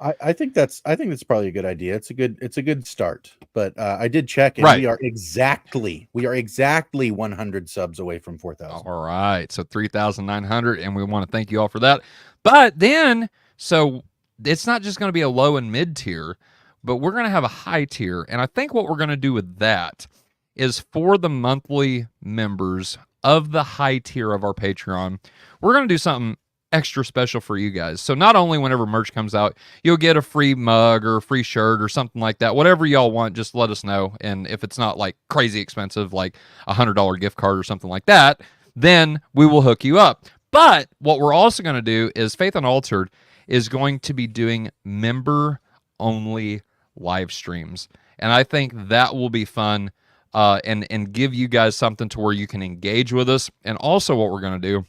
I think that's probably a good idea. It's a good start. But I did check, and Right. we are exactly 100 subs away from 4,000. All right. So 3,900, and we want to thank you all for that. But then, so it's not just going to be a low and mid tier, but we're going to have a high tier. And I think what we're going to do with that is for the monthly members of the high tier of our Patreon, we're going to do something extra special for you guys. So not only whenever merch comes out, you'll get a free mug or a free shirt or something like that. Whatever y'all want, just let us know. And if it's not like crazy expensive, like $100 gift card or something like that, then we will hook you up. But what we're also going to do is Faith Unaltered is going to be doing member only live streams. And I think that will be fun and give you guys something to where you can engage with us. And also what we're going to do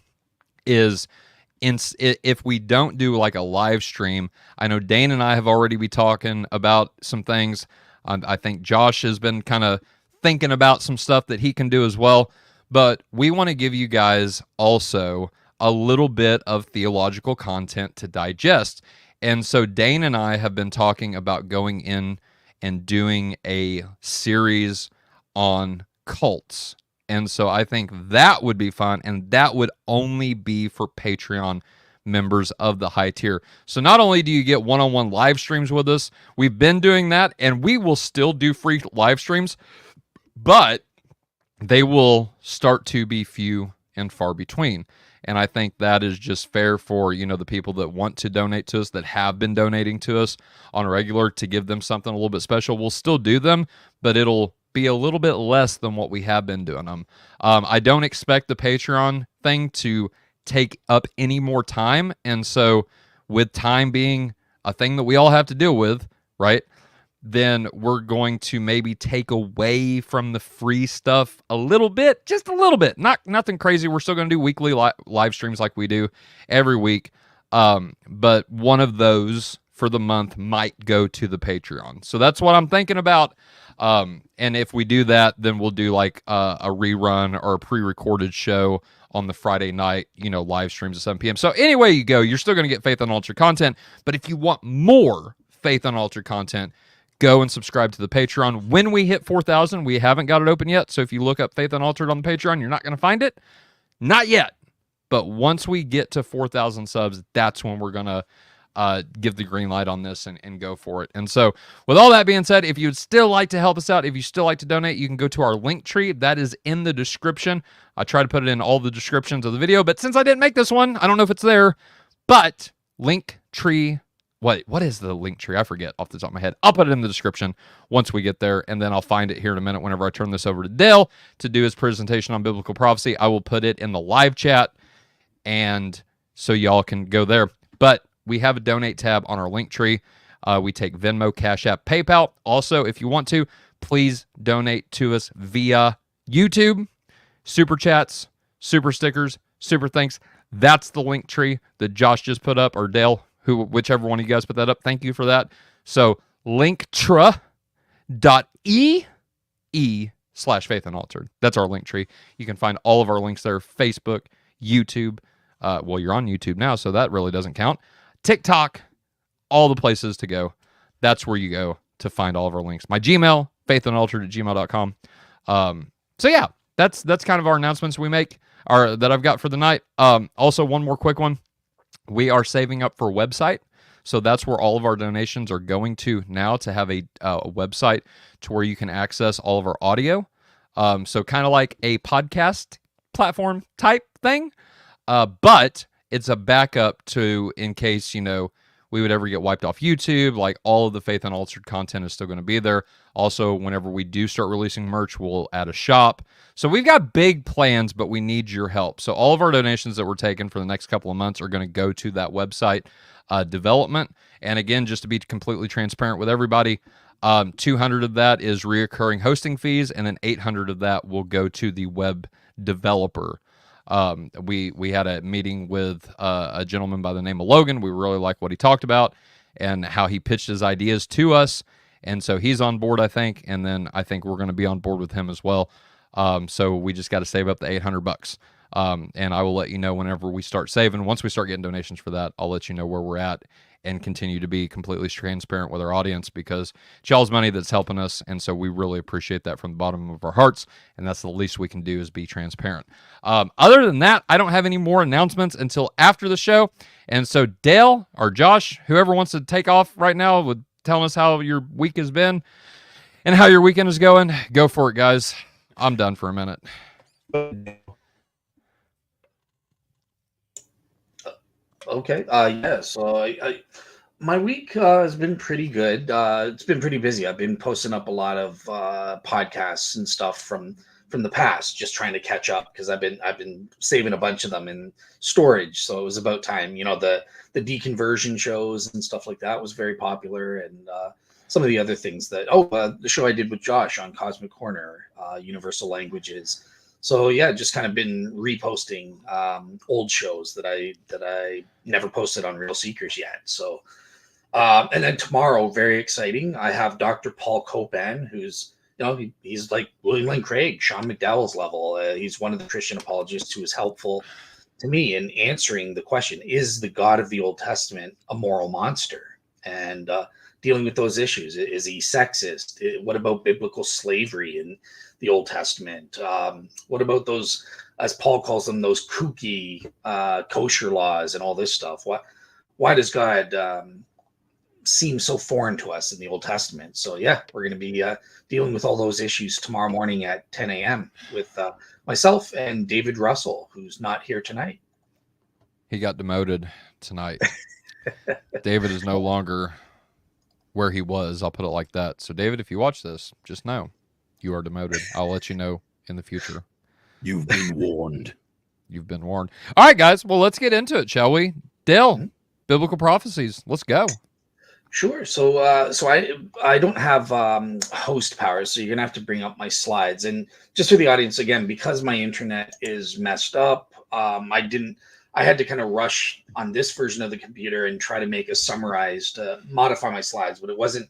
is if we don't do like a live stream, I know Dane and I have already been talking about some things. I think Josh has been kind of thinking about some stuff that he can do as well. But we want to give you guys also a little bit of theological content to digest. And so Dane and I have been talking about going in and doing a series on cults. And so I think that would be fun, and that would only be for Patreon members of the high tier. So not only do you get one-on-one live streams with us, we've been doing that, and we will still do free live streams, but they will start to be few and far between. And I think that is just fair for, the people that want to donate to us, that have been donating to us on a regular, to give them something a little bit special. We'll still do them, but it'll be a little bit less than what we have been doing them. I don't expect the Patreon thing to take up any more time. And so with time being a thing that we all have to deal with, right, then we're going to maybe take away from the free stuff a little bit, just a little bit, nothing crazy. We're still going to do weekly live streams like we do every week. But one of those for the month might go to the Patreon. So that's what I'm thinking about. And if we do that, then we'll do like a rerun or a pre-recorded show on the Friday night, live streams at 7 p.m. So anyway you go, you're still going to get Faith Unaltered content. But if you want more Faith Unaltered content, go and subscribe to the Patreon. When we hit 4,000, we haven't got it open yet. So if you look up Faith Unaltered on the Patreon, you're not going to find it. Not yet. But once we get to 4,000 subs, that's when we're going to give the green light on this and go for it. And so with all that being said, if you'd still like to help us out, if you still like to donate, you can go to our link tree. That is in the description. I try to put it in all the descriptions of the video, but since I didn't make this one, I don't know if it's there. But link tree, what is the link tree? I forget off the top of my head. I'll put it in the description once we get there, and then I'll find it here in a minute whenever I turn this over to Dale to do his presentation on biblical prophecy. I will put it in the live chat, and so y'all can go there. But we have a donate tab on our link tree. We take Venmo, Cash App, PayPal. Also, if you want to, please donate to us via YouTube, Super Chats, Super Stickers, Super Thanks. That's the link tree that Josh just put up, or Dale, whichever one of you guys put that up. Thank you for that. So linktra.ee/Faith Unaltered. That's our link tree. You can find all of our links there. Facebook, YouTube. Well, you're on YouTube now, so that really doesn't count. TikTok, all the places to go. That's where you go to find all of our links. My Gmail, faithunaltered@gmail.com. So yeah, that's kind of our announcements we make, or that I've got for the night. Also, one more quick one. We are saving up for a website. So that's where all of our donations are going to now, to have a website to where you can access all of our audio. So kind of like a podcast platform type thing. But it's a backup to, in case, we would ever get wiped off YouTube. Like, all of the Faith Unaltered content is still going to be there. Also, whenever we do start releasing merch, we'll add a shop. So we've got big plans, but we need your help. So all of our donations that we're taking for the next couple of months are going to go to that website development. And again, just to be completely transparent with everybody, 200 of that is reoccurring hosting fees, and then 800 of that will go to the web developer. We had a meeting with a gentleman by the name of Logan. We really like what he talked about and how he pitched his ideas to us. And so he's on board, I think. And then I think we're going to be on board with him as well. So we just got to save up the $800. And I will let you know whenever we start saving. Once we start getting donations for that, I'll let you know where we're at and continue to be completely transparent with our audience, because it's y'all's money that's helping us. And so we really appreciate that from the bottom of our hearts. And that's the least we can do, is be transparent. Other than that, I don't have any more announcements until after the show. And so Dale or Josh, whoever wants to take off right now with telling us how your week has been and how your weekend is going, go for it, guys. I'm done for a minute. Okay. Yeah. So my week has been pretty good. It's been pretty busy. I've been posting up a lot of podcasts and stuff from the past, just trying to catch up, because I've been saving a bunch of them in storage. So it was about time. You know, the deconversion shows and stuff like that was very popular, and some of the other things that the show I did with Josh on Cosmic Corner, Universal Languages. So yeah, just kind of been reposting old shows that I never posted on Real Seekers yet. So and then tomorrow, very exciting, I have Dr. Paul Copan, who's, you know, he's like William Lane Craig, Sean McDowell's level. He's one of the Christian apologists who is helpful to me in answering the question: is the God of the Old Testament a moral monster? And dealing with those issues. Is he sexist? What about biblical slavery in the Old Testament? What about those, as Paul calls them, those kooky kosher laws and all this stuff? Why does God seem so foreign to us in the Old Testament? So yeah, we're going to be dealing with all those issues tomorrow morning at 10 a.m. with myself and David Russell, who's not here tonight. He got demoted tonight. David is no longer where he was. I'll put it like that. So David, if you watch this, just know you are demoted. I'll let you know in the future. You've been warned. You've been warned. All right, guys. Well, let's get into it, shall we? Dale, Biblical Prophecies. Let's go. Sure. So I don't have host power, so you're gonna have to bring up my slides. And just for the audience again, because my internet is messed up, I had to kind of rush on this version of the computer and try to make a summarized, modify my slides, but it wasn't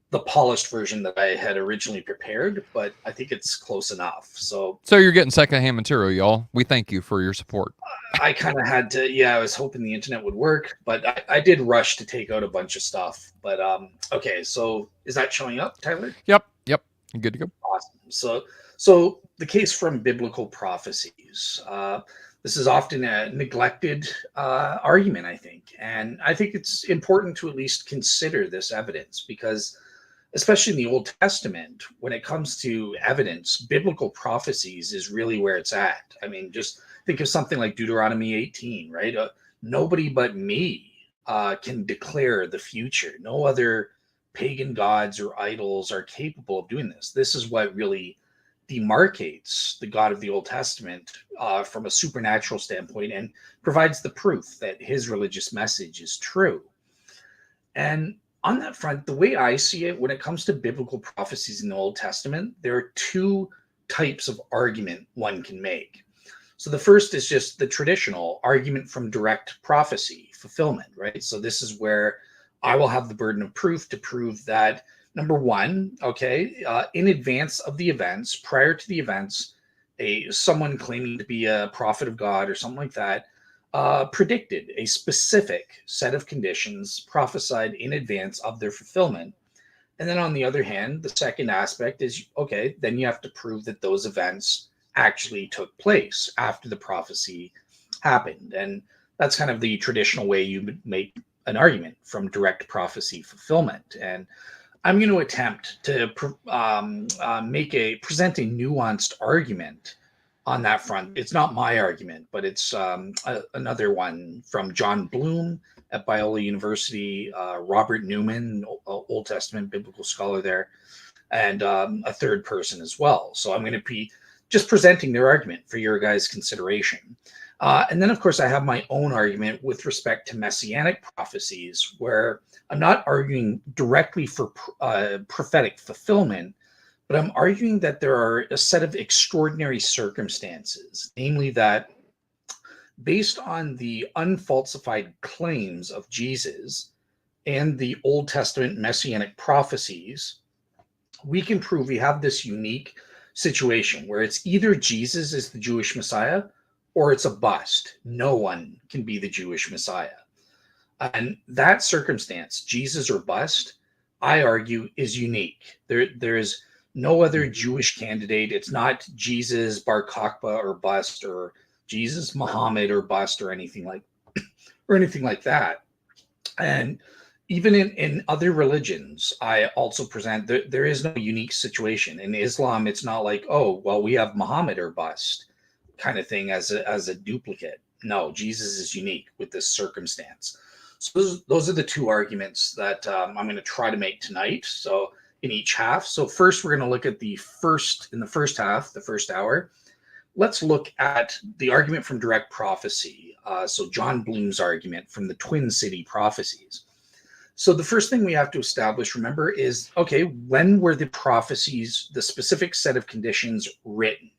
the polished version that I had originally prepared, but I think it's close enough. So you're getting secondhand material, y'all. We thank you for your support. I kind of had to, I was hoping the internet would work, but I did rush to take out a bunch of stuff. But okay, so is that showing up, Tyler? Yep. You're good to go. Awesome. So the case from Biblical Prophecies. This is often a neglected argument, I think. And I think it's important to at least consider this evidence, because especially in the Old Testament, when it comes to evidence, Biblical Prophecies is really where it's at. I mean, just think of something like Deuteronomy 18, right? Nobody but me can declare the future. No other pagan gods or idols are capable of doing this. This is what really demarcates the God of the Old Testament from a supernatural standpoint, and provides the proof that his religious message is true. And on that front, the way I see it, when it comes to biblical prophecies in the Old Testament, there are two types of argument one can make. So the first is just the traditional argument from direct prophecy fulfillment, right? So this is where I will have the burden of proof to prove that, number one, in advance of the events, prior to the events, someone claiming to be a prophet of God or something like that predicted a specific set of conditions, prophesied in advance of their fulfillment. And then on the other hand, the second aspect is, then you have to prove that those events actually took place after the prophecy happened. And that's kind of the traditional way you would make an argument from direct prophecy fulfillment. And I'm going to attempt to present a nuanced argument on that front. It's not my argument, but it's another one from John Bloom at Biola University, Robert Newman, Old Testament biblical scholar there, and a third person as well. So I'm going to be just presenting their argument for your guys' consideration. And then, of course, I have my own argument with respect to Messianic prophecies, where I'm not arguing directly for prophetic fulfillment, but I'm arguing that there are a set of extraordinary circumstances, namely that based on the unfalsified claims of Jesus and the Old Testament Messianic prophecies, we can prove we have this unique situation where it's either Jesus is the Jewish Messiah, or it's a bust. No one can be the Jewish Messiah. And that circumstance, Jesus or bust, I argue is unique. There is no other Jewish candidate. It's not Jesus Bar Kokhba or bust, or Jesus Muhammad or bust, or anything like that. And even in other religions, I also present there is no unique situation. In Islam, it's not like, oh, well, we have Muhammad or bust kind of thing as a duplicate. No, Jesus is unique with this circumstance. So those are the two arguments that I'm going to try to make tonight. So in each half. So first, we're going to look at the first half, the first hour. Let's look at the argument from direct prophecy. So John Bloom's argument from the Twin City Prophecies. So the first thing we have to establish, remember, is, okay, when were the prophecies, the specific set of conditions, written?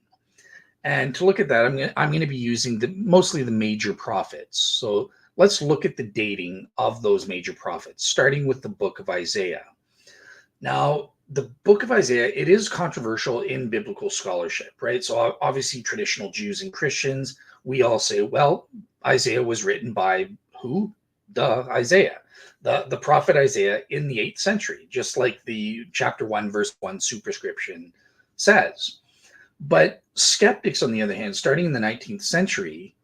And to look at that, I'm going to be using mostly the major prophets. So let's look at the dating of those major prophets, starting with the book of Isaiah. Now, the book of Isaiah, it is controversial in biblical scholarship, right? So obviously traditional Jews and Christians, we all say, well, Isaiah was written by who? Isaiah, the prophet Isaiah in the 8th century, just like the chapter 1, verse 1 superscription says. But skeptics, on the other hand, starting in the 19th century,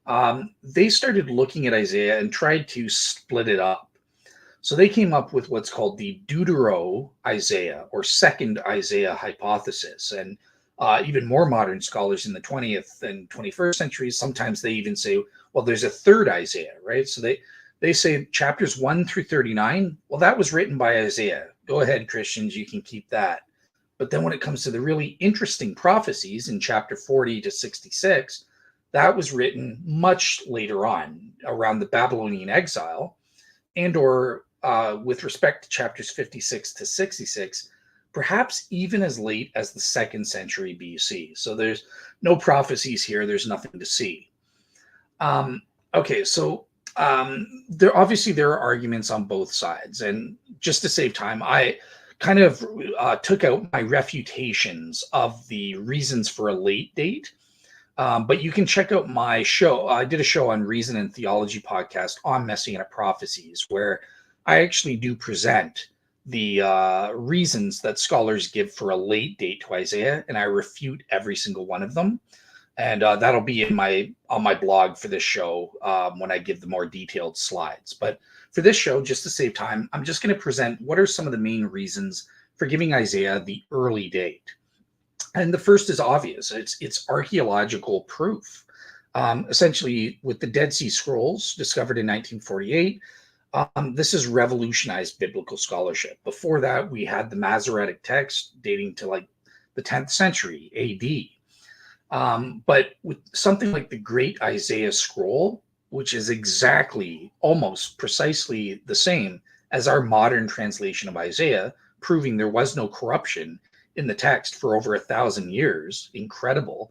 they started looking at Isaiah and tried to split it up. So they came up with what's called the Deutero-Isaiah, or second Isaiah hypothesis. And even more modern scholars in the 20th and 21st centuries, sometimes they even say, well, there's a third Isaiah, right? So they say chapters 1 through 39, well, that was written by Isaiah. Go ahead, Christians, you can keep that. But then when it comes to the really interesting prophecies in chapter 40 to 66, that was written much later on, around the Babylonian exile, and or with respect to chapters 56 to 66, perhaps even as late as the 2nd century BC. So there's no prophecies here. There's nothing to see. Okay, so there are arguments on both sides. And just to save time, I kind of took out my refutations of the reasons for a late date. But you can check out my show. I did a show on Reason and Theology podcast on Messianic Prophecies, where I actually do present the reasons that scholars give for a late date to Isaiah, and I refute every single one of them. And that'll be on my blog for this show when I give the more detailed slides. But for this show, just to save time, I'm just going to present what are some of the main reasons for giving Isaiah the early date. And the first is obvious. It's archaeological proof. Essentially, with the Dead Sea Scrolls discovered in 1948, this has revolutionized biblical scholarship. Before that, we had the Masoretic text dating to like the 10th century AD. But with something like the Great Isaiah Scroll, which is exactly, almost precisely the same as our modern translation of Isaiah, proving there was no corruption in the text for over 1,000 years, incredible.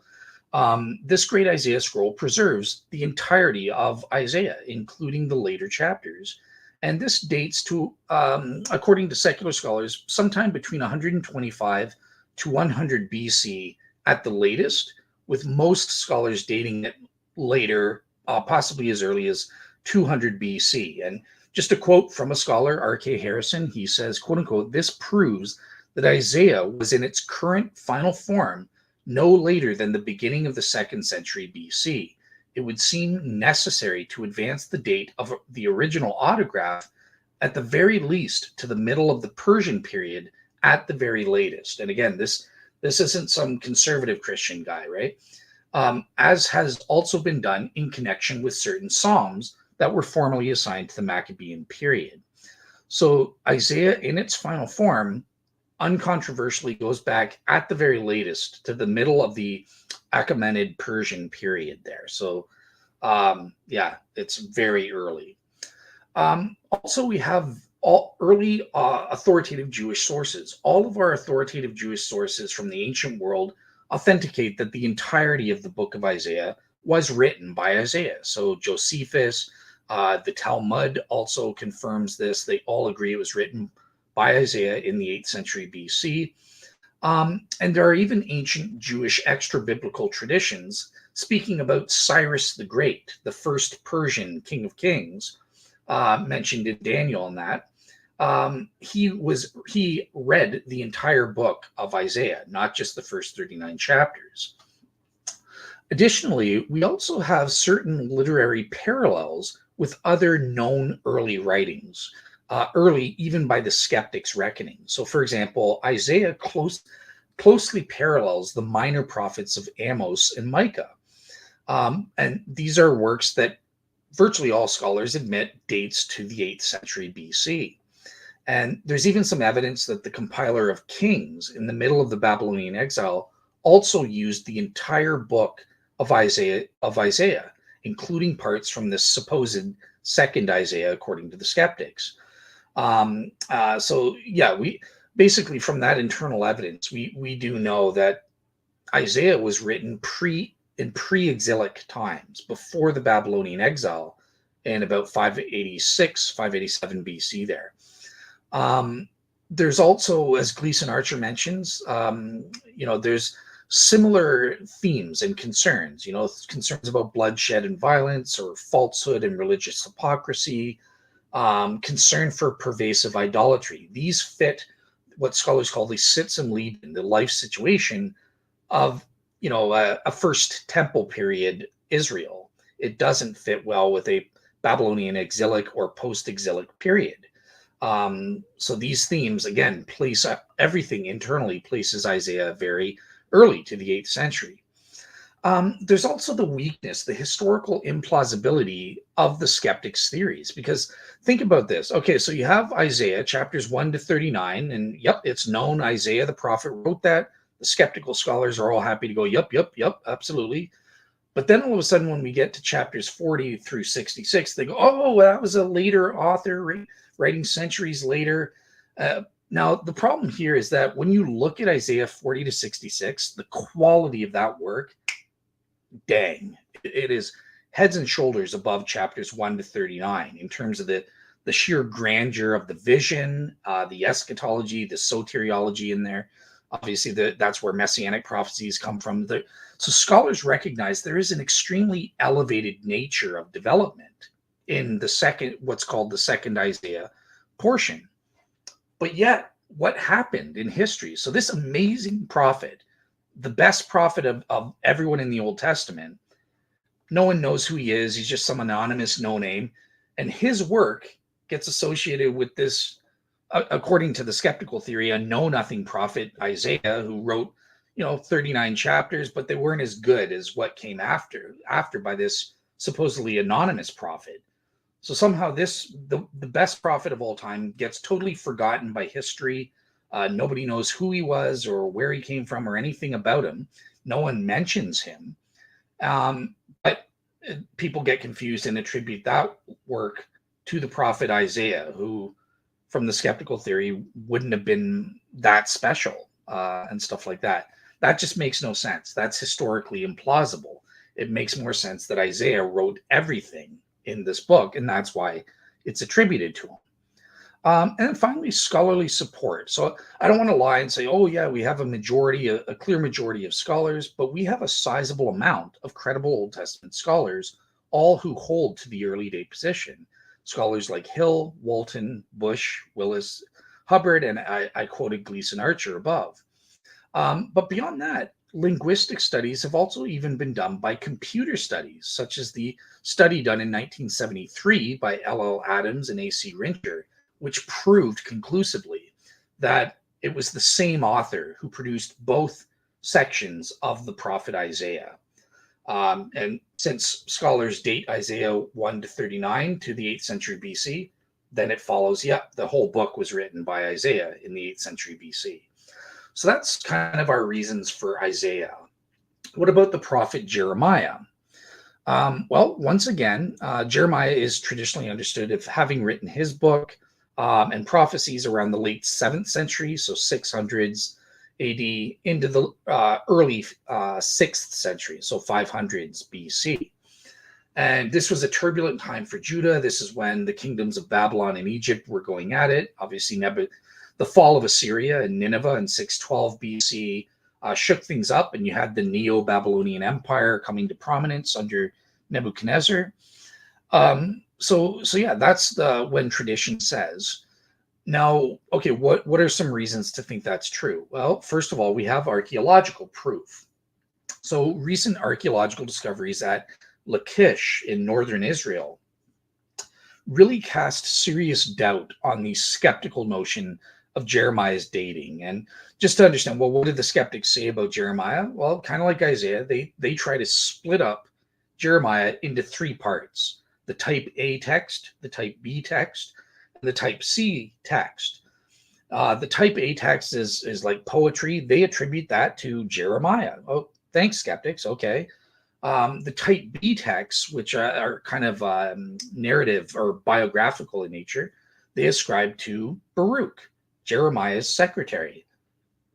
This Great Isaiah Scroll preserves the entirety of Isaiah, including the later chapters. And this dates to, according to secular scholars, sometime between 125 to 100 BC at the latest, with most scholars dating it later, possibly as early as 200 BC. And just a quote from a scholar, R.K. Harrison, he says, quote unquote, this proves that Isaiah was in its current final form no later than the beginning of the 2nd century BC. It would seem necessary to advance the date of the original autograph at the very least to the middle of the Persian period at the very latest. And again, this isn't some conservative Christian guy, right? As has also been done in connection with certain Psalms that were formerly assigned to the Maccabean period. So Isaiah in its final form uncontroversially goes back at the very latest to the middle of the Achaemenid Persian period there. So yeah, it's very early. Also, we have all early authoritative Jewish sources. All of our authoritative Jewish sources from the ancient world authenticate that the entirety of the book of Isaiah was written by Isaiah. So Josephus, the Talmud also confirms this. They all agree it was written by Isaiah in the 8th century BC. And there are even ancient Jewish extra-biblical traditions speaking about Cyrus the Great, the first Persian king of kings, mentioned in Daniel and that. He read the entire book of Isaiah, not just the first 39 chapters. Additionally, we also have certain literary parallels with other known early writings, early even by the skeptics' reckoning. So, for example, Isaiah closely parallels the minor prophets of Amos and Micah. And these are works that virtually all scholars admit dates to the 8th century BC. And there's even some evidence that the compiler of Kings in the middle of the Babylonian exile also used the entire book of Isaiah, including parts from this supposed second Isaiah, according to the skeptics. So yeah, we basically, from that internal evidence, we do know that Isaiah was written in pre-exilic times, before the Babylonian exile, in about 586, 587 BC there. There's also, as Gleason Archer mentions, there's similar themes and concerns, concerns about bloodshed and violence, or falsehood and religious hypocrisy, concern for pervasive idolatry. These fit what scholars call the Sitzim Leben, the life situation of, a first temple period Israel. It doesn't fit well with a Babylonian exilic or post-exilic period. So these themes, again, place everything internally, places Isaiah very early to the 8th century. There's also the weakness, the historical implausibility of the skeptics' theories, because think about this. Okay, so you have Isaiah chapters 1 to 39, and yep, it's known Isaiah the prophet wrote that. The skeptical scholars are all happy to go, yep, absolutely. But then all of a sudden, when we get to chapters 40 through 66, they go, oh, that was a later author writing centuries later. Now, the problem here is that when you look at Isaiah 40 to 66, the quality of that work, dang, it is heads and shoulders above chapters 1 to 39 in terms of the sheer grandeur of the vision, the eschatology, the soteriology in there. Obviously, that's where Messianic prophecies come from. So scholars recognize there is an extremely elevated nature of development in what's called the second Isaiah portion. But yet, what happened in history? So this amazing prophet, the best prophet of everyone in the Old Testament, no one knows who he is. He's just some anonymous no name. And his work gets associated with this, according to the skeptical theory, a know-nothing prophet, Isaiah, who wrote, 39 chapters, but they weren't as good as what came after by this supposedly anonymous prophet. So somehow the best prophet of all time gets totally forgotten by history. Nobody knows who he was or where he came from or anything about him. No one mentions him. But people get confused and attribute that work to the prophet Isaiah, who, from the skeptical theory, wouldn't have been that special and stuff like that. That just makes no sense. That's historically implausible. It makes more sense that Isaiah wrote everything in this book, and that's why it's attributed to him. And then finally, scholarly support. So I don't want to lie and say, oh yeah, we have a clear majority of scholars, but we have a sizable amount of credible Old Testament scholars, all who hold to the early date position. Scholars like Hill, Walton, Bush, Willis, Hubbard, and I quoted Gleason Archer above. But beyond that, linguistic studies have also even been done by computer studies, such as the study done in 1973 by L.L. Adams and A.C. Rincher, which proved conclusively that it was the same author who produced both sections of the prophet Isaiah. And since scholars date Isaiah 1 to 39 to the 8th century BC, then it follows, the whole book was written by Isaiah in the 8th century BC. So that's kind of our reasons for Isaiah. What about the prophet Jeremiah? Well, once again, Jeremiah is traditionally understood as having written his book and prophecies around the late 7th century, so 600s AD, into the early 6th century, so 500s BC. And this was a turbulent time for Judah. This is when the kingdoms of Babylon and Egypt were going at it. Obviously, the fall of Assyria and Nineveh in 612 BC, shook things up, and you had the Neo-Babylonian Empire coming to prominence under Nebuchadnezzar. So yeah, that's the when tradition says. Now, okay, what are some reasons to think that's true? Well, first of all, we have archaeological proof. So recent archaeological discoveries at Lachish in northern Israel really cast serious doubt on the skeptical notion of Jeremiah's dating. And just to understand, well, what did the skeptics say about Jeremiah? Well, kind of like Isaiah, they try to split up Jeremiah into three parts: the type A text, the type B text, and the type C text. The type A text is like poetry. They attribute that to Jeremiah. Oh, thanks, skeptics. Okay. The type B texts, which are kind of narrative or biographical in nature, they ascribe to Baruch, Jeremiah's secretary.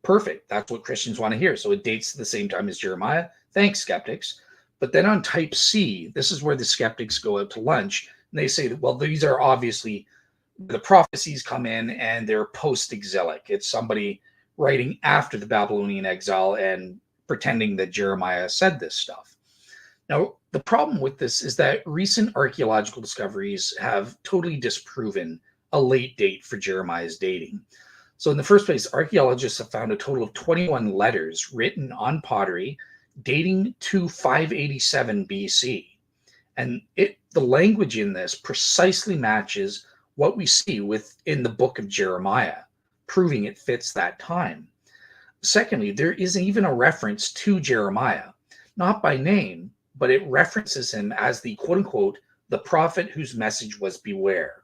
Perfect. That's what Christians want to hear. So it dates to the same time as Jeremiah. Thanks, skeptics. But then on type C, this is where the skeptics go out to lunch, and they say that, well, these are obviously the prophecies come in and they're post-exilic. It's somebody writing after the Babylonian exile and pretending that Jeremiah said this stuff. Now, the problem with this is that recent archaeological discoveries have totally disproven a late date for Jeremiah's dating. So in the first place, archaeologists have found a total of 21 letters written on pottery dating to 587 BC. And the language in this precisely matches what we see within the book of Jeremiah, proving it fits that time. Secondly, there is even a reference to Jeremiah, not by name, but it references him as the quote unquote, the prophet whose message was beware.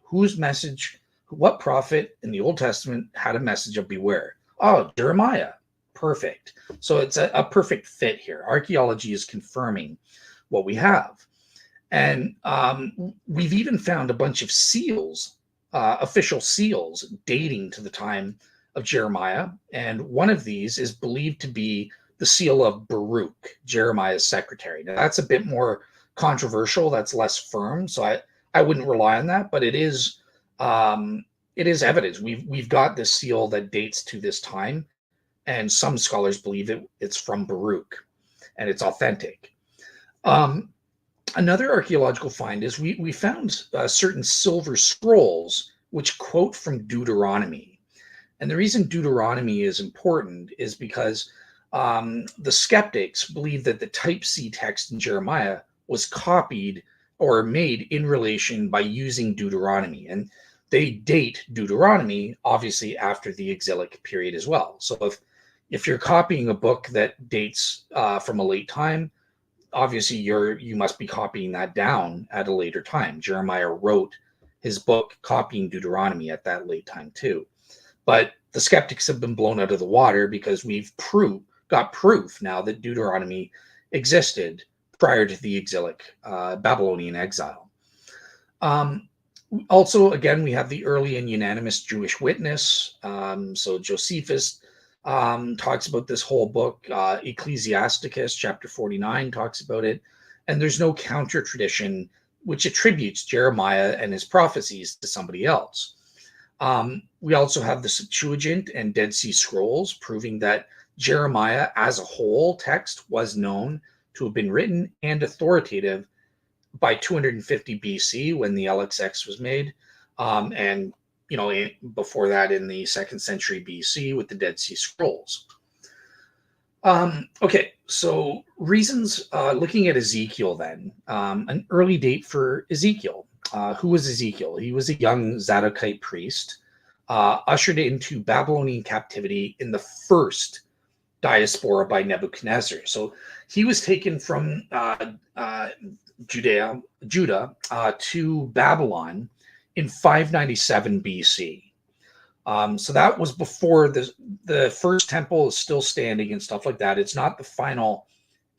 Whose message, what prophet in the Old Testament had a message of beware? Oh, Jeremiah. Perfect. So it's a perfect fit here. Archaeology is confirming what we have. And we've even found a bunch of seals, official seals, dating to the time of Jeremiah. And one of these is believed to be the seal of Baruch, Jeremiah's secretary. Now, that's a bit more controversial. That's less firm. So I wouldn't rely on that, but it is evidence. We've got this seal that dates to this time, and some scholars believe it's from Baruch, and it's authentic. Another archaeological find is we found certain silver scrolls which quote from Deuteronomy. And the reason Deuteronomy is important is because the skeptics believe that the type C text in Jeremiah was copied or made in relation by using Deuteronomy. And they date Deuteronomy, obviously, after the exilic period as well. So if you're copying a book that dates from a late time, obviously you must be copying that down at a later time. Jeremiah wrote his book copying Deuteronomy at that late time too. But the skeptics have been blown out of the water because we've got proof now that Deuteronomy existed prior to the exilic Babylonian exile. Also, again, we have the early and unanimous Jewish witness. So Josephus talks about this whole book. Ecclesiasticus chapter 49 talks about it. And there's no counter tradition which attributes Jeremiah and his prophecies to somebody else. We also have the Septuagint and Dead Sea Scrolls proving that Jeremiah as a whole text was known to have been written and authoritative by 250 BC when the LXX was made. And before that in the 2nd century BC with the Dead Sea Scrolls. Okay, so reasons, looking at Ezekiel then, an early date for Ezekiel. Who was Ezekiel? He was a young Zadokite priest, ushered into Babylonian captivity in the first diaspora by Nebuchadnezzar. So he was taken from Judah to Babylon in 597 BC. So that was before the first temple is still standing and stuff like that. It's not the final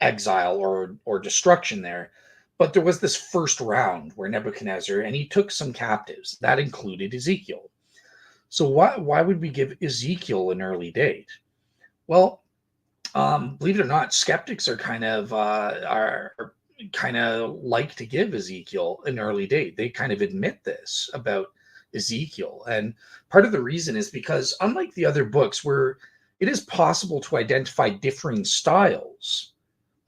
exile or destruction there, but there was this first round where Nebuchadnezzar, and he took some captives. That included Ezekiel. So why would we give Ezekiel an early date? Well, believe it or not, skeptics are kind of like to give Ezekiel an early date. They kind of admit this about Ezekiel. And part of the reason is because unlike the other books where it is possible to identify differing styles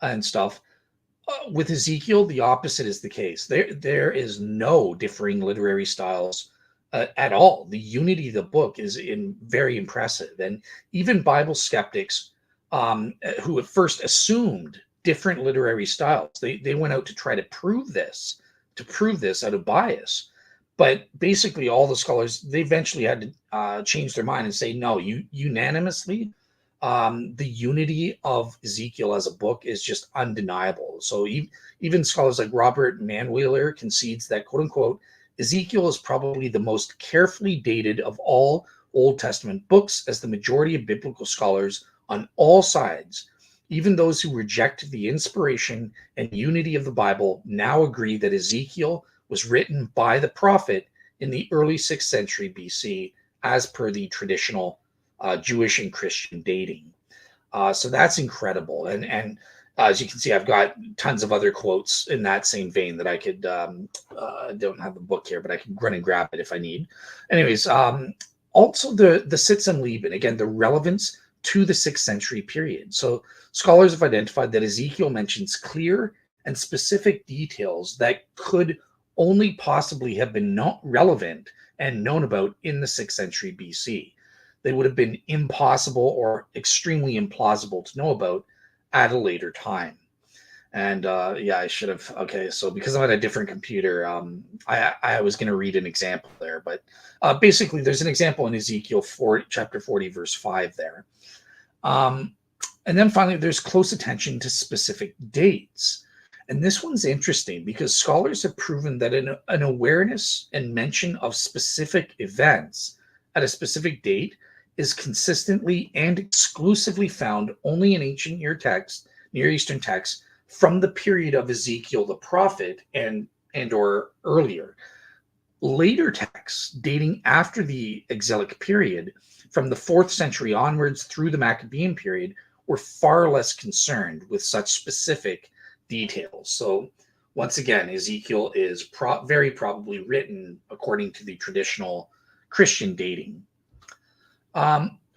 and stuff. With Ezekiel, the opposite is the case. There is no differing literary styles at all. The unity of the book is very impressive, and even Bible skeptics who at first assumed different literary styles, they went out to try to prove this out of bias. But basically, all the scholars, they eventually had to change their mind and say, no, unanimously, the unity of Ezekiel as a book is just undeniable. So even scholars like Robert Manweiler concedes that, quote unquote, Ezekiel is probably the most carefully dated of all Old Testament books, as the majority of biblical scholars on all sides, even those who reject the inspiration and unity of the Bible, now agree that Ezekiel was written by the prophet in the early 6th century BC, as per the traditional Jewish and Christian dating. So that's incredible. And as you can see, I've got tons of other quotes in that same vein that I could, don't have the book here, but I can run and grab it if I need. Anyways, also the Sitz and Leben, again, the relevance to the 6th century period. So scholars have identified that Ezekiel mentions clear and specific details that could only possibly have been not relevant and known about in the 6th century BC. They would have been impossible or extremely implausible to know about at a later time. And yeah, I should have. Okay, so because I'm at a different computer, I was going to read an example there, but basically, there's an example in Ezekiel 4, chapter 40, verse 5 there. And then finally, there's close attention to specific dates. And this one's interesting because scholars have proven that an awareness and mention of specific events at a specific date is consistently and exclusively found only in ancient Near Eastern texts from the period of Ezekiel the prophet and or earlier. Later texts dating after the exilic period, from the 4th century onwards through the Maccabean period, were far less concerned with such specific details. So once again, Ezekiel is very probably written according to the traditional Christian dating.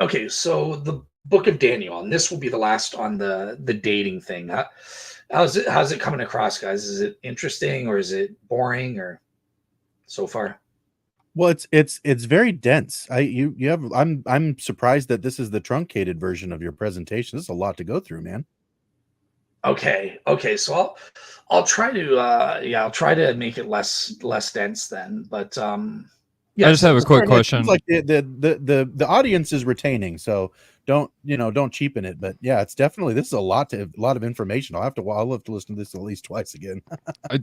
Okay, so the book of Daniel, and this will be the last on the dating thing. How's it coming across, guys? Is it interesting or is it boring or so far? Well, it's very dense. I'm surprised that this is the truncated version of your presentation. This is a lot to go through, man. Okay, so I'll try to I'll try to make it less dense then. But I just have a quick question. It seems like the audience is retaining, so don't cheapen it. But yeah, it's definitely, this is a lot of information. I'll have to listen to this at least twice again.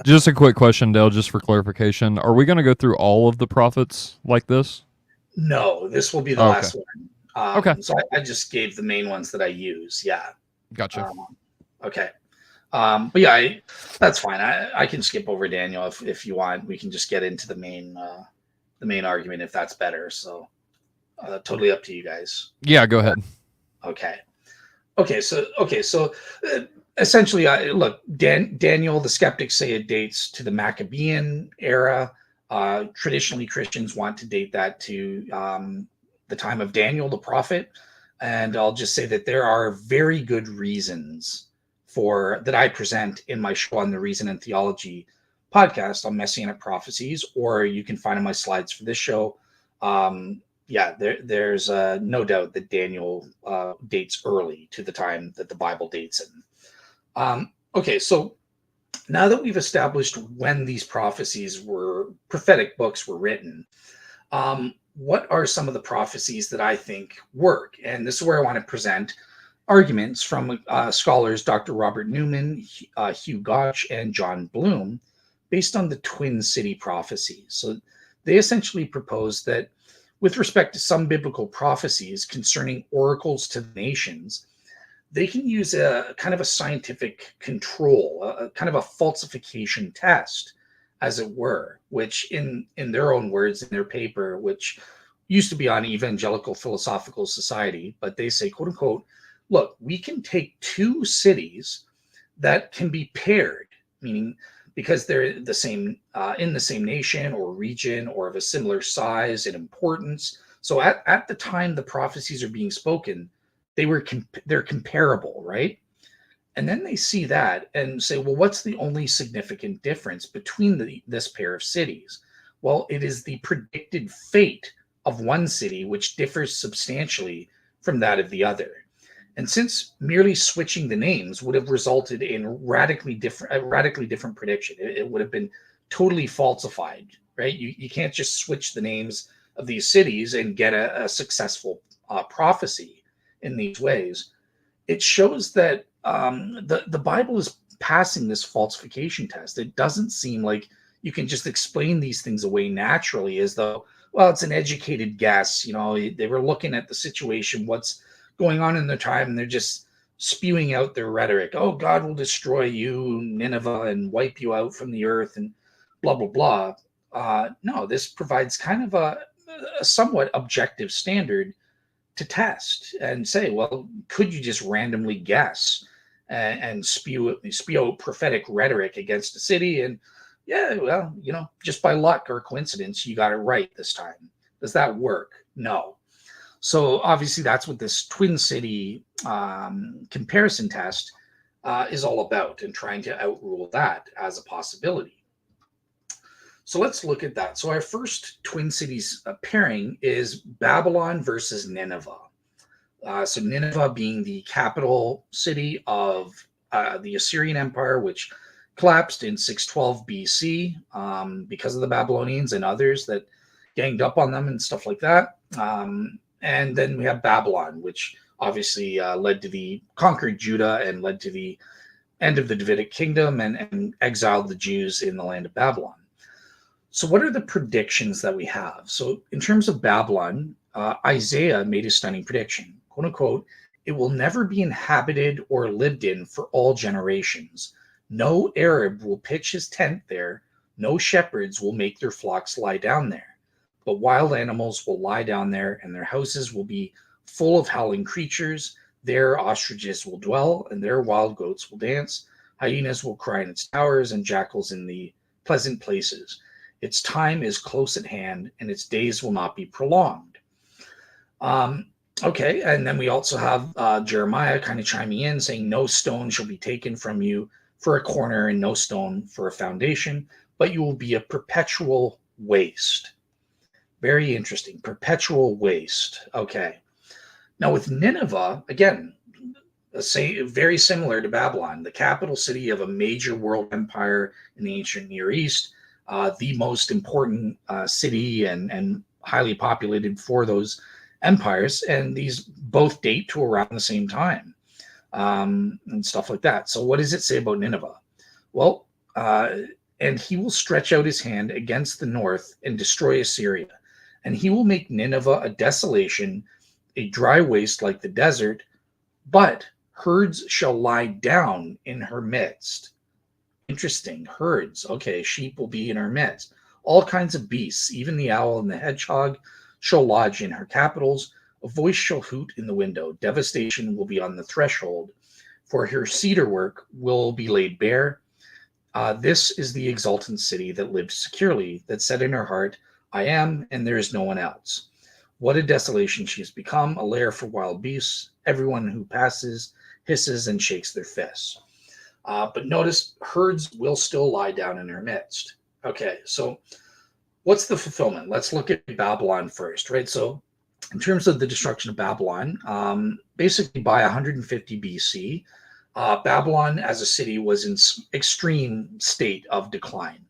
Just a quick question, Dale, just for clarification. Are we going to go through all of the prophets like this? No, this will be the last one. Okay. So I just gave the main ones that I use. Yeah. Gotcha. Okay. But yeah, that's fine. I can skip over Daniel if you want. We can just get into the main argument if that's better. So totally up to you guys. Yeah, go ahead. Okay. So essentially, look, Daniel, the skeptics say it dates to the Maccabean era. Traditionally, Christians want to date that to the time of Daniel the prophet. And I'll just say that there are very good reasons that I present in my show on the Reason and Theology podcast on Messianic Prophecies, or you can find in my slides for this show. There's no doubt that Daniel dates early to the time that the Bible dates in. Okay, so now that we've established when these prophetic books were written, what are some of the prophecies that I think work? And this is where I want to present arguments from scholars Dr. Robert Newman, Hugh Gotch, and John Bloom, based on the Twin City prophecies. So they essentially propose that with respect to some biblical prophecies concerning oracles to the nations, they can use a kind of a scientific control, a kind of a falsification test, as it were, which in their own words, in their paper, which used to be on Evangelical Philosophical Society, but they say, quote unquote, look, we can take two cities that can be paired, meaning because they're the same in the same nation or region or of a similar size and importance. So at the time the prophecies are being spoken, they're comparable, right? And then they see that and say, well, what's the only significant difference between this pair of cities? Well, it is the predicted fate of one city, which differs substantially from that of the other. And since merely switching the names would have resulted in a radically different prediction, it would have been totally falsified, right? You can't just switch the names of these cities and get a successful prophecy in these ways. It shows that the Bible is passing this falsification test. It doesn't seem like you can just explain these things away naturally as though, well, it's an educated guess. They were looking at the situation, what's going on in their time, and they're just spewing out their rhetoric. Oh, God will destroy you, Nineveh, and wipe you out from the earth, and blah, blah, blah. No, this provides kind of a somewhat objective standard to test and say, well, could you just randomly guess and spew out prophetic rhetoric against a city? And yeah, well, just by luck or coincidence, you got it right this time. Does that work? No. So obviously that's what this twin city comparison test is all about, and trying to outrule that as a possibility. So let's look at that. So our first twin cities pairing is Babylon versus Nineveh. So Nineveh being the capital city of the Assyrian Empire, which collapsed in 612 BC because of the Babylonians and others that ganged up on them and stuff like that. And then we have Babylon, which obviously conquered Judah and led to the end of the Davidic kingdom and exiled the Jews in the land of Babylon. So what are the predictions that we have? So in terms of Babylon, Isaiah made a stunning prediction, quote unquote, it will never be inhabited or lived in for all generations. No Arab will pitch his tent there. No shepherds will make their flocks lie down there. But wild animals will lie down there, and their houses will be full of howling creatures. There ostriches will dwell, and there wild goats will dance. Hyenas will cry in its towers, and jackals in the pleasant places. Its time is close at hand, and its days will not be prolonged. Okay, and then we also have Jeremiah kind of chiming in, saying, no stone shall be taken from you for a corner, and no stone for a foundation, but you will be a perpetual waste. Very interesting. Perpetual waste. Okay. Now with Nineveh, again, very similar to Babylon, the capital city of a major world empire in the ancient Near East, the most important city and highly populated for those empires. And these both date to around the same time and stuff like that. So what does it say about Nineveh? Well, and he will stretch out his hand against the north and destroy Assyria. And he will make Nineveh a desolation, a dry waste like the desert, but herds shall lie down in her midst. Interesting. Herds. Okay, sheep will be in her midst. All kinds of beasts, even the owl and the hedgehog, shall lodge in her capitals. A voice shall hoot in the window. Devastation will be on the threshold, for her cedar work will be laid bare. This is the exultant city that lived securely, that said in her heart, I am, and there is no one else. What a desolation she has become, a lair for wild beasts. Everyone who passes hisses and shakes their fists. But notice, herds will still lie down in her midst. Okay, so what's the fulfillment? Let's look at Babylon first, right? So in terms of the destruction of Babylon, basically by 150 BC, Babylon as a city was in extreme state of decline.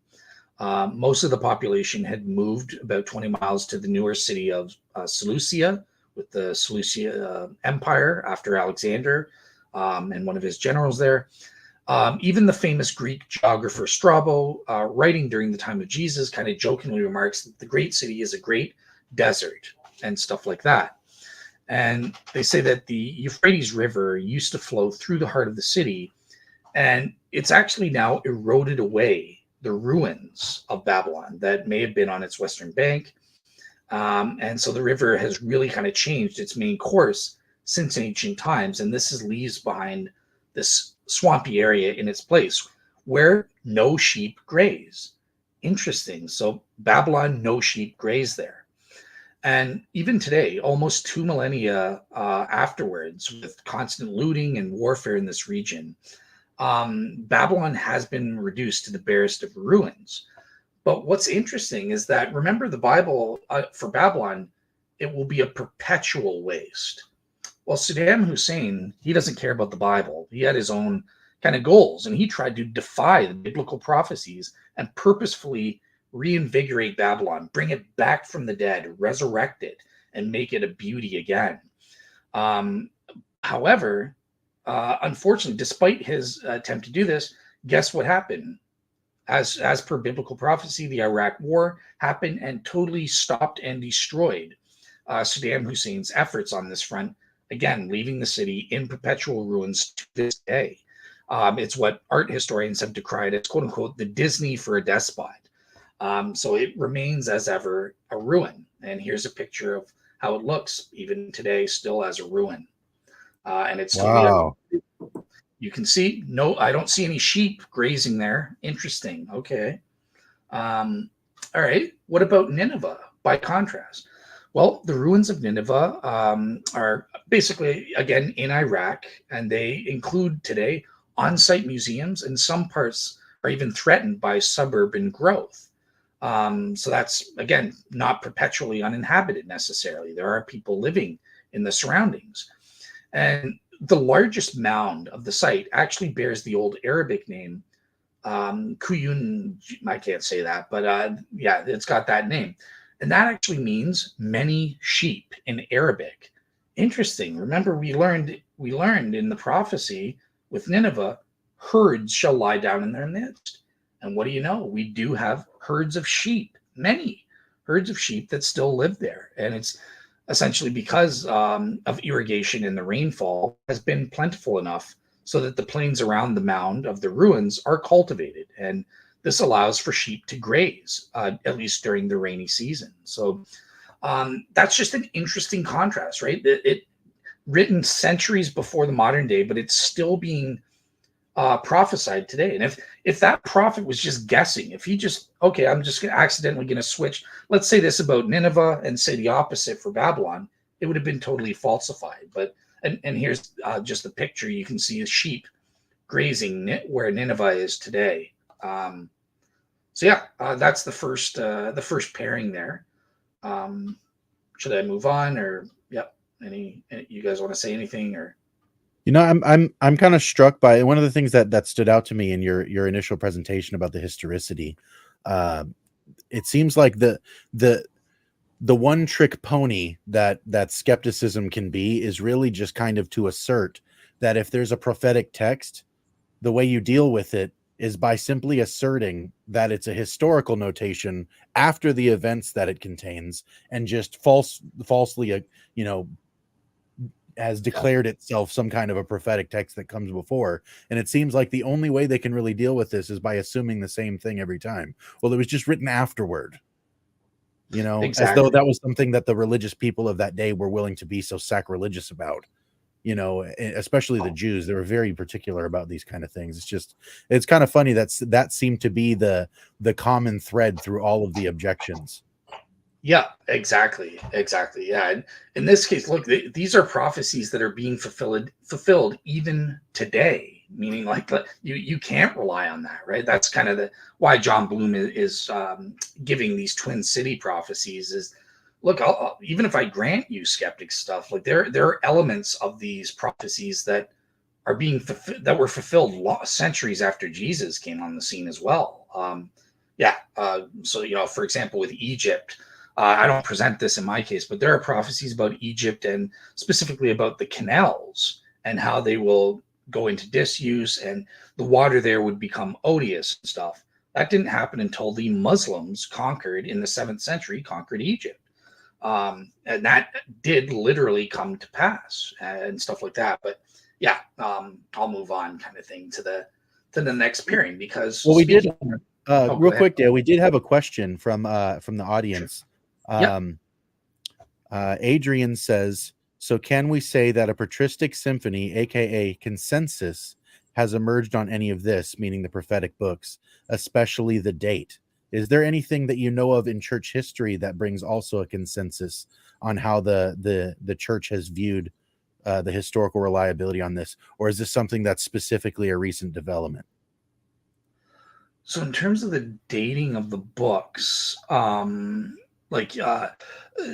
Most of the population had moved about 20 miles to the newer city of Seleucia, with the Seleucia Empire after Alexander and one of his generals there. Even the famous Greek geographer Strabo, writing during the time of Jesus, kind of jokingly remarks that the great city is a great desert and stuff like that. And they say that the Euphrates River used to flow through the heart of the city, and it's actually now eroded away the ruins of Babylon that may have been on its western bank. And so the river has really kind of changed its main course since ancient times. And this leaves behind this swampy area in its place where no sheep graze. Interesting. So Babylon, no sheep graze there. And even today, almost 2 millennia afterwards, with constant looting and warfare in this region, Babylon has been reduced to the barest of ruins. But what's interesting is that, remember, the Bible for Babylon, it will be a perpetual waste. Well, Saddam Hussein, he doesn't care about the Bible. He had his own kind of goals, and he tried to defy the biblical prophecies and purposefully reinvigorate Babylon, bring it back from the dead, resurrect it, and make it a beauty again. However, unfortunately, despite his attempt to do this, guess what happened? As per biblical prophecy, the Iraq War happened and totally stopped and destroyed Saddam Hussein's efforts on this front, again, leaving the city in perpetual ruins to this day. It's what art historians have decried as, quote unquote, the Disney for a despot. So it remains as ever a ruin. And here's a picture of how it looks even today, still as a ruin. And it's still wow. You can see, no, I don't see any sheep grazing there. Interesting. Okay. All right. What about Nineveh by contrast? Well, the ruins of Nineveh are basically, again, in Iraq, and they include today on-site museums, and some parts are even threatened by suburban growth. So that's, again, not perpetually uninhabited necessarily. There are people living in the surroundings. And the largest mound of the site actually bears the old Arabic name, Kuyun. I can't say that, but yeah, it's got that name. And that actually means many sheep in Arabic. Interesting. Remember, we learned in the prophecy with Nineveh, herds shall lie down in their midst. And what do you know? We do have herds of sheep, many herds of sheep that still live there. And it's essentially because of irrigation and the rainfall has been plentiful enough so that the plains around the mound of the ruins are cultivated. And this allows for sheep to graze, at least during the rainy season. So that's just an interesting contrast, right? It written centuries before the modern day, but it's still being prophesied today. And if that prophet was just guessing, if he just, okay, I'm just accidentally going to switch, let's say this about Nineveh and say the opposite for Babylon, it would have been totally falsified. But and here's just the picture. You can see a sheep grazing where Nineveh is today. So yeah, that's the first pairing there. Should I move on, or yep? Any you guys want to say anything, or? You know, I'm kind of struck by one of the things that stood out to me in your initial presentation about the historicity. It seems like the one trick pony that skepticism can be is really just kind of to assert that if there's a prophetic text, the way you deal with it is by simply asserting that it's a historical notation after the events that it contains, and just falsely, has declared itself some kind of a prophetic text that comes before. And it seems like the only way they can really deal with this is by assuming the same thing every time. Well, it was just written afterward, Exactly. as though that was something that the religious people of that day were willing to be so sacrilegious about, especially the Jews. They were very particular about these kind of things. It's kind of funny that seemed to be the common thread through all of the objections. Yeah, exactly. Yeah, and in this case, look, these are prophecies that are being fulfilled even today. Meaning, like, you can't rely on that, right? That's kind of why John Bloom is giving these twin city prophecies. Is look, even if I grant you skeptic stuff, like there are elements of these prophecies that are being that were fulfilled centuries after Jesus came on the scene as well. So for example, with Egypt. I don't present this in my case, but there are prophecies about Egypt and specifically about the canals and how they will go into disuse and the water there would become odious and stuff. That didn't happen until the Muslims conquered in the 7th century, conquered Egypt. And that did literally come to pass and stuff like that. But yeah, I'll move on kind of thing to the next pairing because we did real quick, Dale, we did have a question from the audience. Sure. Adrian says, so can we say that a patristic symphony, aka consensus, has emerged on any of this, meaning the prophetic books, especially the date? Is there anything that you know of in church history that brings also a consensus on how the church has viewed the historical reliability on this, or is this something that's specifically a recent development? So in terms of the dating of the books, like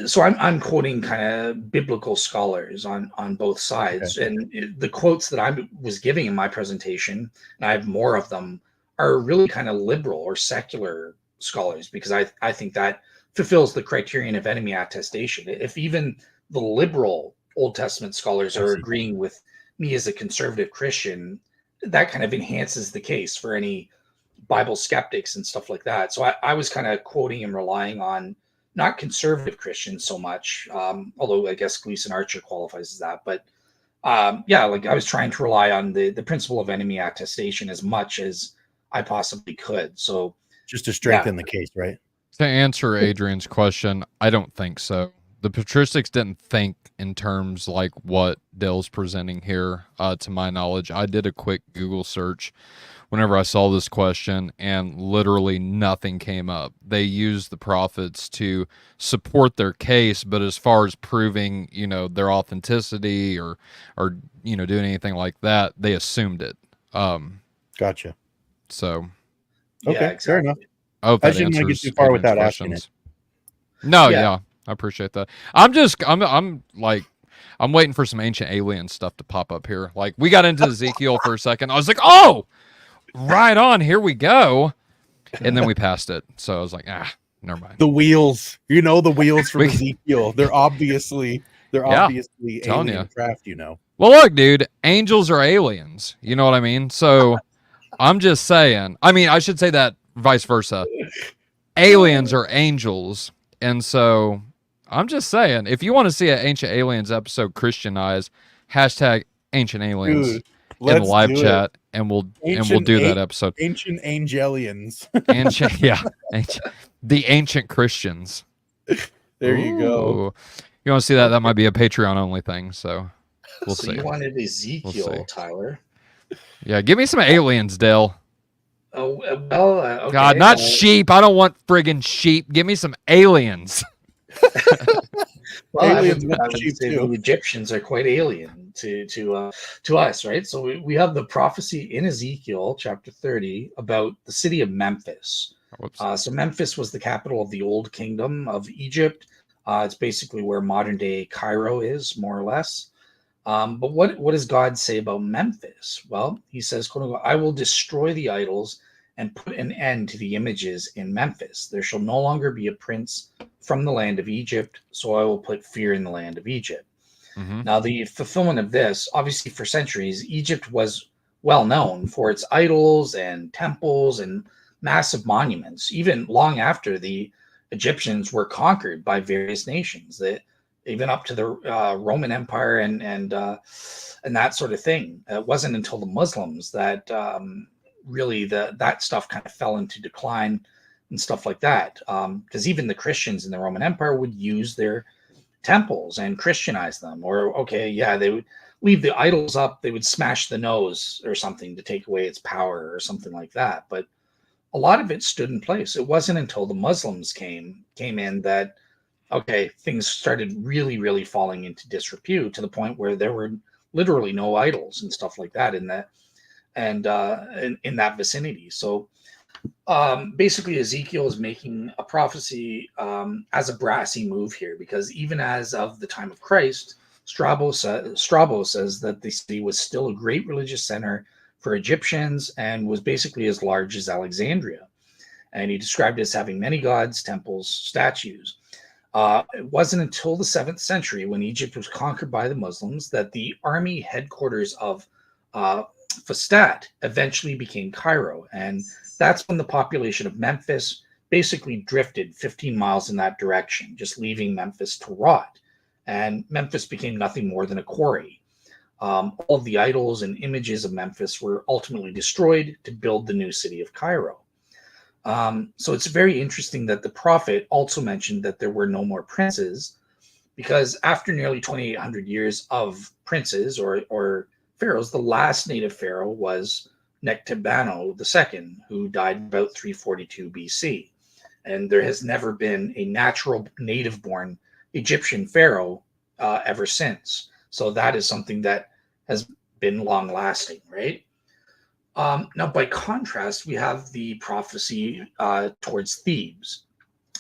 so I'm quoting kind of biblical scholars on both Okay. sides, and the quotes that I was giving in my presentation, and I have more of them, are really kind of liberal or secular scholars, because I think that fulfills the criterion of enemy attestation. If even the liberal Old Testament scholars I are see. agreeing with me as a conservative Christian, that kind of enhances the case for any Bible skeptics and stuff like that. So I was kind of quoting and relying on not conservative Christians so much, although I guess Gleason Archer qualifies as that. But yeah, like I was trying to rely on the principle of enemy attestation as much as I possibly could. So Just to yeah, strengthen the case, right? To answer Adrian's question, I don't think so. The patristics didn't think in terms like what Dale's presenting here, to my knowledge. I did a quick Google search whenever I saw this question, and literally nothing came up. They used the prophets to support their case, but as far as proving, their authenticity or doing anything like that, they assumed it. Gotcha. So yeah, Okay, fair enough. exactly. I hope I that just didn't want to get answers too far Adrian's without asking it. questions. No, Yeah. yeah, I appreciate that. I'm waiting for some ancient alien stuff to pop up here. Like we got into Ezekiel for a second. I was like, oh, right on, here we go. And then we passed it. So I was like, never mind. The wheels, the wheels from We- Ezekiel. They're obviously telling alien ya. craft. Well, look, dude, angels are aliens. You know what I mean? So I'm just saying. I mean, I should say that vice versa. Aliens are angels. And so I'm just saying, if you want to see an Ancient Aliens episode Christianized, hashtag Ancient Aliens Dude, in the let's live do chat, and we'll do that episode. Ancient Angelians. Ancient, yeah, the ancient Christians. There you go. Ooh. You want to see that? That might be a Patreon only thing. So we'll So see. you wanted Ezekiel, see. Tyler? Yeah, give me some aliens, Dale. Oh well, okay. God, not sheep. I don't want friggin' sheep. Give me some aliens. Well, Aliens I with would sheep say too. the Egyptians are quite alien to us, right? So we have the prophecy in Ezekiel chapter 30 about the city of Memphis. Whoops. So Memphis was the capital of the old kingdom of Egypt. It's basically where modern day Cairo is, more or less. But what does God say about Memphis? Well, he says, quote unquote, I will destroy the idols and put an end to the images in Memphis. There shall no longer be a prince from the land of Egypt, so I will put fear in the land of Egypt. Mm-hmm. Now, the fulfillment of this, obviously for centuries, Egypt was well known for its idols and temples and massive monuments, even long after the Egyptians were conquered by various nations, that even up to the Roman Empire and that sort of thing. It wasn't until the Muslims that really that stuff kind of fell into decline and stuff like that. Because even the Christians in the Roman Empire would use their temples and Christianize them, or they would leave the idols up, they would smash the nose or something to take away its power or something like that. But a lot of it stood in place. It wasn't until the Muslims came in that things started really falling into disrepute, to the point where there were literally no idols and stuff like that in that in that vicinity. So basically Ezekiel is making a prophecy as a brassy move here, because even as of the time of Christ, Strabo says that the city was still a great religious center for Egyptians and was basically as large as Alexandria. And he described it as having many gods, temples, statues. It wasn't until the 7th century, when Egypt was conquered by the Muslims, that the army headquarters of Fustat eventually became Cairo. And that's when the population of Memphis basically drifted 15 miles in that direction, just leaving Memphis to rot. And Memphis became nothing more than a quarry. All of the idols and images of Memphis were ultimately destroyed to build the new city of Cairo. So it's very interesting that the prophet also mentioned that there were no more princes, because after nearly 2,800 years of princes or pharaohs, the last native pharaoh was Nectibano II, who died about 342 BC. and there has never been a natural native-born Egyptian pharaoh ever since. So that is something that has been long-lasting, right? Now, by contrast, we have the prophecy towards Thebes,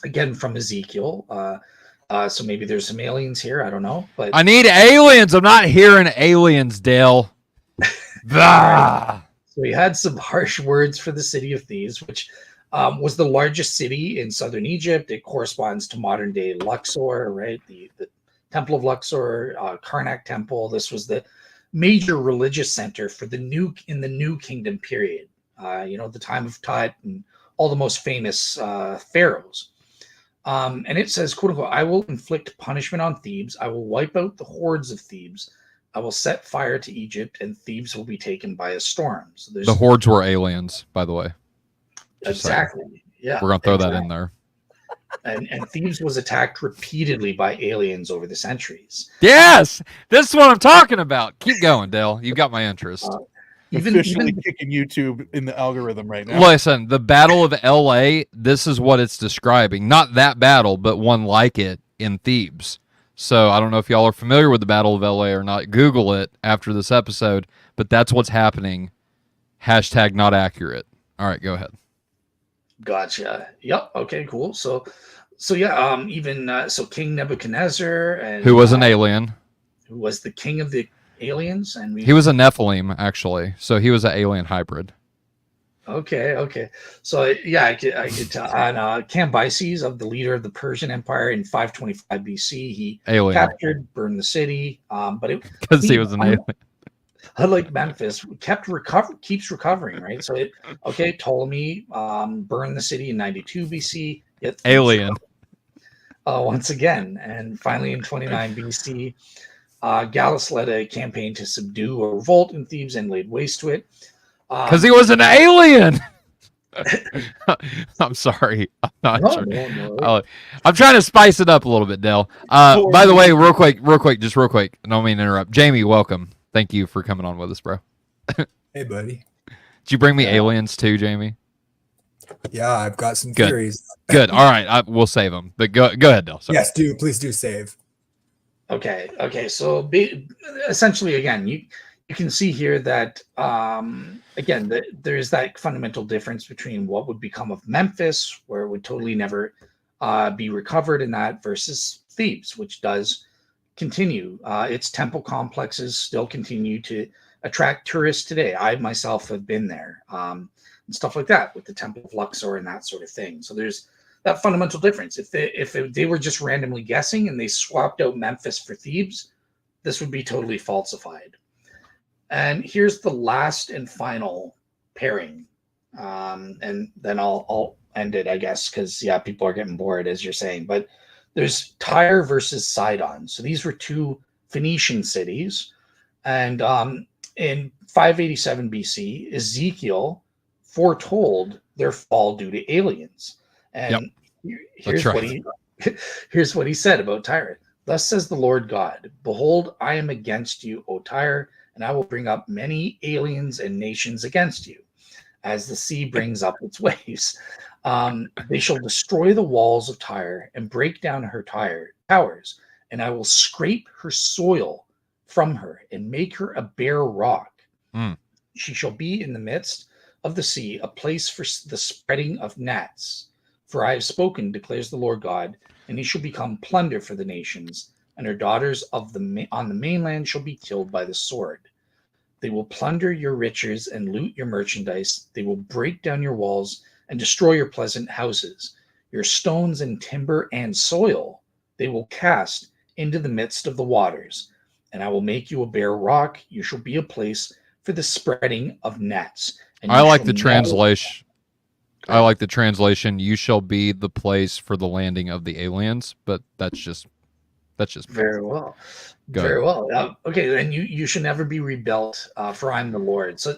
again from Ezekiel. So maybe there's some aliens here. I don't know, but I need aliens. I'm not hearing aliens, Dale. right. So he had some harsh words for the city of Thebes, which was the largest city in southern Egypt. It corresponds to modern day Luxor, right? The Temple of Luxor, Karnak Temple. This was the major religious center for the New Kingdom period. The time of Tut and all the most famous pharaohs. And it says, quote unquote, I will inflict punishment on Thebes. I will wipe out the hordes of Thebes. I will set fire to Egypt, and Thebes will be taken by a storm. So the hordes were aliens, by the way. Exactly. Saying. Yeah. We're going to throw that in there. And Thebes was attacked repeatedly by aliens over the centuries. Yes, this is what I'm talking about. Keep going, Dale. You got my interest. Even kicking YouTube in the algorithm right now. Listen, the Battle of LA, this is what it's describing. Not that battle, but one like it in Thebes. So I don't know if y'all are familiar with the Battle of LA or not. Google it after this episode, but that's what's happening. Hashtag not accurate. All right, go ahead. Gotcha. Yep. Okay, cool. So yeah, so King Nebuchadnezzar, and who was an alien, who was the king of the aliens, and he was a Nephilim, actually. So he was an alien hybrid. Okay. So yeah, I could tell. On Cambyses, of the leader of the Persian Empire in 525 BC, he captured, burned the city, but it because he was an alien. Unlike Memphis, keeps recovering, right? So Ptolemy burned the city in 92 BC. Alien. Once again, and finally in 29 BC, Gallus led a campaign to subdue a revolt in Thebes and laid waste to it. Because he was an alien. I'm sorry. I'm not sure. No. I'm trying to spice it up a little bit, Dale. By the way, real quick. I don't mean to interrupt. Jamie, welcome. Thank you for coming on with us, bro. Hey, buddy. Did you bring me aliens too, Jamie? Yeah, I've got some theories. Good. All right, we'll save them. But go ahead, Dale. Sorry. Yes, please do save. Okay. So essentially, again, you can see here that there is that fundamental difference between what would become of Memphis, where it would totally never be recovered in that, versus Thebes, which does continue. Its temple complexes still continue to attract tourists today. I myself have been there, and stuff like that, with the Temple of Luxor and that sort of thing. So there's that fundamental difference. If they were just randomly guessing and they swapped out Memphis for Thebes, this would be totally falsified. And here's the last and final pairing, and then I'll end it, I guess, because people are getting bored, as you're saying. But there's Tyre versus Sidon. So these were two Phoenician cities, and in 587 BC, Ezekiel foretold their fall due to aliens. And here's what he said about Tyre. Thus says the Lord God, behold, I am against you, O Tyre, and I will bring up many aliens and nations against you, as the sea brings up its waves. They shall destroy the walls of Tyre and break down her towers, and I will scrape her soil from her and make her a bare rock. She shall be in the midst of the sea, a place for the spreading of nets. For I have spoken, declares the Lord God, and he shall become plunder for the nations, and her daughters on the mainland shall be killed by the sword. They will plunder your riches and loot your merchandise. They will break down your walls and destroy your pleasant houses. Your stones and timber and soil they will cast into the midst of the waters. And I will make you a bare rock. You shall be a place for the spreading of nets. And I like the translation. I like the translation. You shall be the place for the landing of the aliens, but that's just very well. Very well. Okay, and you should never be rebuilt, for I'm the Lord. So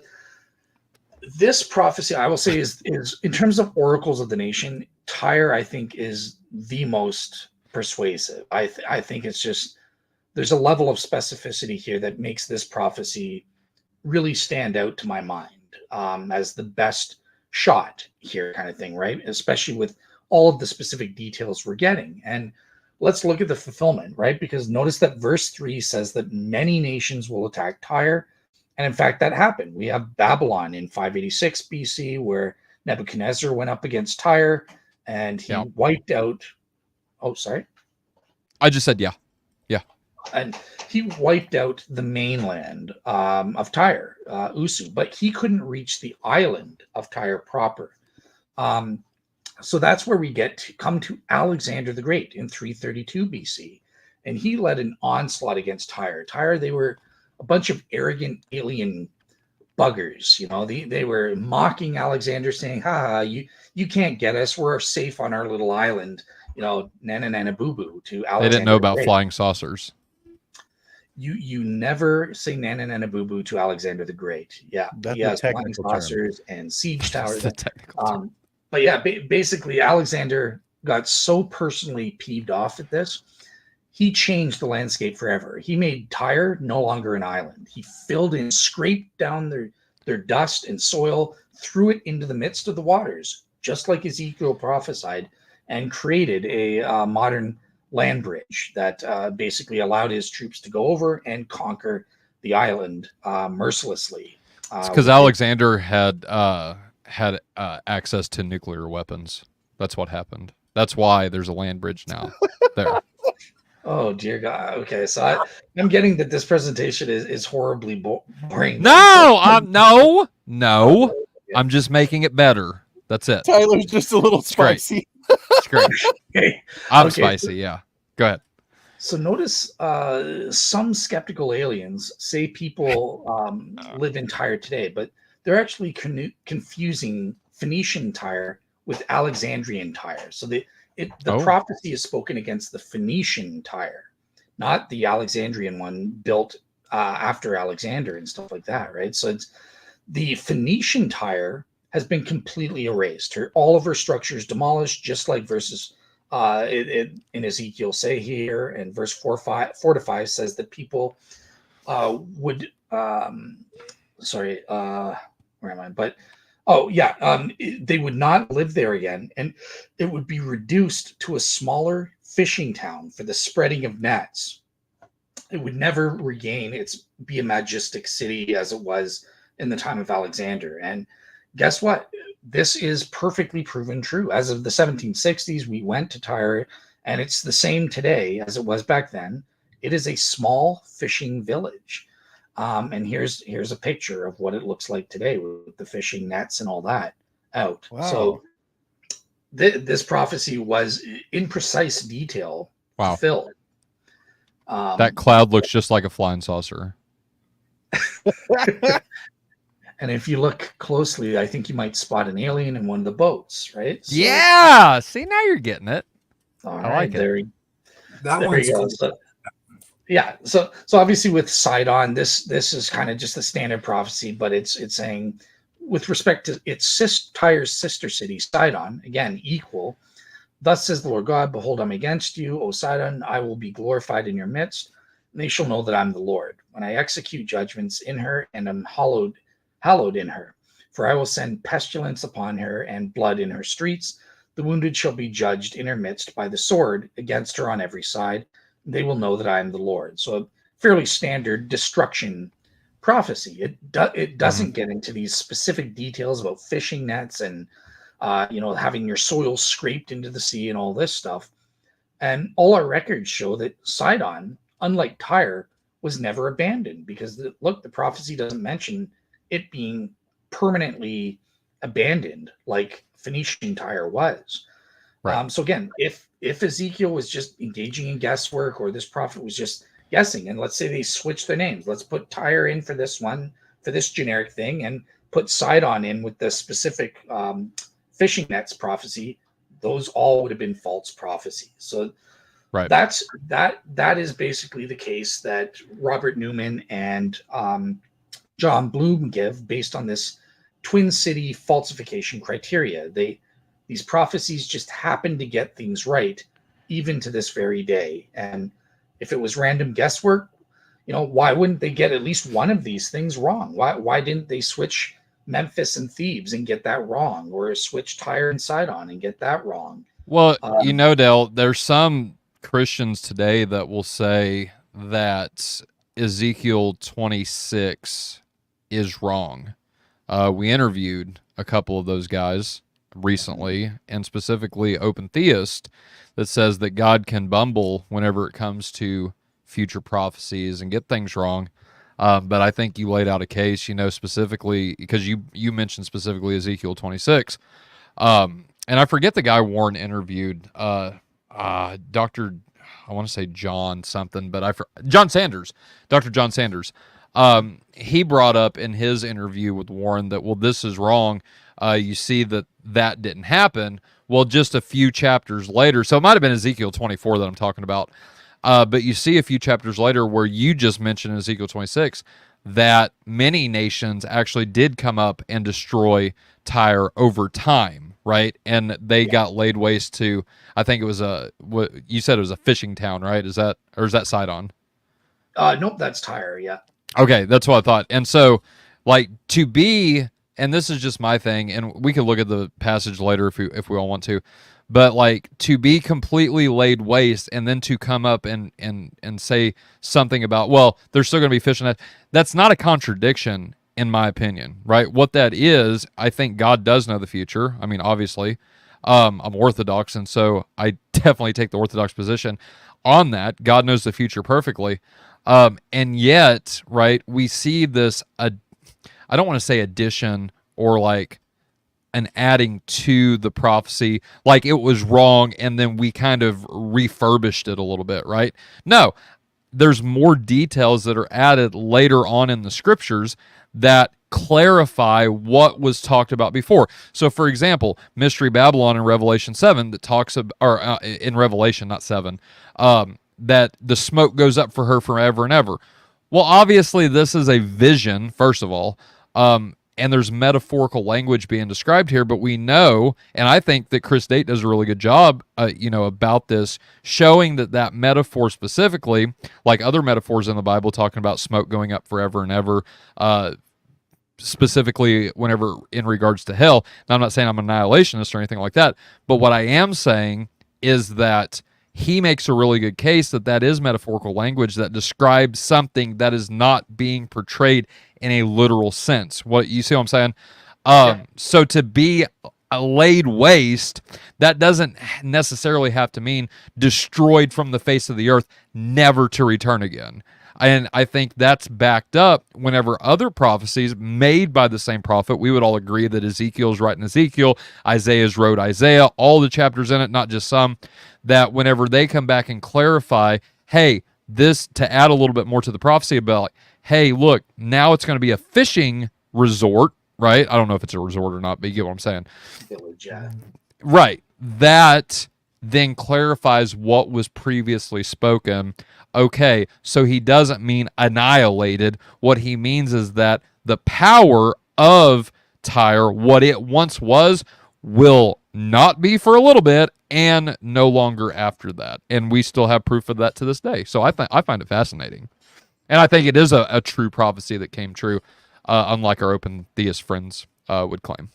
this prophecy, I will say, is in terms of oracles of the nation, Tyre, I think, is the most persuasive. I think it's just, there's a level of specificity here that makes this prophecy really stand out to my mind as the best shot here, kind of thing, right? Especially with all of the specific details we're getting. And let's look at the fulfillment, right? Because notice that verse 3 says that many nations will attack Tyre. And in fact, that happened. We have Babylon in 586 BC, where Nebuchadnezzar went up against Tyre and he wiped out. Oh, sorry. I just said, yeah. And he wiped out the mainland of Tyre, Usu, but he couldn't reach the island of Tyre proper. So that's where we come to Alexander the Great in 332 BC. And he led an onslaught against Tyre. Tyre, they were a bunch of arrogant alien buggers. They were mocking Alexander, saying, ha, you can't get us. We're safe on our little island. Nana nana boo boo to Alexander. They didn't know about flying saucers. You never say nana nana boo boo to Alexander the Great. Yeah, that's he has flying saucers and siege towers. But yeah, basically Alexander got so personally peeved off at this, he changed the landscape forever. He made Tyre no longer an island. He scraped down their dust and soil, threw it into the midst of the waters, just like Ezekiel prophesied, and created a modern land bridge that basically allowed his troops to go over and conquer the island mercilessly. It's because Alexander had access to nuclear weapons. That's what happened. That's why there's a land bridge now there. Oh dear God. Okay, so I'm getting that this presentation is horribly boring. No. I'm just making it better. That's it. Tyler's just a little spicy. It's great. Okay. I'm spicy. Yeah. Go ahead. So notice some skeptical aliens say people live in Tyre today, but they're actually confusing Phoenician Tyre with Alexandrian Tyre. So the prophecy is spoken against the Phoenician Tyre, not the Alexandrian one built after Alexander and stuff like that, right? So it's the Phoenician Tyre has been completely erased. All of her structures demolished, just like verses in Ezekiel say here, and verse 4 to 5 says that people would where am I? But they would not live there again, and it would be reduced to a smaller fishing town for the spreading of nets. It would never be a majestic city as it was in the time of Alexander. And guess what? This is perfectly proven true. As of the 1760s, we went to Tyre, and it's the same today as it was back then. It is a small fishing village. And here's a picture of what it looks like today with the fishing nets and all that out. Wow. So this prophecy was in precise detail fulfilled. That cloud looks just like a flying saucer. And if you look closely, I think you might spot an alien in one of the boats, right? So, yeah. See, now you're getting it. All right. There you go. So obviously with Sidon, this is kind of just the standard prophecy, but it's saying with respect to Tyre's sister city, Sidon, again, equal. Thus says the Lord God, behold, I'm against you, O Sidon, I will be glorified in your midst, and they shall know that I'm the Lord, when I execute judgments in her and am hallowed in her. For I will send pestilence upon her and blood in her streets. The wounded shall be judged in her midst by the sword against her on every side. They will know that I am the Lord. So a fairly standard destruction prophecy. It doesn't get into these specific details about fishing nets and having your soil scraped into the sea and all this stuff. And all our records show that Sidon, unlike Tyre, was never abandoned, because the prophecy doesn't mention it being permanently abandoned like Phoenician Tyre was. Right. So again, if Ezekiel was just engaging in guesswork, or this prophet was just guessing, and let's say they switched their names, let's put Tyre in for this one, for this generic thing, and put Sidon in with the specific fishing nets prophecy, those all would have been false prophecies. So right. That is basically the case that Robert Newman and John Bloom give based on this twin city falsification criteria. These prophecies just happen to get things right, even to this very day. And if it was random guesswork, why wouldn't they get at least one of these things wrong? Why didn't they switch Memphis and Thebes and get that wrong, or switch Tyre and Sidon and get that wrong? Well, Dale, there's some Christians today that will say that Ezekiel 26 is wrong. We interviewed a couple of those guys recently, and specifically Open Theist, that says that God can bumble whenever it comes to future prophecies and get things wrong. But I think you laid out a case, specifically because you mentioned specifically Ezekiel 26. And I forget the guy Warren interviewed, Dr. I want to say John something, but John Sanders, Dr. John Sanders. He brought up in his interview with Warren that, well, this is wrong. You see that didn't happen. Well, just a few chapters later, so it might have been Ezekiel 24 that I'm talking about. But you see a few chapters later where you just mentioned in Ezekiel 26 that many nations actually did come up and destroy Tyre over time, right? And they got laid waste to, I think it was what you said it was a fishing town, right? Is that Sidon? Nope, that's Tyre, yeah. Okay, that's what I thought. And so, to be, and this is just my thing, and we can look at the passage later if we all want to, but to be completely laid waste and then to come up and say something about, well, there's still going to be fish in that. That's not a contradiction, in my opinion, right? What that is, I think God does know the future. I mean, obviously, I'm Orthodox, and so I definitely take the Orthodox position on that. God knows the future perfectly. And yet, right, we see this, I don't want to say addition or an adding to the prophecy, like it was wrong and then we kind of refurbished it a little bit, right? No, there's more details that are added later on in the scriptures that clarify what was talked about before. So, for example, Mystery Babylon in Revelation 7 that talks about, or in Revelation, not 7, that the smoke goes up for her forever and ever. Well, obviously, this is a vision, first of all, and there's metaphorical language being described here, but we know, and I think that Chris Date does a really good job, about this, showing that metaphor specifically, like other metaphors in the Bible, talking about smoke going up forever and ever, specifically whenever in regards to hell. Now, I'm not saying I'm an annihilationist or anything like that, but what I am saying is that he makes a really good case that is metaphorical language that describes something that is not being portrayed in a literal sense. What you see what I'm saying? So to be laid waste, that doesn't necessarily have to mean destroyed from the face of the earth, never to return again. And I think that's backed up whenever other prophecies made by the same prophet, we would all agree that Ezekiel's writing Ezekiel, Isaiah's wrote Isaiah, all the chapters in it, not just some, that whenever they come back and clarify, hey, this, to add a little bit more to the prophecy about, hey, look, now it's going to be a fishing resort, right? I don't know if it's a resort or not, but you get what I'm saying. Village, yeah. Right. That then clarifies what was previously spoken. Okay, so he doesn't mean annihilated. What he means is that the power of Tyre, what it once was, will not be for a little bit and no longer after that. And we still have proof of that to this day. So I find it fascinating. And I think it is a true prophecy that came true, unlike our open theist friends would claim.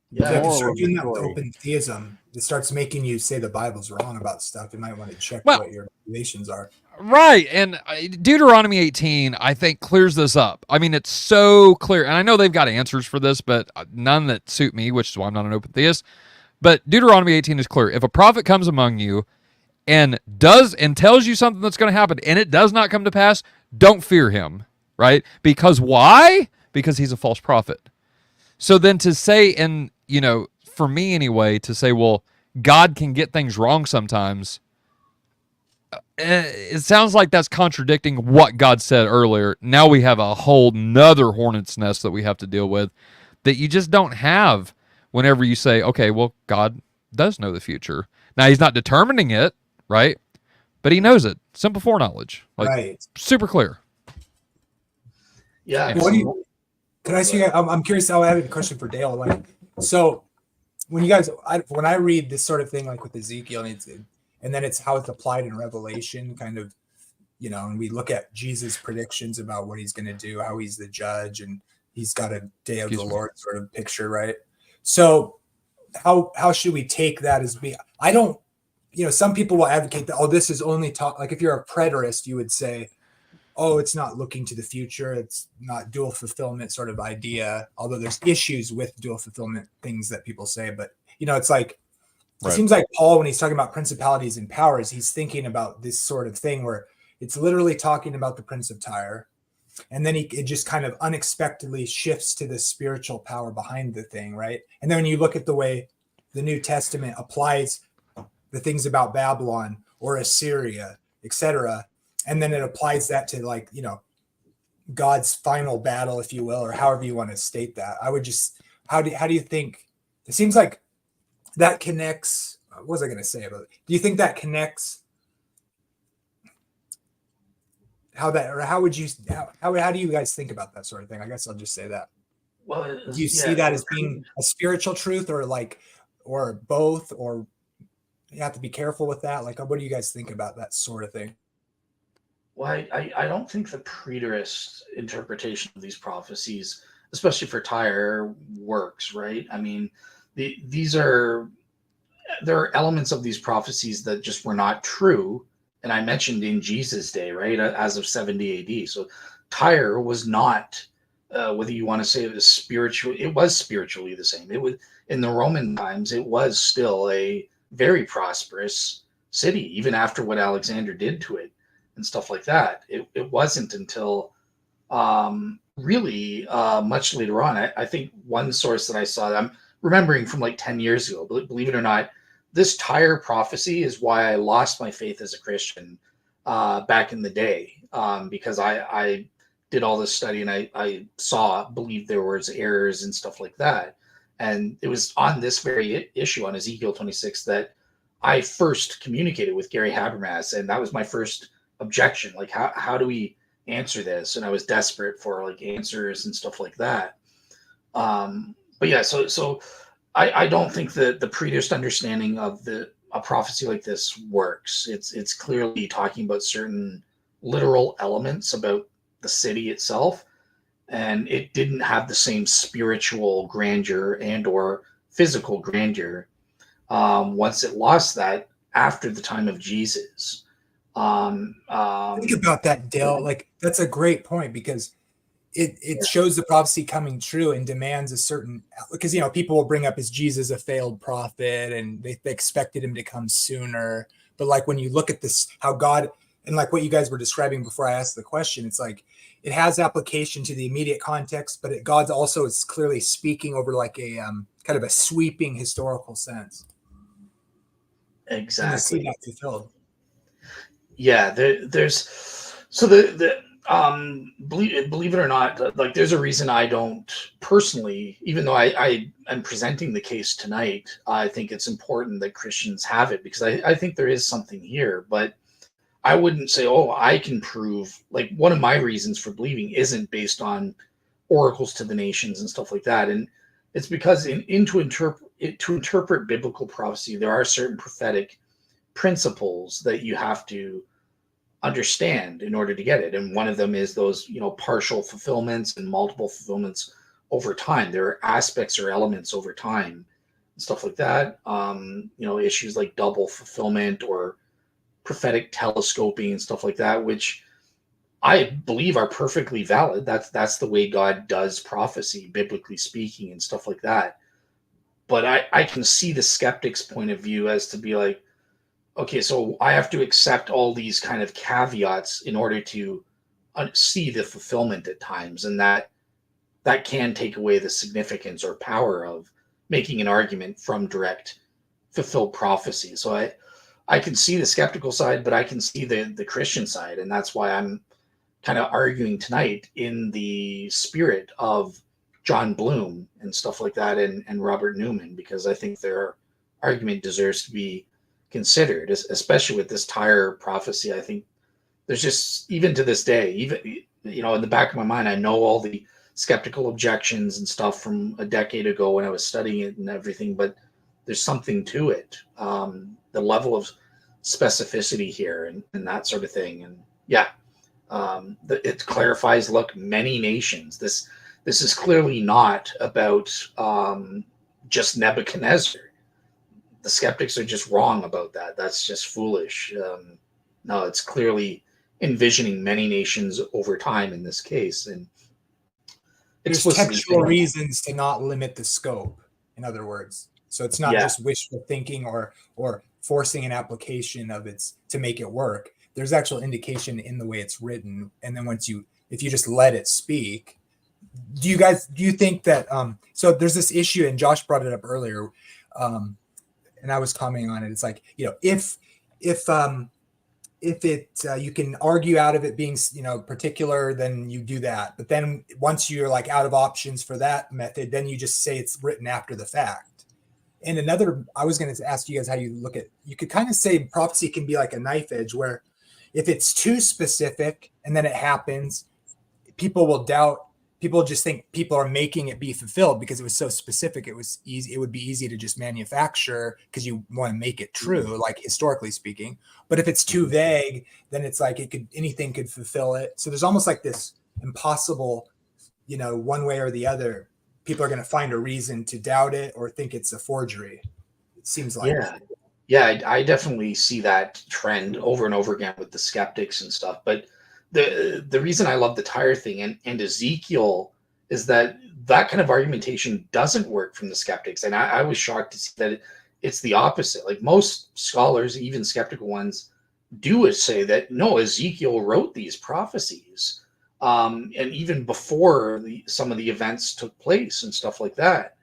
Yeah, if you start doing that with open theism, it starts making you say the Bible's wrong about stuff. You might want to check what your motivations are. Right. And Deuteronomy 18, I think, clears this up. I mean, it's so clear. And I know they've got answers for this, but none that suit me, which is why I'm not an open theist. But Deuteronomy 18 is clear. If a prophet comes among you and tells you something that's going to happen and it does not come to pass, don't fear him, right? Because why? Because he's a false prophet. So then to say, and, for me anyway, to say, well, God can get things wrong sometimes, it sounds like that's contradicting what God said earlier. Now we have a whole nother hornet's nest that we have to deal with that you just don't have whenever you say, okay, well, God does know the future. Now, he's not determining it, right? But he knows it. Simple foreknowledge. Right. Super clear. Yeah. Can I see? I'm curious. I have a question for Dale. So when you guys, when I read this sort of thing, like with Ezekiel, and then it's how it's applied in Revelation, kind of, and we look at Jesus' predictions about what he's going to do, how he's the judge, and he's got a day of the Lord sort of picture, right? So how should we take that as being? I don't, some people will advocate that, oh, this is only talk, like if you're a preterist, you would say, oh, it's not looking to the future, it's not dual fulfillment sort of idea, although there's issues with dual fulfillment things that people say. But it's like, it seems like Paul, when he's talking about principalities and powers, he's thinking about this sort of thing where it's literally talking about the Prince of Tyre, and then it just kind of unexpectedly shifts to the spiritual power behind the thing, right? And then when you look at the way the New Testament applies the things about Babylon or Assyria, etc., and then it applies that to, like, God's final battle, if you will, or however you want to state that. I would just, how do you think, it seems like that connects, what was I going to say about it? Do you think that connects how do you guys think about that sort of thing? I guess I'll just say that. Well, do you see that as being a spiritual truth, or both, or you have to be careful with that? Like, what do you guys think about that sort of thing? Well, I don't think the preterist interpretation of these prophecies, especially for Tyre, works, right? I mean, there are elements of these prophecies that just were not true. And I mentioned in Jesus' day, right, as of 70 AD. So Tyre was not, whether you want to say it was spiritual, it was spiritually the same. It was, in the Roman times, it was still a very prosperous city, even after what Alexander did to it and stuff like that. It wasn't until really much later on. I think one source that I saw, I'm remembering from like 10 years ago, believe it or not, this Tyre prophecy is why I lost my faith as a Christian back in the day, because I did all this study and I believed there was errors and stuff like that. And it was on this very issue, on Ezekiel 26, that I first communicated with Gary Habermas, and that was my first objection. Like, how do we answer this? And I was desperate for like answers and stuff like that. But yeah, so I don't think that the preterist understanding of a prophecy like this works. It's clearly talking about certain literal elements about the city itself, and it didn't have the same spiritual grandeur and or physical grandeur once it lost that after the time of Jesus. Think about that, Dale. Like, that's a great point, because it shows the prophecy coming true and demands a certain, because people will bring up, is Jesus a failed prophet, and they expected him to come sooner. But like, when you look at this, how God, and like what you guys were describing before I asked the question, it's like it has application to the immediate context, but God also is clearly speaking over like a kind of a sweeping historical sense. Exactly. And see that fulfilled. Yeah, there's so believe it or not, like, there's a reason I don't personally, even though I am presenting the case tonight, I think it's important that Christians have it, because I think there is something here. But I wouldn't say, oh, I can prove, like, one of my reasons for believing isn't based on oracles to the nations and stuff like that. And it's because to interpret biblical prophecy, there are certain prophetic principles that you have to understand in order to get it. And one of them is those, partial fulfillments and multiple fulfillments over time. There are aspects or elements over time and stuff like that. Issues like double fulfillment or prophetic telescoping and stuff like that, which I believe are perfectly valid. That's the way God does prophecy, biblically speaking, and stuff like that. But I can see the skeptic's point of view as to be like, okay, so I have to accept all these kind of caveats in order to see the fulfillment at times, and that can take away the significance or power of making an argument from direct fulfilled prophecy. So I can see the skeptical side, but I can see the Christian side, and that's why I'm kind of arguing tonight in the spirit of John Bloom and stuff like that, and Robert Newman, because I think their argument deserves to be considered, especially with this Tyre prophecy. I think there's just, even to this day, even in the back of my mind, I know all the skeptical objections and stuff from a decade ago when I was studying it and everything, but there's something to it. The level of specificity here and that sort of thing. And yeah, it clarifies, look, many nations. This is clearly not about just Nebuchadnezzar. the skeptics are just wrong about that. That's just foolish. No, it's clearly envisioning many nations over time in this case, and There's explicitly textual saying, reasons to not limit the scope, in other words. So it's not yeah, just wishful thinking or forcing an application of its to make it work. There's actual indication in the way it's written. And then if you just let it speak, do you think that so there's this issue, and Josh brought it up earlier, and I was commenting on it. It's like, if it you can argue out of it being particular, then you do that. But then once you're like out of options for that method, then you just say it's written after the fact. And I was going to ask you guys how you look at, you could kind of say prophecy can be like a knife edge, where if it's too specific and then it happens, people will doubt. People just think people are making it be fulfilled because it was so specific. It was easy. It would be easy to just manufacture because you want to make it true, like historically speaking. But if it's too vague, then it's like anything could fulfill it. So there's almost like this impossible, one way or the other. People are going to find a reason to doubt it or think it's a forgery. It seems like. Yeah, I definitely see that trend over and over again with the skeptics and stuff. But the reason I love the tire thing and Ezekiel is that kind of argumentation doesn't work from the skeptics. And I was shocked to see that it's the opposite. Like most scholars, even skeptical ones, do say that no, Ezekiel wrote these prophecies, and even before some of the events took place and stuff like that.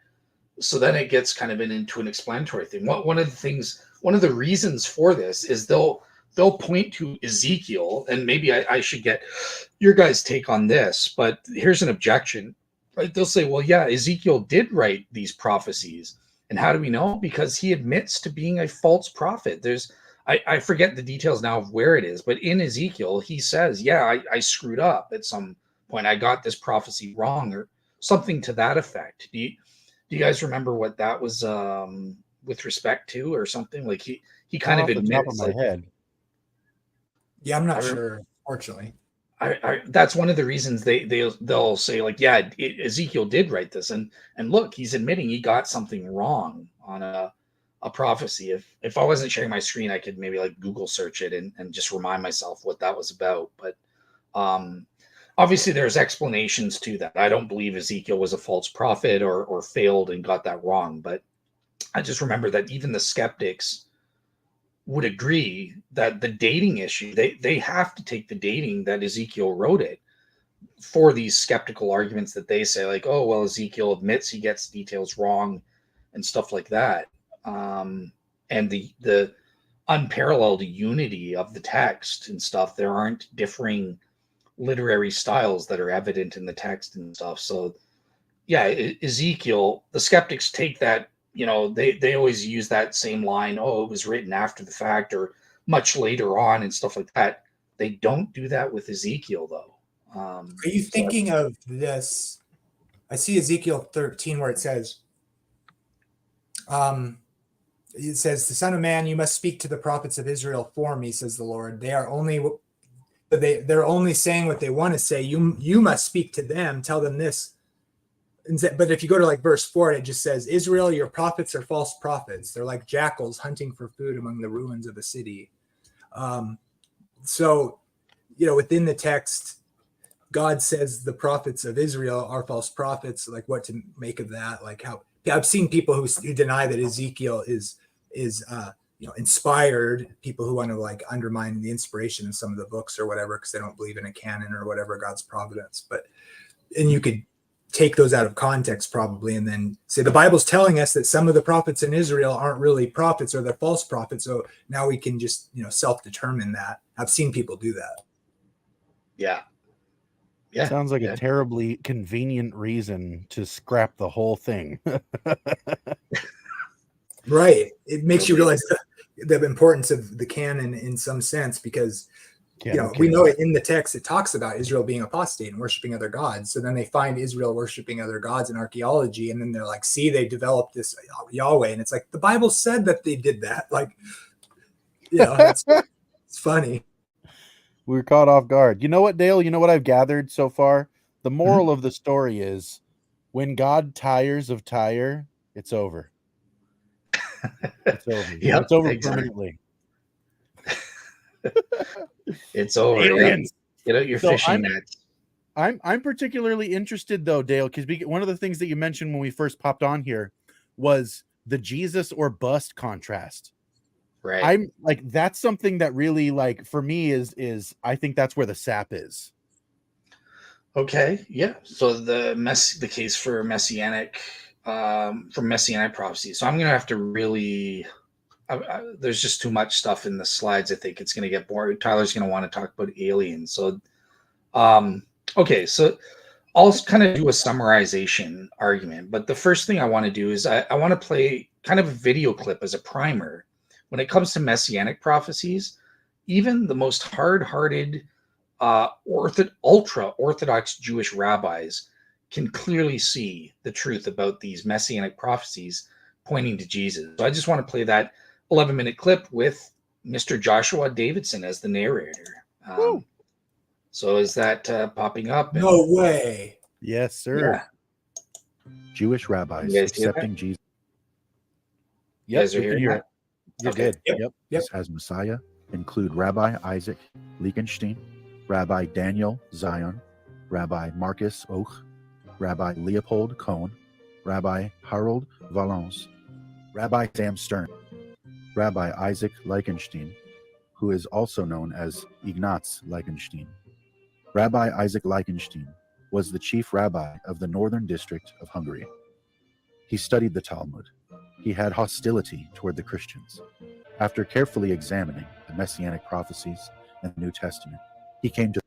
So then it gets kind of into an explanatory thing. One of the reasons for this is they'll point to Ezekiel, and maybe I should get your guys' take on this, but here's an objection. Right? They'll say, well, yeah, Ezekiel did write these prophecies. And how do we know? Because he admits to being a false prophet. I forget the details now of where it is, but in Ezekiel, he says, yeah, I screwed up at some point. I got this prophecy wrong, or something to that effect. Do you guys remember what that was with respect to, or something? Like he kind of admits, top of my head. Yeah, I'm not sure, fortunately. That's one of the reasons they'll say, like, yeah, Ezekiel did write this, and look, he's admitting he got something wrong on a prophecy. If I wasn't sharing my screen, I could maybe like Google search it and just remind myself what that was about. But obviously there's explanations to that. I don't believe Ezekiel was a false prophet or failed and got that wrong, but I just remember that even the skeptics would agree that the dating issue, they have to take the dating that Ezekiel wrote it for these skeptical arguments that they say, like, oh, well, Ezekiel admits he gets details wrong and stuff like that. And the unparalleled unity of the text and stuff. There aren't differing literary styles that are evident in the text and stuff. So yeah, Ezekiel, the skeptics take that, they always use that same line, oh, it was written after the fact or much later on and stuff like that. They don't do that with Ezekiel, though. Are you thinking of this? I see Ezekiel 13 where it says, the Son of Man, you must speak to the prophets of Israel for me, says the Lord. They're only saying what they want to say. You must speak to them, tell them this. But if you go to like verse 4, it just says, Israel, your prophets are false prophets. They're like jackals hunting for food among the ruins of a city. So, within the text, God says the prophets of Israel are false prophets. Like, what to make of that? Like, how I've seen people who deny that Ezekiel is inspired, people who want to like undermine the inspiration in some of the books or whatever because they don't believe in a canon or whatever, God's providence. And you could take those out of context probably and then say the Bible's telling us that some of the prophets in Israel aren't really prophets or they're false prophets. So now we can just self-determine that. I've seen people do that. Yeah. Sounds like a terribly convenient reason to scrap the whole thing. Right. It makes you realize the importance of the canon in some sense, because we know it in the text, it talks about Israel being apostate and worshiping other gods. So then they find Israel worshiping other gods in archaeology. And then they're like, see, they developed this Yahweh. And it's like, the Bible said that they did that. Like, it's funny. We were caught off guard. You know what, Dale? You know what I've gathered so far? The moral of the story is when God tires of Tyre, it's over. It's over. Yep, It's over exactly. permanently. It's over. Aliens. Get out your So fishing nets. I'm particularly interested though, Dale, because one of the things that you mentioned when we first popped on here was the Jesus or bust contrast. Right. I'm like, that's something that really, like, for me is I think that's where the sap is. Okay. Yeah. So the case for Messianic from Messianic Prophecies. So I'm gonna have to really. There's just too much stuff in the slides. I think it's gonna get boring. Tyler's gonna want to talk about aliens. So, okay. So I'll kind of do a summarization argument. But the first thing I want to do is I want to play kind of a video clip as a primer. When it comes to Messianic prophecies, even the most hard-hearted, ultra-Orthodox Jewish rabbis can clearly see the truth about these Messianic prophecies pointing to Jesus. So I just want to play that 11-minute clip with Mr. Joshua Davidson as the narrator. So is that popping up? No way. Yes, sir. Yeah. Jewish rabbis You guys hear accepting that? Jesus. You guys are we can hearing hear that? it. You're Okay. good. Yep. As Messiah include Rabbi Isaac Lichtenstein, Rabbi Daniel Zion, Rabbi Marcus Och, Rabbi Leopold Cohen, Rabbi Harold Valence, Rabbi Sam Stern, Rabbi Isaac Lichtenstein, who is also known as Ignaz Lichtenstein. Rabbi Isaac Lichtenstein was the chief rabbi of the Northern District of Hungary. He studied the Talmud. He had hostility toward the Christians. After carefully examining the Messianic prophecies and the New Testament, he came to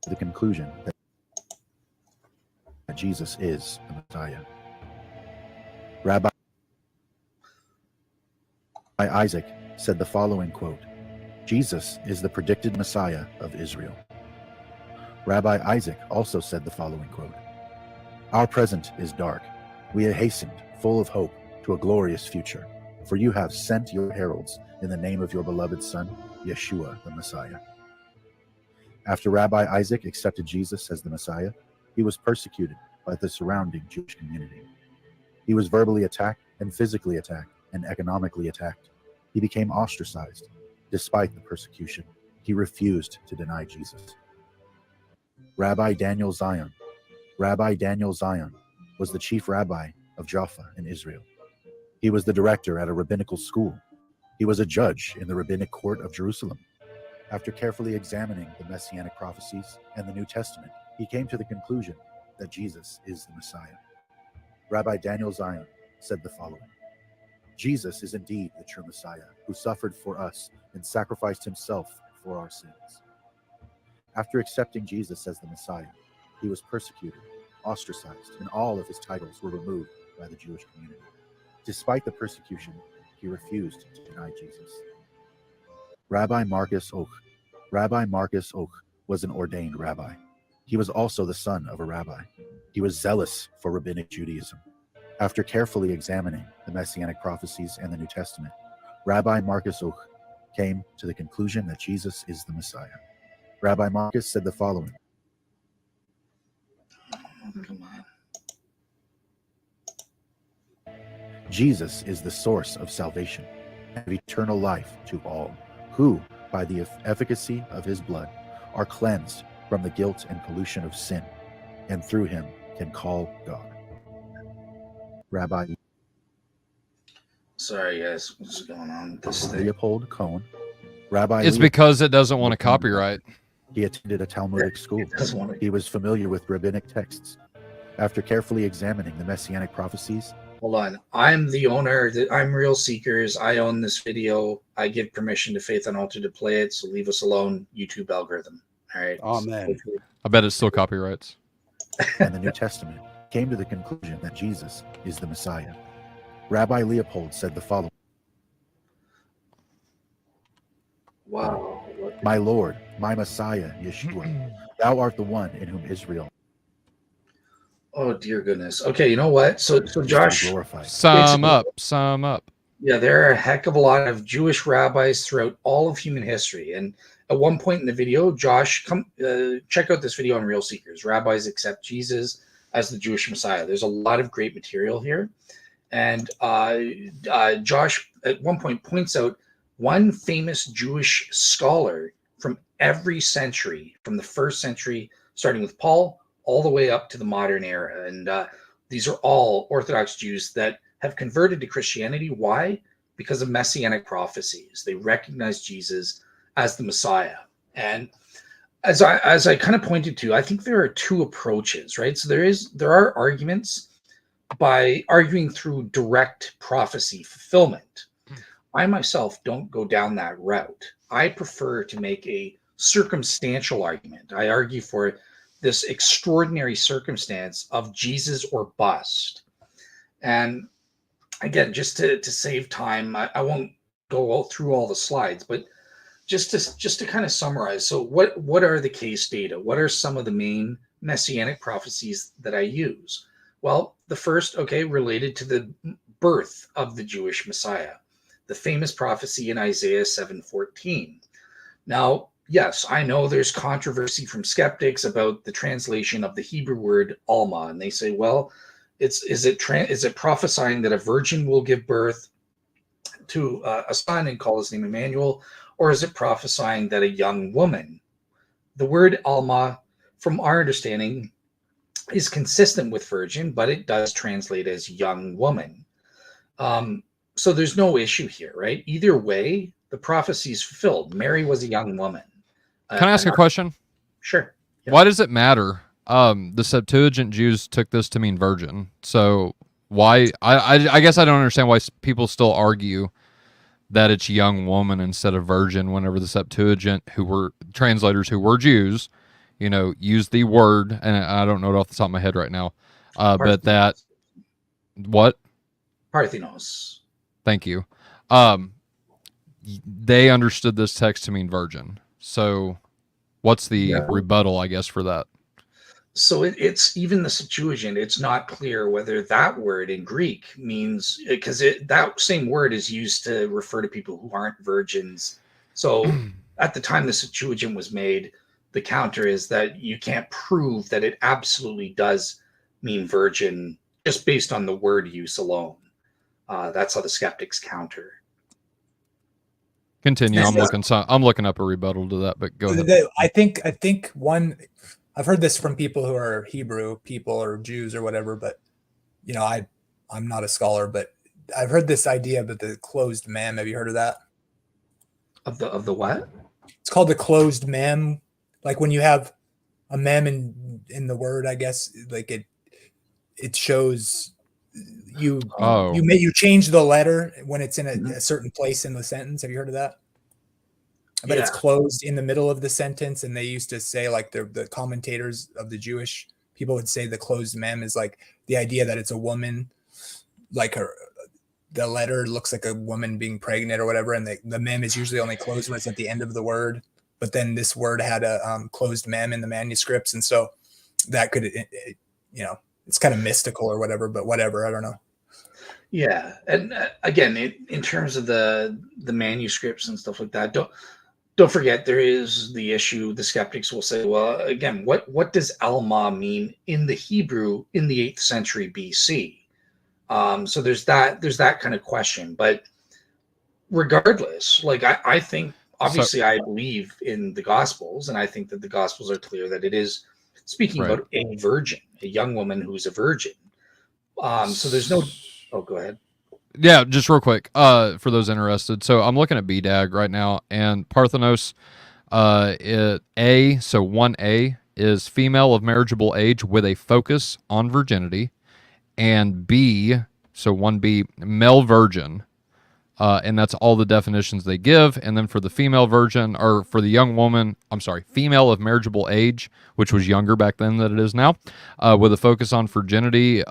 the conclusion that Jesus is the Messiah. Rabbi Isaac said the following quote, "Jesus is the predicted Messiah of Israel." Rabbi Isaac also said the following quote, "Our present is dark. We have hastened, full of hope, to a glorious future. For you have sent your heralds in the name of your beloved Son, Yeshua the Messiah." After Rabbi Isaac accepted Jesus as the Messiah, he was persecuted by the surrounding Jewish community. He was verbally attacked and physically attacked and economically attacked. He became ostracized. Despite the persecution, he refused to deny Jesus. Rabbi Daniel Zion. Rabbi Daniel Zion was the chief rabbi of Jaffa in Israel. He was the director at a rabbinical school. He was a judge in the rabbinic court of Jerusalem. After carefully examining the Messianic prophecies and the New Testament, he came to the conclusion that Jesus is the Messiah. Rabbi Daniel Zion said the following, "Jesus is indeed the true Messiah who suffered for us and sacrificed himself for our sins." After accepting Jesus as the Messiah, he was persecuted, ostracized, and all of his titles were removed by the Jewish community. Despite the persecution, he refused to deny Jesus. Rabbi Marcus Och. Rabbi Marcus Och was an ordained rabbi. He was also the son of a rabbi. He was zealous for rabbinic Judaism. After carefully examining the Messianic prophecies and the New Testament, Rabbi Marcus Och came to the conclusion that Jesus is the Messiah. Rabbi Marcus said the following, "Jesus is the source of salvation and of eternal life to all who, by the efficacy of his blood, are cleansed from the guilt and pollution of sin, and through him can call God." Rabbi Sorry, guys. What's going on with this thing? Leopold Cohen. Rabbi It's because it doesn't want to copyright. He attended a Talmudic school. Doesn't want to. He was familiar with rabbinic texts. After carefully examining the Messianic prophecies, Hold on. I'm the owner. I'm Real Seekers. I own this video. I give permission to Faith Unaltered to play it. So leave us alone, YouTube algorithm. All right. Amen. I bet it still copyrights. and the New Testament, came to the conclusion that Jesus is the Messiah. Rabbi Leopold said the following, Wow. "My Lord, my Messiah, Yeshua, thou art the one in whom Israel Oh dear goodness. Okay, you know what? So is to be Josh, glorified." Sum up. yeah, there are a heck of a lot of Jewish rabbis throughout all of human history. And at one point in the video, Josh, come check out this video on Real Seekers. Rabbis accept Jesus as the Jewish Messiah. There's a lot of great material here. And Josh at one point points out one famous Jewish scholar from every century, from the first century, starting with Paul, all the way up to the modern era. And these are all Orthodox Jews that have converted to Christianity. Why? Because of Messianic prophecies. They recognize Jesus as the Messiah. And as I kind of pointed to, I think there are two approaches, right? So there are arguments by arguing through direct prophecy fulfillment. I myself don't go down that route. I prefer to make a circumstantial argument. I argue for this extraordinary circumstance of Jesus or bust. And again, just to save time, I won't go through all the slides, but just to kind of summarize. So what are the case data? What are some of the main Messianic prophecies that I use? Well, the first, related to the birth of the Jewish Messiah, the famous prophecy in Isaiah 7:14. Now, yes, I know there's controversy from skeptics about the translation of the Hebrew word Alma, and they say, well, is it prophesying that a virgin will give birth to a son and call his name Emmanuel, or is it prophesying that a young woman? The word Alma, from our understanding, is consistent with virgin, but it does translate as young woman. So there's no issue here, right? Either way, the prophecy is fulfilled. Mary was a young woman. Can I ask a question? Sure. Yeah. Why does it matter? The Septuagint Jews took this to mean virgin. So why? I guess I don't understand why people still argue that it's young woman instead of virgin whenever the Septuagint, who were translators who were Jews, used the word, and I don't know it off the top of my head right now, but that, what? Parthenos. Thank you. They understood this text to mean virgin. So what's the rebuttal, I guess, for that? So it's even the Septuagint, it's not clear whether that word in Greek means, because that same word is used to refer to people who aren't virgins. So at the time the Septuagint was made, the counter is that you can't prove that it absolutely does mean virgin just based on the word use alone. That's how the skeptics counter. Continue. I'm looking up a rebuttal to that, but go ahead. I think one, I've heard this from people who are Hebrew people or Jews or whatever, but I'm not a scholar, but I've heard this idea about the closed mem. Have you heard of that? Of the what? It's called the closed mem. Like when you have a mem in the word, I guess, like it shows you change the letter when it's in a certain place in the sentence. Have you heard of that? But it's closed in the middle of the sentence, and they used to say, like, the commentators of the Jewish people would say the closed mem is like the idea that it's a woman, like the letter looks like a woman being pregnant or whatever, and the mem is usually only closed when it's at the end of the word. But then this word had a closed mem in the manuscripts, and so that could, it's kind of mystical or whatever. But whatever, I don't know. Yeah, and again, in terms of the manuscripts and stuff like that, don't forget there is the issue. The skeptics will say, well, again, what does Alma mean in the Hebrew in the 8th century BC? So there's that kind of question. But regardless, like I think, obviously, I believe in the Gospels, and I think that the Gospels are clear that it is speaking about a virgin, a young woman who's a virgin. So there's no. Oh, go ahead. Yeah, just real quick, for those interested. So I'm looking at BDAG right now, and Parthenos, so 1A is female of marriageable age with a focus on virginity, and B, so 1B, male virgin, and that's all the definitions they give. And then for the female virgin, or for the young woman, female of marriageable age, which was younger back then than it is now, with a focus on virginity,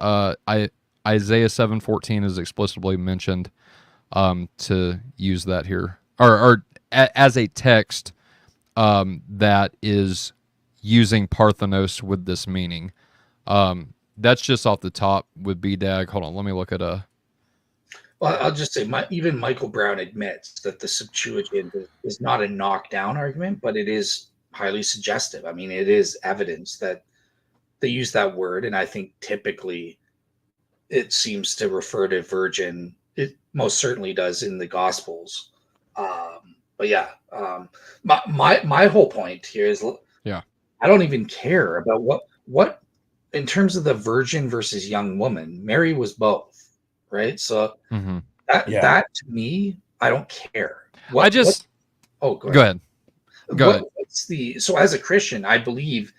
Isaiah 7:14 is explicitly mentioned to use that here, or as a text that is using Parthenos with this meaning. That's just off the top with BDAG. Hold on, let me look at a. Well, I'll just say, even Michael Brown admits that the Septuagint is not a knockdown argument, but it is highly suggestive. I mean, it is evidence that they use that word, and I think typically it seems to refer to virgin. It most certainly does in the Gospels. But yeah, my whole point here is, Yeah. I don't even care about what in terms of the virgin versus young woman. Mary was both, right? So Mm-hmm. that to me, I don't care. Oh, go Go ahead. ahead. Go ahead. So as a Christian, I believe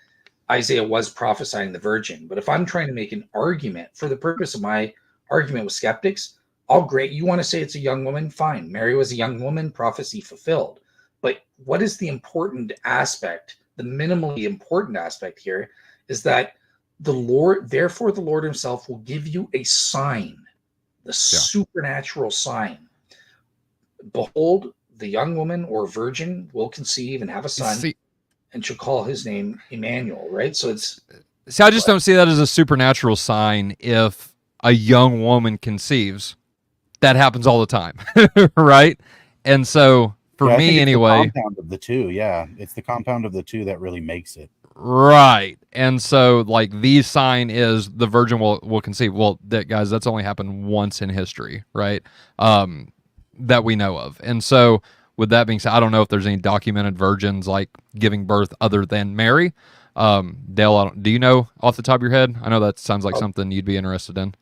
Isaiah was prophesying the virgin. But if I'm trying to make an argument for the purpose of my argument with skeptics, I'll grant you want to say it's a young woman, fine. Mary was a young woman, prophecy fulfilled. But what is the important aspect? The minimally important aspect here is that the Lord himself will give you a sign, the supernatural sign. Behold, the young woman or virgin will conceive and have a son, and she'll call his name Emmanuel, right? So I just don't see that as a supernatural sign. If a young woman conceives, that happens all the time, right? And so for me anyway, the compound of the two, it's the compound of the two that really makes it. Right. And so like the sign is the virgin will conceive. Well, guys, that's only happened once in history, right? That we know of. And so with that being said, I don't know if there's any documented virgins like giving birth other than Mary. Dale, do you know off the top of your head? I know that sounds like something you'd be interested in.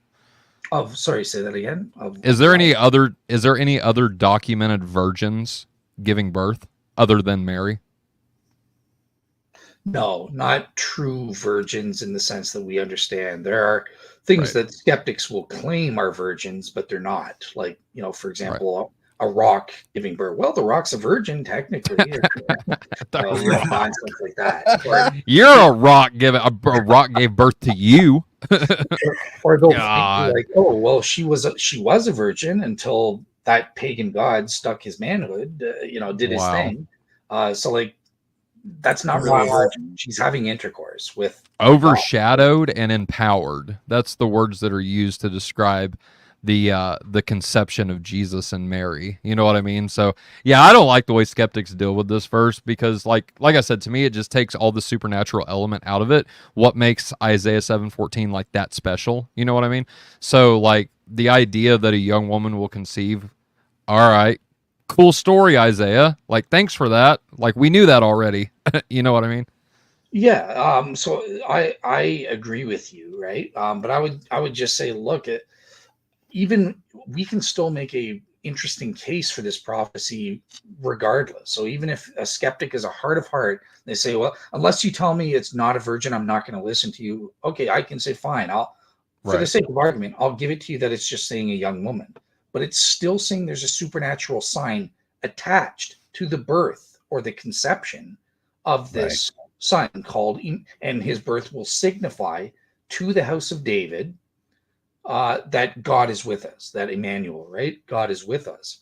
Oh, sorry, say that again. Is there any other documented virgins giving birth other than Mary? No, not true virgins in the sense that we understand. There are things that skeptics will claim are virgins, but they're not. Like, for example, a rock giving birth. Well, the rock's a virgin, technically. Nonsense like that. You're a rock. A rock gave birth to you. Or they'll think like, oh, well, she was a virgin until that pagan god stuck his manhood, did his thing. So like, that's not really a virgin. She's having intercourse with overshadowed and empowered. That's the words that are used to describe the conception of Jesus and Mary. You know what I mean? So yeah, I don't like the way skeptics deal with this verse because like I said, to me, it just takes all the supernatural element out of it. What makes Isaiah 7:14 like that special? You know what I mean? So like the idea that a young woman will conceive, all right, cool story, Isaiah. Like, thanks for that. Like, we knew that already. You know what I mean? Yeah. So I agree with you, right? But I would just say, look, even we can still make a interesting case for this prophecy regardless. So even if a skeptic is a heart of heart, they say, well, unless you tell me it's not a virgin, I'm not going to listen to you. Okay, I can say, fine. For the sake of argument, I'll give it to you that it's just saying a young woman. But it's still saying there's a supernatural sign attached to the birth or the conception of this son called, and his birth will signify to the house of David that God is with us, that Emmanuel, right? God is with us.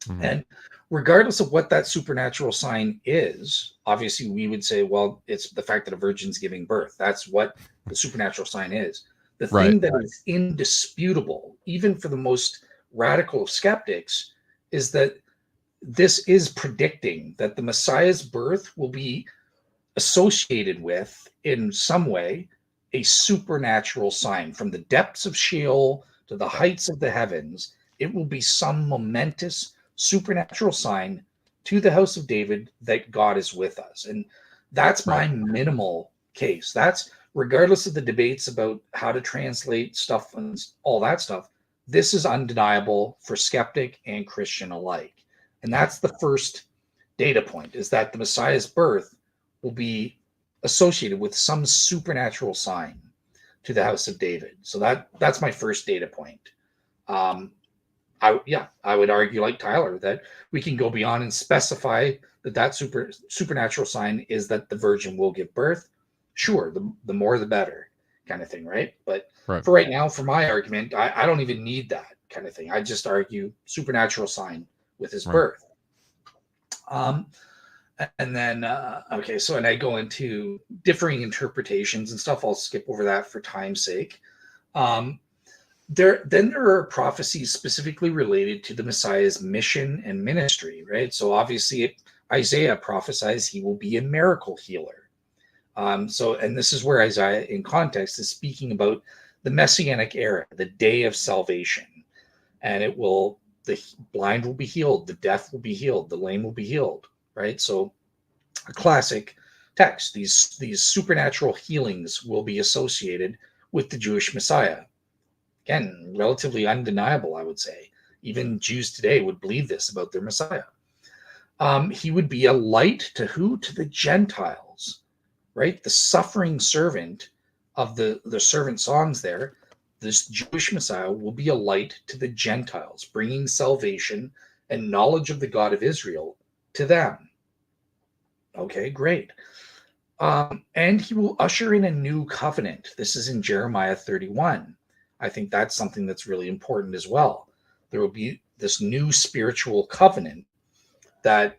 Mm-hmm. And regardless of what that supernatural sign is, obviously we would say, well, it's the fact that a virgin's giving birth. That's what the supernatural sign is. The thing that is indisputable, even for the most radical of skeptics, is that this is predicting that the Messiah's birth will be associated with, in some way, a supernatural sign. From the depths of Sheol to the heights of the heavens, it will be some momentous supernatural sign to the house of David that God is with us. And that's my minimal case. That's regardless of the debates about how to translate stuff and all that stuff. This is undeniable for skeptic and Christian alike. And that's the first data point, is that the Messiah's birth will be associated with some supernatural sign to the house of David. So that's my first data point. I would argue, like Tyler, that we can go beyond and specify that supernatural sign is that the virgin will give birth. Sure, the more the better, kind of thing, right? But for right now, for my argument, I don't even need that kind of thing. I just argue supernatural sign with his birth. And then, and I go into differing interpretations and stuff. I'll skip over that for time's sake. There are prophecies specifically related to the Messiah's mission and ministry, right? So obviously Isaiah prophesies he will be a miracle healer. And this is where Isaiah, in context, is speaking about the Messianic era, the day of salvation, and the blind will be healed, the deaf will be healed, the lame will be healed, right? So, a classic text. These supernatural healings will be associated with the Jewish Messiah. Again, relatively undeniable, I would say. Even Jews today would believe this about their Messiah. He would be a light to who? To the Gentiles, right? The suffering servant of the servant songs there. This Jewish Messiah will be a light to the Gentiles, bringing salvation and knowledge of the God of Israel to them. Okay, great. And he will usher in a new covenant. This is in Jeremiah 31. I think that's something that's really important as well. There will be this new spiritual covenant that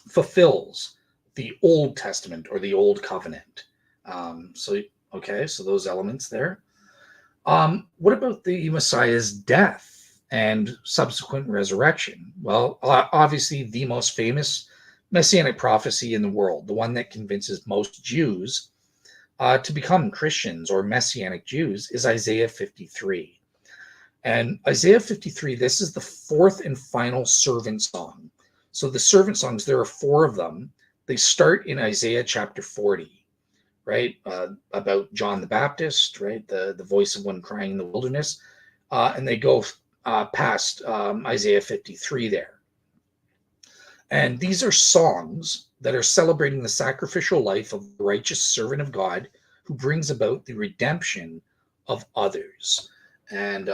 fulfills the Old Testament or the Old Covenant. So those elements there. What about the Messiah's death and subsequent resurrection? Well, obviously the most famous Messianic prophecy in the world, the one that convinces most Jews to become Christians or Messianic Jews, is Isaiah 53. And Isaiah 53, this is the fourth and final servant song. So the servant songs, there are four of them. They start in Isaiah chapter 40, right? About John the Baptist, right? The voice of one crying in the wilderness. And they go past Isaiah 53 there. And these are songs that are celebrating the sacrificial life of the righteous servant of God who brings about the redemption of others. And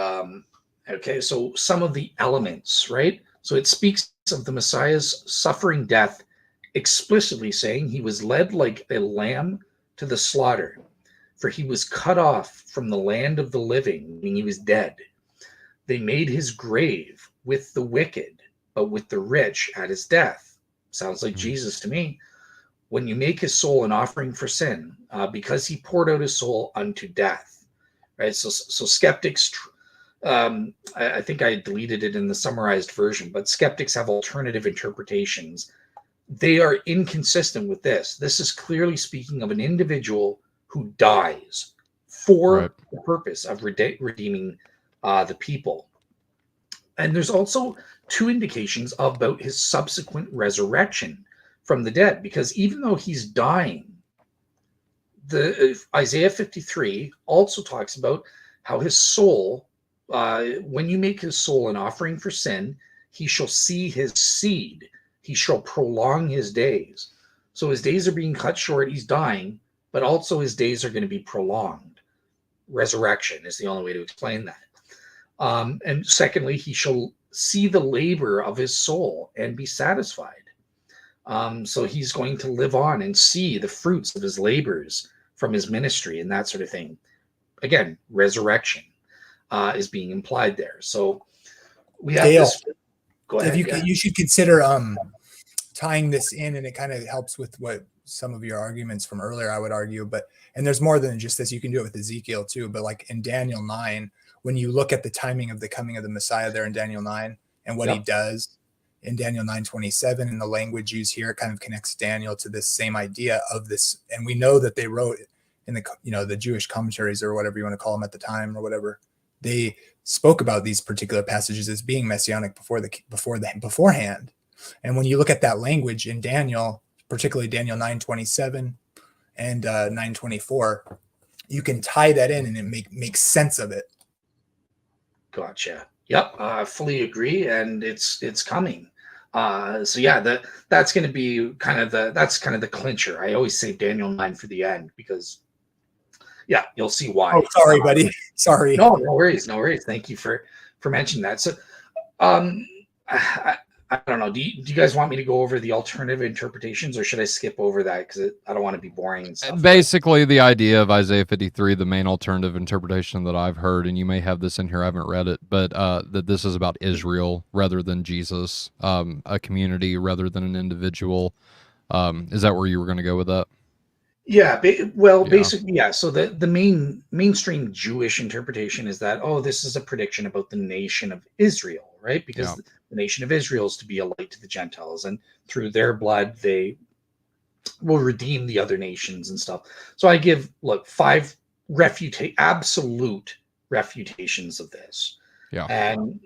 so some of the elements, right? So it speaks of the Messiah's suffering death, explicitly saying he was led like a lamb to the slaughter, for he was cut off from the land of the living, meaning he was dead. They made his grave with the wicked, but with the rich at his death. Sounds like Jesus to me. When you make his soul an offering for sin, because he poured out his soul unto death, right? So skeptics, I think I deleted it in the summarized version, but skeptics have alternative interpretations. They are inconsistent with this. This is clearly speaking of an individual who dies for the purpose of redeeming the people. And there's also two indications about his subsequent resurrection from the dead, because even though he's dying, the Isaiah 53 also talks about how his soul, when you make his soul an offering for sin, he shall see his seed. He shall prolong his days. So his days are being cut short. He's dying, but also his days are going to be prolonged. Resurrection is the only way to explain that. And secondly, he shall see the labor of his soul and be satisfied. So he's going to live on and see the fruits of his labors from his ministry and that sort of thing. Again, resurrection is being implied there. So we have Dale, this. Go ahead. You should consider tying this in, and it kind of helps with what some of your arguments from earlier, I would argue. And there's more than just this. You can do it with Ezekiel too. But like in Daniel 9, when you look at the timing of the coming of the Messiah there in Daniel 9 and what he does in Daniel 9:27, and the language used here, it kind of connects Daniel to this same idea of this. And we know that they wrote in the Jewish commentaries or whatever you want to call them at the time or whatever, they spoke about these particular passages as being messianic beforehand. And when you look at that language in Daniel, particularly Daniel 9:27 and 9:24, you can tie that in and it makes sense of it. Gotcha. Yep, I fully agree, and it's coming. That's going to be kind of the clincher. I always say Daniel 9 for the end because, you'll see why. Oh, sorry, buddy. Sorry. No worries. Thank you for mentioning that. So, I don't know. Do you guys want me to go over the alternative interpretations, or should I skip over that because I don't want to be boring and stuff? Basically, the idea of Isaiah 53, the main alternative interpretation that I've heard, and you may have this in here, I haven't read it, but that this is about Israel rather than Jesus, a community rather than an individual. Is that where you were going to go with that? Yeah, basically, yeah. So the mainstream Jewish interpretation is that, this is a prediction about the nation of Israel, right? Because the nation of Israel is to be a light to the Gentiles, and through their blood, they will redeem the other nations and stuff. So I give, look, 5 absolute refutations of this. Yeah. And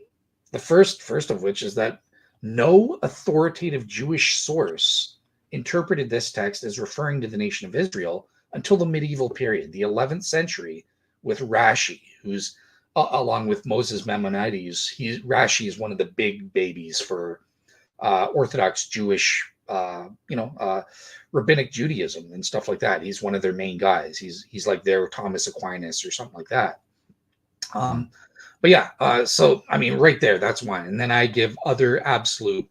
the first of which is that no authoritative Jewish source interpreted this text as referring to the nation of Israel until the medieval period, the 11th century, with Rashi, who's along with Moses Maimonides. Rashi is one of the big babies for Orthodox Jewish, rabbinic Judaism and stuff like that. He's one of their main guys. He's like their Thomas Aquinas or something like that. But yeah, so I mean, right there, that's one. And then I give other absolute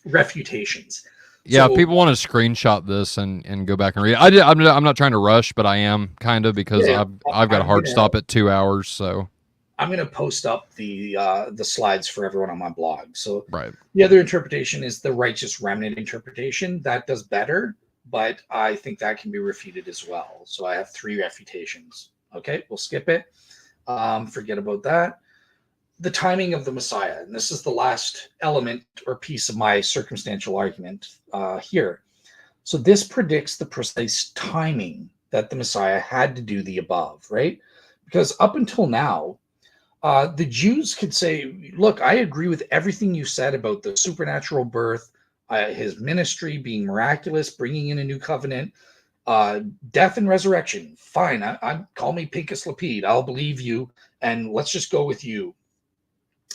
refutations. Yeah, So, if people want to screenshot this and go back and read it. I'm not trying to rush, but I am kind of, because Yeah, I've got a hard gonna- stop at 2 hours. So I'm going to post up the slides for everyone on my blog. So right. the other interpretation is the righteous remnant interpretation. That does better, but I think that can be refuted as well. So I have 3 refutations. Okay, we'll skip it. Forget about that. The timing of the Messiah, and this is the last element or piece of my circumstantial argument here. So this predicts the precise timing that the Messiah had to do the above, right? Because up until now, the Jews could say, look, I agree with everything you said about the supernatural birth, his ministry being miraculous, bringing in a new covenant, death and resurrection. Fine, I call me Pincus Lapide. I'll believe you, and let's just go with you.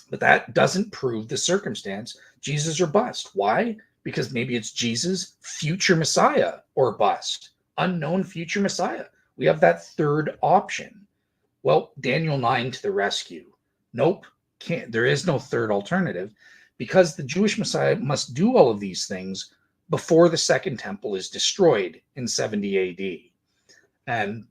But that doesn't prove the circumstance, Jesus or bust. Why? Because maybe it's Jesus, future Messiah, or bust, unknown future Messiah. We have that third option. Well, Daniel 9 to the rescue. Nope, can't. There is no third alternative, because the Jewish Messiah must do all of these things before the second temple is destroyed in 70 AD. And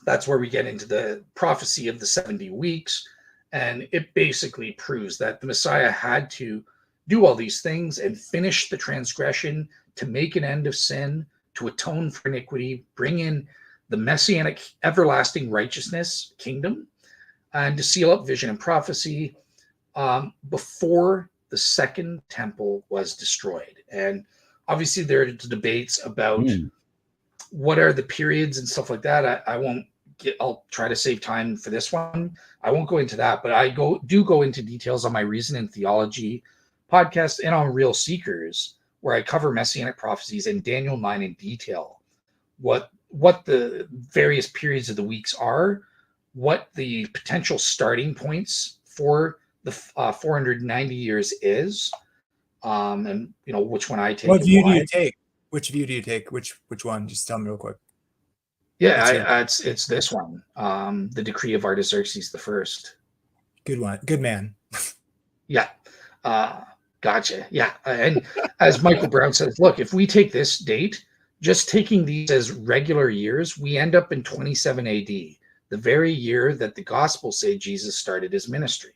that's where we get into the prophecy of the 70 weeks. And it basically proves that the Messiah had to do all these things and finish the transgression, to make an end of sin, to atone for iniquity, bring in the Messianic everlasting righteousness kingdom, and to seal up vision and prophecy before the second temple was destroyed. And obviously there are debates about what are the periods and stuff like that. I'll try to save time for this one. I won't go into that, but I do go into details on my Reason and Theology podcast and on Real Seekers, where I cover Messianic Prophecies and Daniel 9 in detail. What the various periods of the weeks are, what the potential starting points for the 490 years is, and which one I take. What view do you take? Which view do you take? Which one? Just tell me real quick. Yeah, it's this one. The decree of Artaxerxes the First. Good one. Good man. Yeah. Gotcha. Yeah. And as Michael Brown says, look, if we take this date, just taking these as regular years, we end up in 27 AD, the very year that the Gospels say Jesus started his ministry.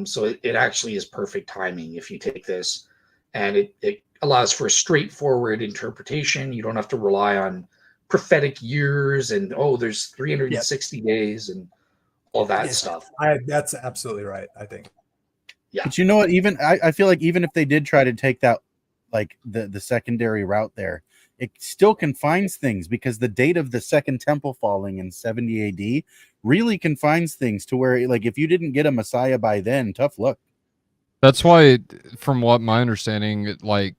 So it actually is perfect timing if you take this, and it allows for a straightforward interpretation. You don't have to rely on prophetic years and there's 360 days and all that stuff. That's absolutely right, I think. Yeah. But you know what? Even I feel like even if they did try to take that, like the secondary route there, it still confines things, because the date of the second temple falling in 70 AD really confines things to where, like, if you didn't get a Messiah by then, tough luck. That's why, from what my understanding, like,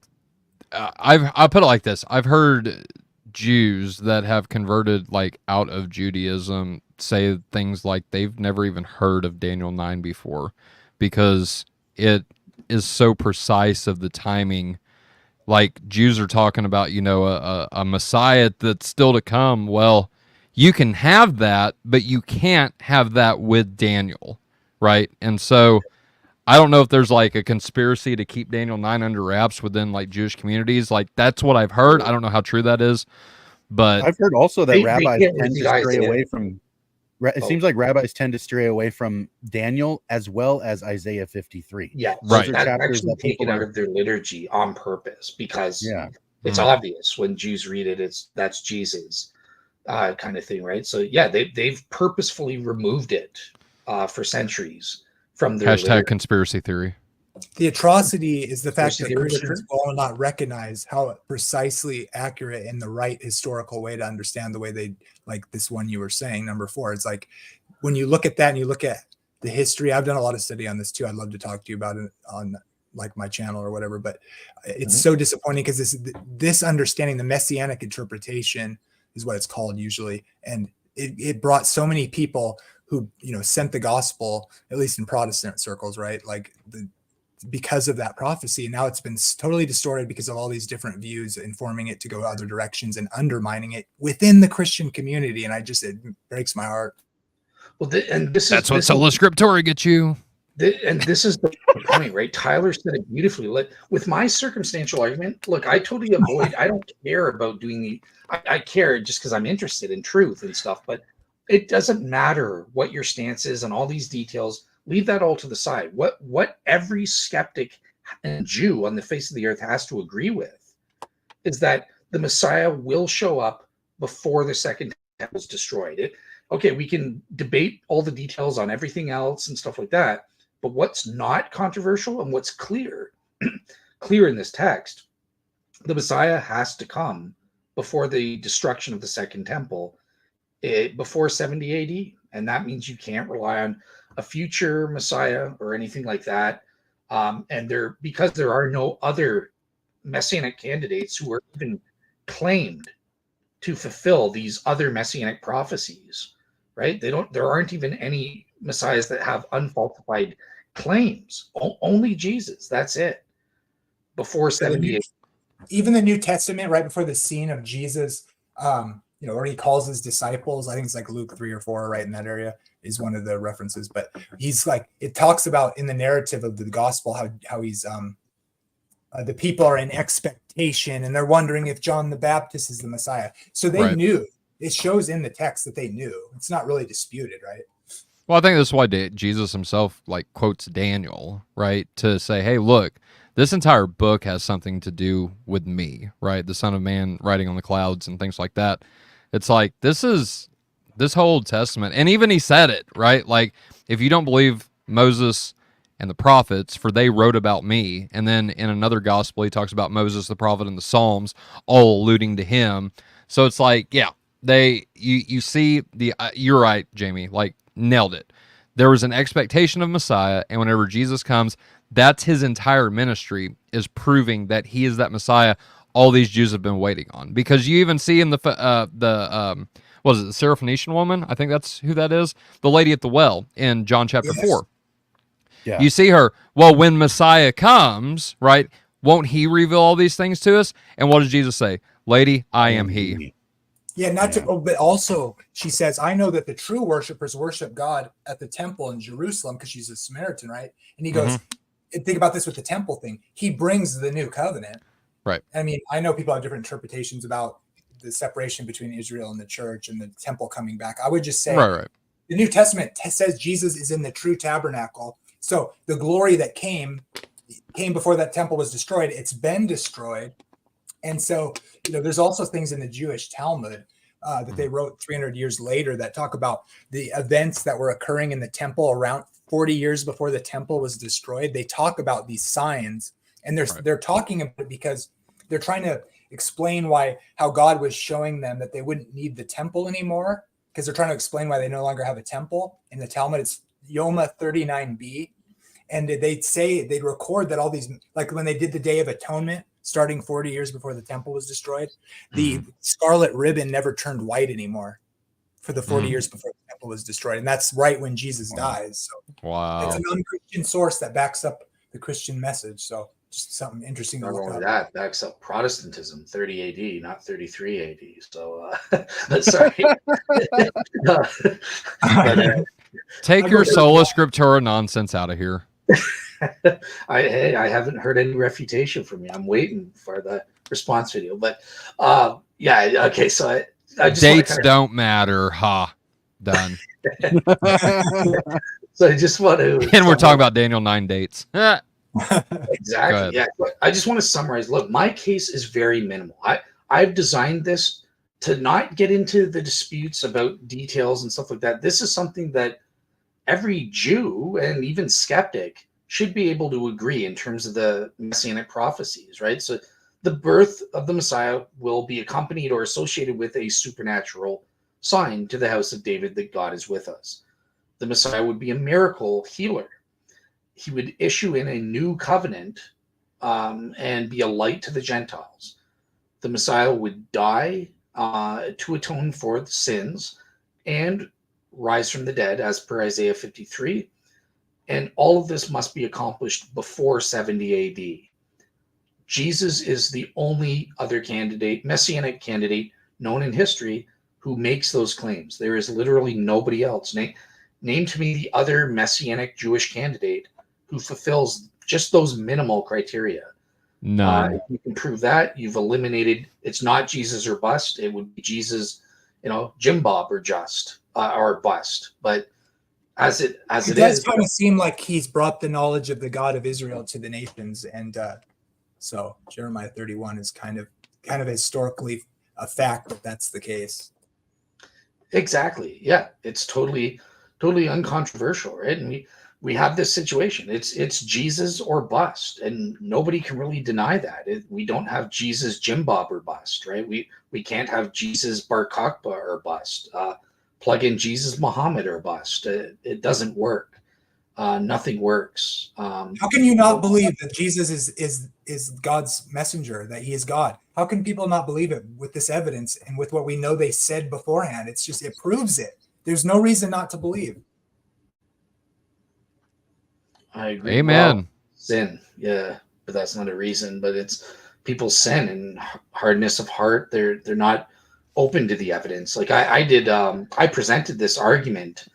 I'll put it like this: I've heard Jews that have converted, like, out of Judaism say things like they've never even heard of Daniel 9 before, because it is so precise of the timing. Like, Jews are talking about, a Messiah that's still to come. Well, you can have that, but you can't have that with Daniel, right? And so I don't know if there's like a conspiracy to keep Daniel 9 under wraps within like Jewish communities. Like, that's what I've heard. I don't know how true that is, but I've heard also that rabbis can't tend to disguise stray it. away from. It seems like rabbis tend to stray away from Daniel as well as Isaiah 53. Yeah, Right. That's chapters actually that people taken out are- of their liturgy on purpose, because it's Mhm. obvious when Jews read it. That's Jesus, kind of thing, right? So yeah, they've purposefully removed it for centuries from their hashtag liturgy. conspiracy theory. The atrocity is the fact Versus that the Christians overturn. will not recognize how precisely accurate and the right historical way to understand the way they, like this one you were saying, number 4. It's like when you look at that and you look at the history, I've done a lot of study on this too. I'd love to talk to you about it on like my channel or whatever, but it's so disappointing because this understanding, the Messianic interpretation is what it's called usually. And it brought so many people who, sent the gospel, at least in Protestant circles, right? Like because of that prophecy. And now it's been totally distorted because of all these different views informing it to go other directions and undermining it within the Christian community. And it breaks my heart. Well, and this That's is what this sola is, scriptura gets you. and this is the point, right? Tyler said it beautifully. Like, with my circumstantial argument, look, I totally avoid. I don't care about doing the. I care just because I'm interested in truth and stuff, but it doesn't matter what your stance is and all these details. Leave that all to the side. What every skeptic and Jew on the face of the earth has to agree with is that the Messiah will show up before the second temple is destroyed. Okay, we can debate all the details on everything else and stuff like that, but what's not controversial and what's clear in this text, the Messiah has to come before the destruction of the second temple, before 70 AD, and that means you can't rely on a future Messiah or anything like that. And because there are no other Messianic candidates who are even claimed to fulfill these other Messianic prophecies, right? There aren't even any Messiahs that have unfalsified claims. Only Jesus. That's it. Before 70 AD. Even the New Testament, right before the scene of Jesus, where he calls his disciples, I think it's like Luke 3 or 4, right in that area is one of the references. But he's like, it talks about in the narrative of the gospel how he's the people are in expectation and they're wondering if John the Baptist is the Messiah. So they knew. It shows in the text that they knew. It's not really disputed, right? Well, I think that's why Jesus himself quotes Daniel, right, to say, "Hey, look, this entire book has something to do with me, right? The Son of Man riding on the clouds and things like that." It's like this whole Old Testament, and even he said it, right? Like, if you don't believe Moses and the prophets, for they wrote about me, and then in another gospel he talks about Moses, the prophet, and the Psalms, all alluding to him. So it's like, yeah, you see you're right, Jamie, nailed it. There was an expectation of Messiah, and whenever Jesus comes, that's his entire ministry, is proving that he is that Messiah all these Jews have been waiting on. Because you even see in the what is it, the Syrophoenician woman? I think that's who that is. The lady at the well in John chapter 4. Yeah. You see her. Well, when Messiah comes, right, won't he reveal all these things to us? And what does Jesus say? Lady, I am he. Yeah, but also she says, I know that the true worshipers worship God at the temple in Jerusalem, because she's a Samaritan, right? And he goes, think about this with the temple thing. He brings the new covenant. Right. I mean, I know people have different interpretations about the separation between Israel and the church and the temple coming back. I would just say the New Testament says Jesus is in the true tabernacle. So the glory that came before that temple was destroyed. It's been destroyed. And so, there's also things in the Jewish Talmud that they wrote 300 years later that talk about the events that were occurring in the temple around 40 years before the temple was destroyed. They talk about these signs, and they're talking about it because they're trying to explain how God was showing them that they wouldn't need the temple anymore, because they're trying to explain why they no longer have a temple. In the Talmud, it's Yoma 39b. And they'd record that all these, like when they did the Day of Atonement, starting 40 years before the temple was destroyed, the scarlet ribbon never turned white anymore for the 40 years before the temple was destroyed. And that's right when Jesus dies. So it's a non-Christian source that backs up the Christian message. So just something interesting to look up. That backs up Protestantism, 30 AD, not 33 AD. So, sorry. Take your sola scriptura nonsense out of here. I haven't heard any refutation from you. I'm waiting for the response video, but okay. So I just dates don't matter. Done. So I just want to, and we're talking about Daniel 9 dates. Exactly. Yeah. I just want to summarize. Look, my case is very minimal. I've designed this to not get into the disputes about details and stuff like that. This is something that every Jew and even skeptic should be able to agree in terms of the Messianic prophecies, right? So the birth of the Messiah will be accompanied or associated with a supernatural sign to the house of David that God is with us. The Messiah would be a miracle healer. He would issue in a new covenant and be a light to the Gentiles. The Messiah would die to atone for the sins and rise from the dead, as per Isaiah 53. And all of this must be accomplished before 70 AD. Jesus is the only other candidate, messianic candidate, known in history who makes those claims. There is literally nobody else. Name to me the other messianic Jewish candidate who fulfills just those minimal criteria. None. If you can prove that, you've eliminated. It's not Jesus or bust. It would be Jesus, Jim Bob or or bust. But as it does is, kind of seem like he's brought the knowledge of the God of Israel to the nations, and so Jeremiah 31 is kind of historically a fact that that's the case. Exactly. Yeah, it's totally uncontroversial, right? And we have this situation. It's Jesus or bust, and nobody can really deny that. We don't have Jesus Jim Bob or bust, right? We can't have Jesus Bar Kokhba or bust. Plug in Jesus Muhammad or bust. It doesn't work. Nothing works. How can you not believe that Jesus is God's messenger, that he is God? How can people not believe it with this evidence and with what we know they said beforehand? It proves it. There's no reason not to believe. I agree. Amen. Well, sin, yeah, but that's not a reason. But it's people's sin and hardness of heart. They're not open to the evidence. Like I presented this argument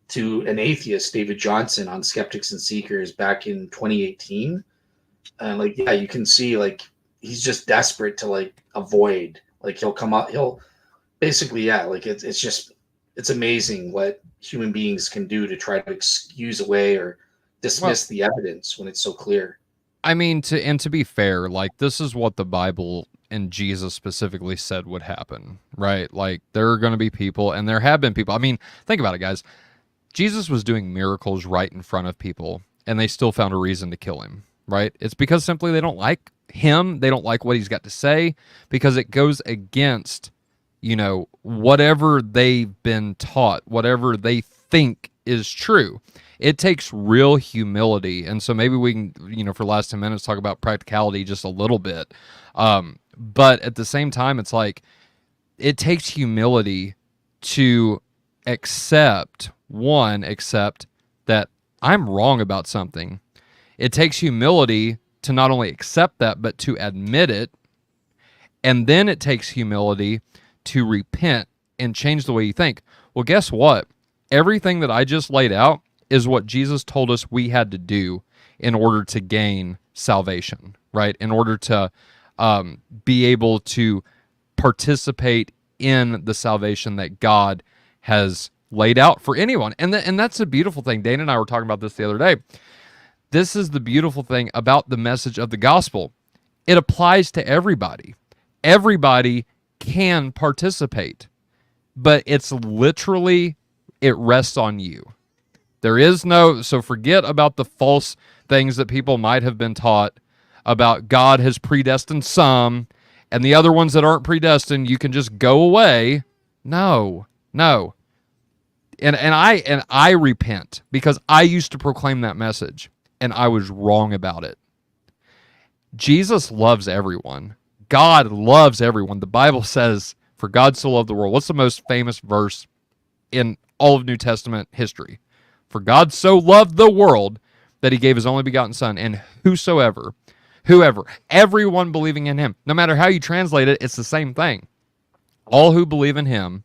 to an atheist, David Johnson, on Skeptics and Seekers back in 2018. And you can see he's just desperate to avoid. He'll come up, he'll basically, it's amazing what human beings can do to try to excuse away or dismiss the evidence when it's so clear. I mean, to be fair, this is what the Bible and Jesus specifically said would happen, right? There are going to be people, and there have been people. I mean, think about it, guys. Jesus was doing miracles right in front of people, and they still found a reason to kill him, right? It's because simply they don't like him. They don't like what he's got to say, because it goes against, whatever they've been taught, whatever they think is true. It takes real humility. And so maybe we can, for the last 10 minutes, talk about practicality just a little bit. But at the same time, it's it takes humility to accept that I'm wrong about something. It takes humility to not only accept that, but to admit it. And then it takes humility to repent and change the way you think. Well, guess what? Everything that I just laid out is what Jesus told us we had to do in order to gain salvation, right? In order to be able to participate in the salvation that God has laid out for anyone. And that's a beautiful thing. Dana and I were talking about this the other day. This is the beautiful thing about the message of the gospel. It applies to everybody. Everybody can participate, but it's literally, it rests on you. There is so forget about the false things that people might have been taught about God has predestined some, and the other ones that aren't predestined, you can just go away. No. And I repent, because I used to proclaim that message, and I was wrong about it. Jesus loves everyone. God loves everyone. The Bible says, for God so loved the world. What's the most famous verse in all of New Testament history? For God so loved the world that he gave his only begotten Son, and whoever, everyone believing in him, no matter how you translate it, it's the same thing. All who believe in him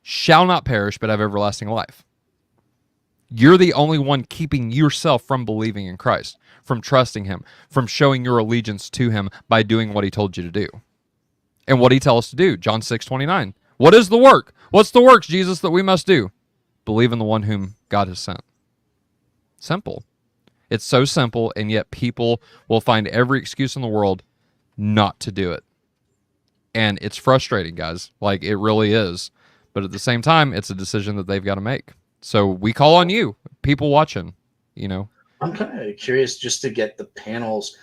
shall not perish, but have everlasting life. You're the only one keeping yourself from believing in Christ, from trusting him, from showing your allegiance to him by doing what he told you to do. And what he tells us to do, John 6:29. What is the work? What's the works, Jesus, that we must do? Believe in the one whom God has sent. Simple. It's so simple, and yet people will find every excuse in the world not to do it. And it's frustrating, guys. It really is. But at the same time, it's a decision that they've got to make. So we call on you, people watching, I'm kind of curious just to get the panels,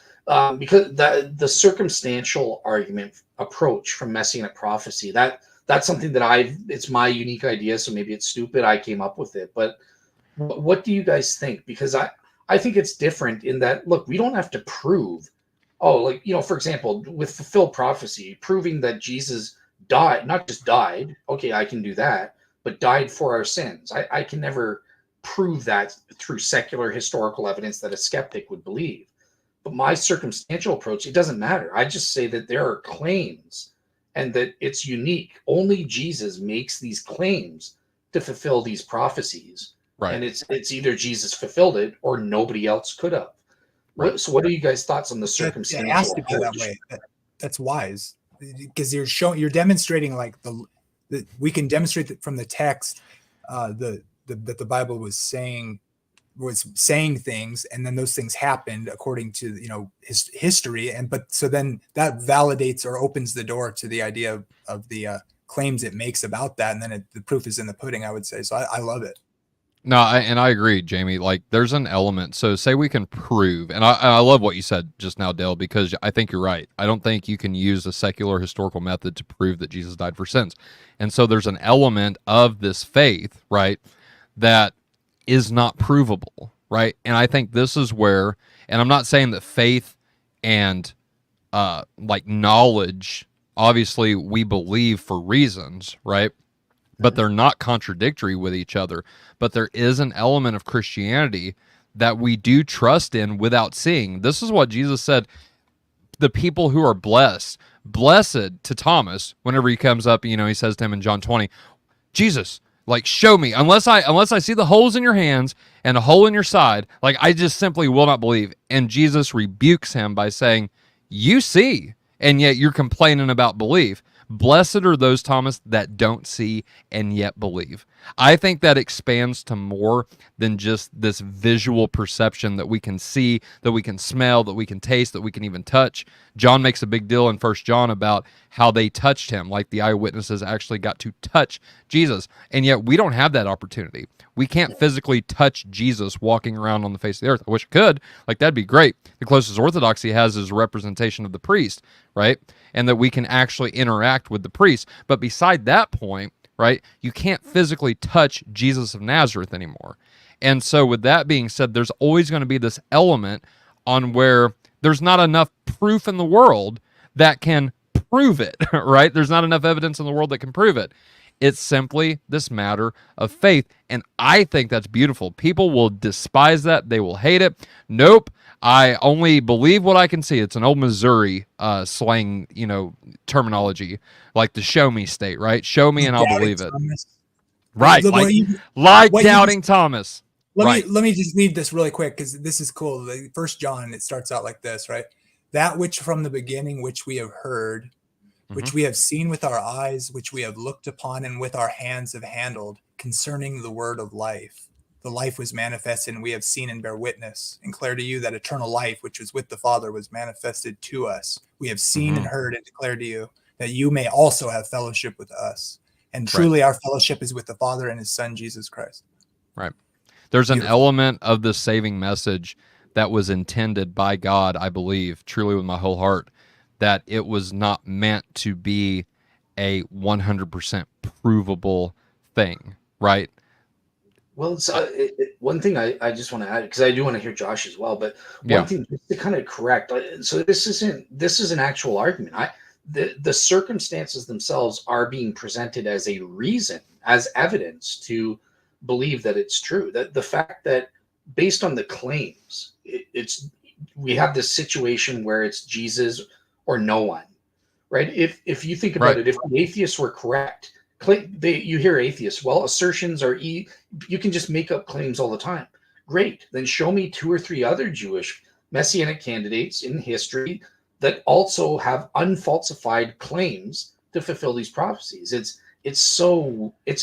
because the circumstantial argument approach from Messianic prophecy, that's something that it's my unique idea, so maybe it's stupid. I came up with it, but what do you guys think? Because I think it's different in that, look, we don't have to prove, oh, like, for example, with fulfilled prophecy, proving that Jesus died, not just died. Okay, I can do that, but died for our sins. I can never prove that through secular historical evidence that a skeptic would believe. But my circumstantial approach, it doesn't matter. I just say that there are claims and that it's unique. Only Jesus makes these claims to fulfill these prophecies. Right. And it's either Jesus fulfilled it or nobody else could have. Right. So what are you guys' thoughts on the It circumstantial has to be that approach? way. That's wise, because you're demonstrating like we can demonstrate that from the text that the Bible was saying things, and then those things happened according to his history, but so then that validates or opens the door to the idea of the claims it makes about that, and then the proof is in the pudding, I would say. So I love it. No, I agree, Jamie. Like, there's an element. So, say we can prove, and I love what you said just now, Dale, because I think you're right. I don't think you can use a secular historical method to prove that Jesus died for sins. And so, there's an element of this faith, right, that is not provable, right? And I think this is where, and I'm not saying that faith and like knowledge, obviously, we believe for reasons, right? But they're not contradictory with each other. But there is an element of Christianity that we do trust in without seeing. This is what Jesus said, the people who are blessed to Thomas, whenever he comes up, he says to him in John 20, Jesus, like, show me, unless I see the holes in your hands and a hole in your side, like, I just simply will not believe. And Jesus rebukes him by saying, you see, and yet you're complaining about belief. Blessed are those, Thomas, that don't see and yet believe. I think that expands to more than just this visual perception that we can see, that we can smell, that we can taste, that we can even touch. John makes a big deal in 1 John about how they touched him, like the eyewitnesses actually got to touch Jesus. And yet we don't have that opportunity. We can't physically touch Jesus walking around on the face of the earth. I wish I could. Like, that'd be great. The closest orthodoxy has is a representation of the priest, right? And that we can actually interact with the priest. But beside that point, right, you can't physically touch Jesus of Nazareth anymore. And so with that being said, there's always going to be this element on where there's not enough proof in the world that can prove it, right? There's not enough evidence in the world that can prove it. It's simply this matter of faith. And I think that's beautiful. People will despise that. They will hate it. Nope. I only believe what I can see. It's an old Missouri slang, terminology, like the show me state, right? Show me and I'll believe it. Right. Like doubting Thomas. Let me just read this really quick, because this is cool. Like 1 John, it starts out like this, right? That which from the beginning, which we have heard, which we have seen with our eyes, which we have looked upon and with our hands have handled, concerning the word of life. The life was manifested, and we have seen and bear witness, and declare to you that eternal life, which was with the Father, was manifested to us. We have seen and heard and declare to you that you may also have fellowship with us. And truly our fellowship is with the Father and his Son, Jesus Christ. Right. There's an element of the saving message that was intended by God, I believe, truly with my whole heart, that it was not meant to be a 100% provable thing, right? Well, it's, one thing I just want to add, because I do want to hear Josh as well, but one thing just to kind of correct. So this is an actual argument. The circumstances themselves are being presented as a reason, as evidence to believe that it's true. That the fact that based on the claims, we have this situation where it's Jesus or no one, right? If you think about it, if the atheists were correct, you hear atheists, well, assertions are you can just make up claims all the time. Great, then show me 2 or 3 other Jewish Messianic candidates in history that also have unfalsified claims to fulfill these prophecies. It's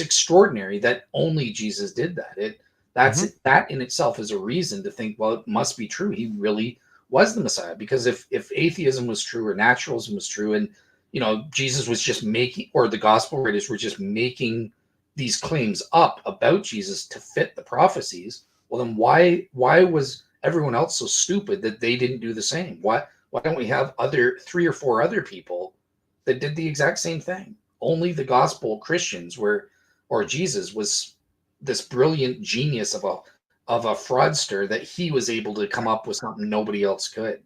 extraordinary that only Jesus did that. That in itself is a reason to think, well, it must be true. He really was the Messiah, because if atheism was true or naturalism was true, and Jesus was just making, or the gospel writers were just making these claims up about Jesus to fit the prophecies, well, then why was everyone else so stupid that they didn't do the same? Why don't we have three or four other people that did the exact same thing? Only the gospel Christians or Jesus was this brilliant genius of a fraudster that he was able to come up with something nobody else could.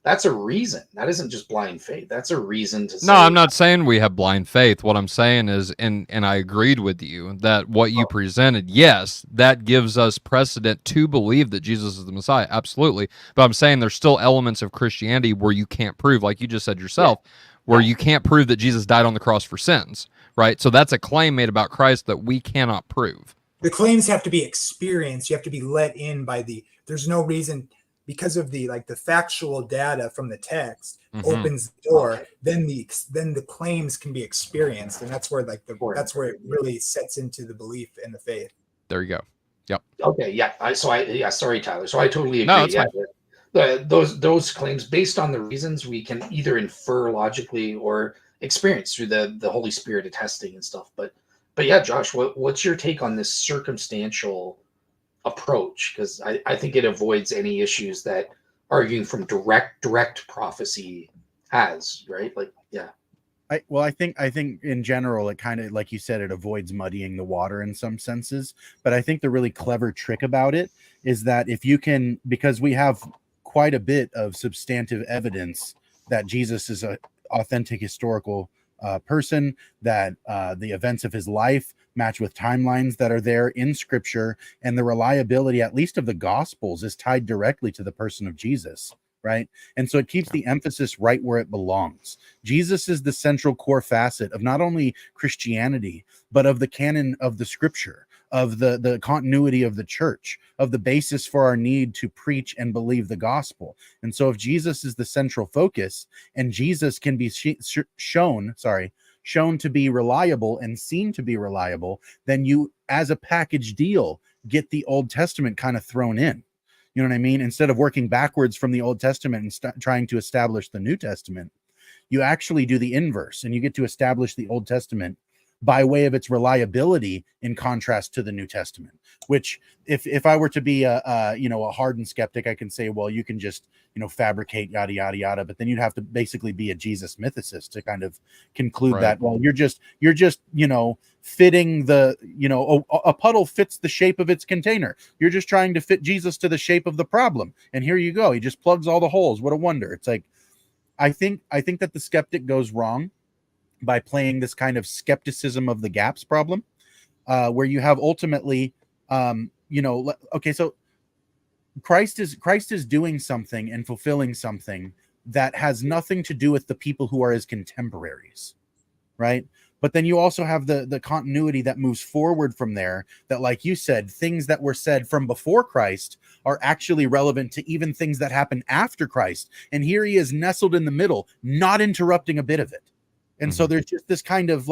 That's a reason. That isn't just blind faith. That's a reason to say. No, I'm not saying we have blind faith. What I'm saying is, and I agreed with you that what you presented, yes, that gives us precedent to believe that Jesus is the Messiah. Absolutely. But I'm saying there's still elements of Christianity where you can't prove, like you just said yourself, where you can't prove that Jesus died on the cross for sins, right? So that's a claim made about Christ that we cannot prove. The claims have to be experienced. You have to be let in by there's no reason, because of the factual data from the text opens the door. Then the claims can be experienced, and that's where that's where it really sets into the belief and the faith. There you go. Yep. Okay. Yeah. Sorry, Tyler. So I totally agree. No, it's yeah. fine. Those claims, based on the reasons, we can either infer logically or experience through the Holy Spirit attesting and stuff. But yeah, Josh, what's your take on this circumstantial approach? Because I think it avoids any issues that arguing from direct prophecy has, right? I think in general, it kind of, like you said, it avoids muddying the water in some senses. But I think the really clever trick about it is that because we have quite a bit of substantive evidence that Jesus is an authentic historical person, that the events of his life match with timelines that are there in Scripture, and the reliability, at least of the Gospels, is tied directly to the person of Jesus, right? And so it keeps the emphasis right where it belongs. Jesus is the central core facet of not only Christianity, but of the canon of the Scripture, of the continuity of the church, of the basis for our need to preach and believe the gospel. And so if Jesus is the central focus, and Jesus can be shown to be reliable and seen to be reliable, then you, as a package deal, get the Old Testament kind of thrown in. You know what I mean? Instead of working backwards from the Old Testament and trying to establish the New Testament, you actually do the inverse, and you get to establish the Old Testament by way of its reliability in contrast to the New Testament. Which, if I were to be a hardened skeptic, I can say, well, you can just fabricate yada yada yada, but then you'd have to basically be a Jesus mythicist to kind of conclude that, well, you're just fitting a puddle fits the shape of its container. You're just trying to fit Jesus to the shape of the problem, and here you go. He just plugs all the holes. What a wonder. It's like, I think that the skeptic goes wrong by playing this kind of skepticism of the gaps problem, where you have ultimately, so Christ is doing something and fulfilling something that has nothing to do with the people who are his contemporaries, right? But then you also have the continuity that moves forward from there, that, like you said, things that were said from before Christ are actually relevant to even things that happen after Christ. And here he is nestled in the middle, not interrupting a bit of it. And so there's just this kind of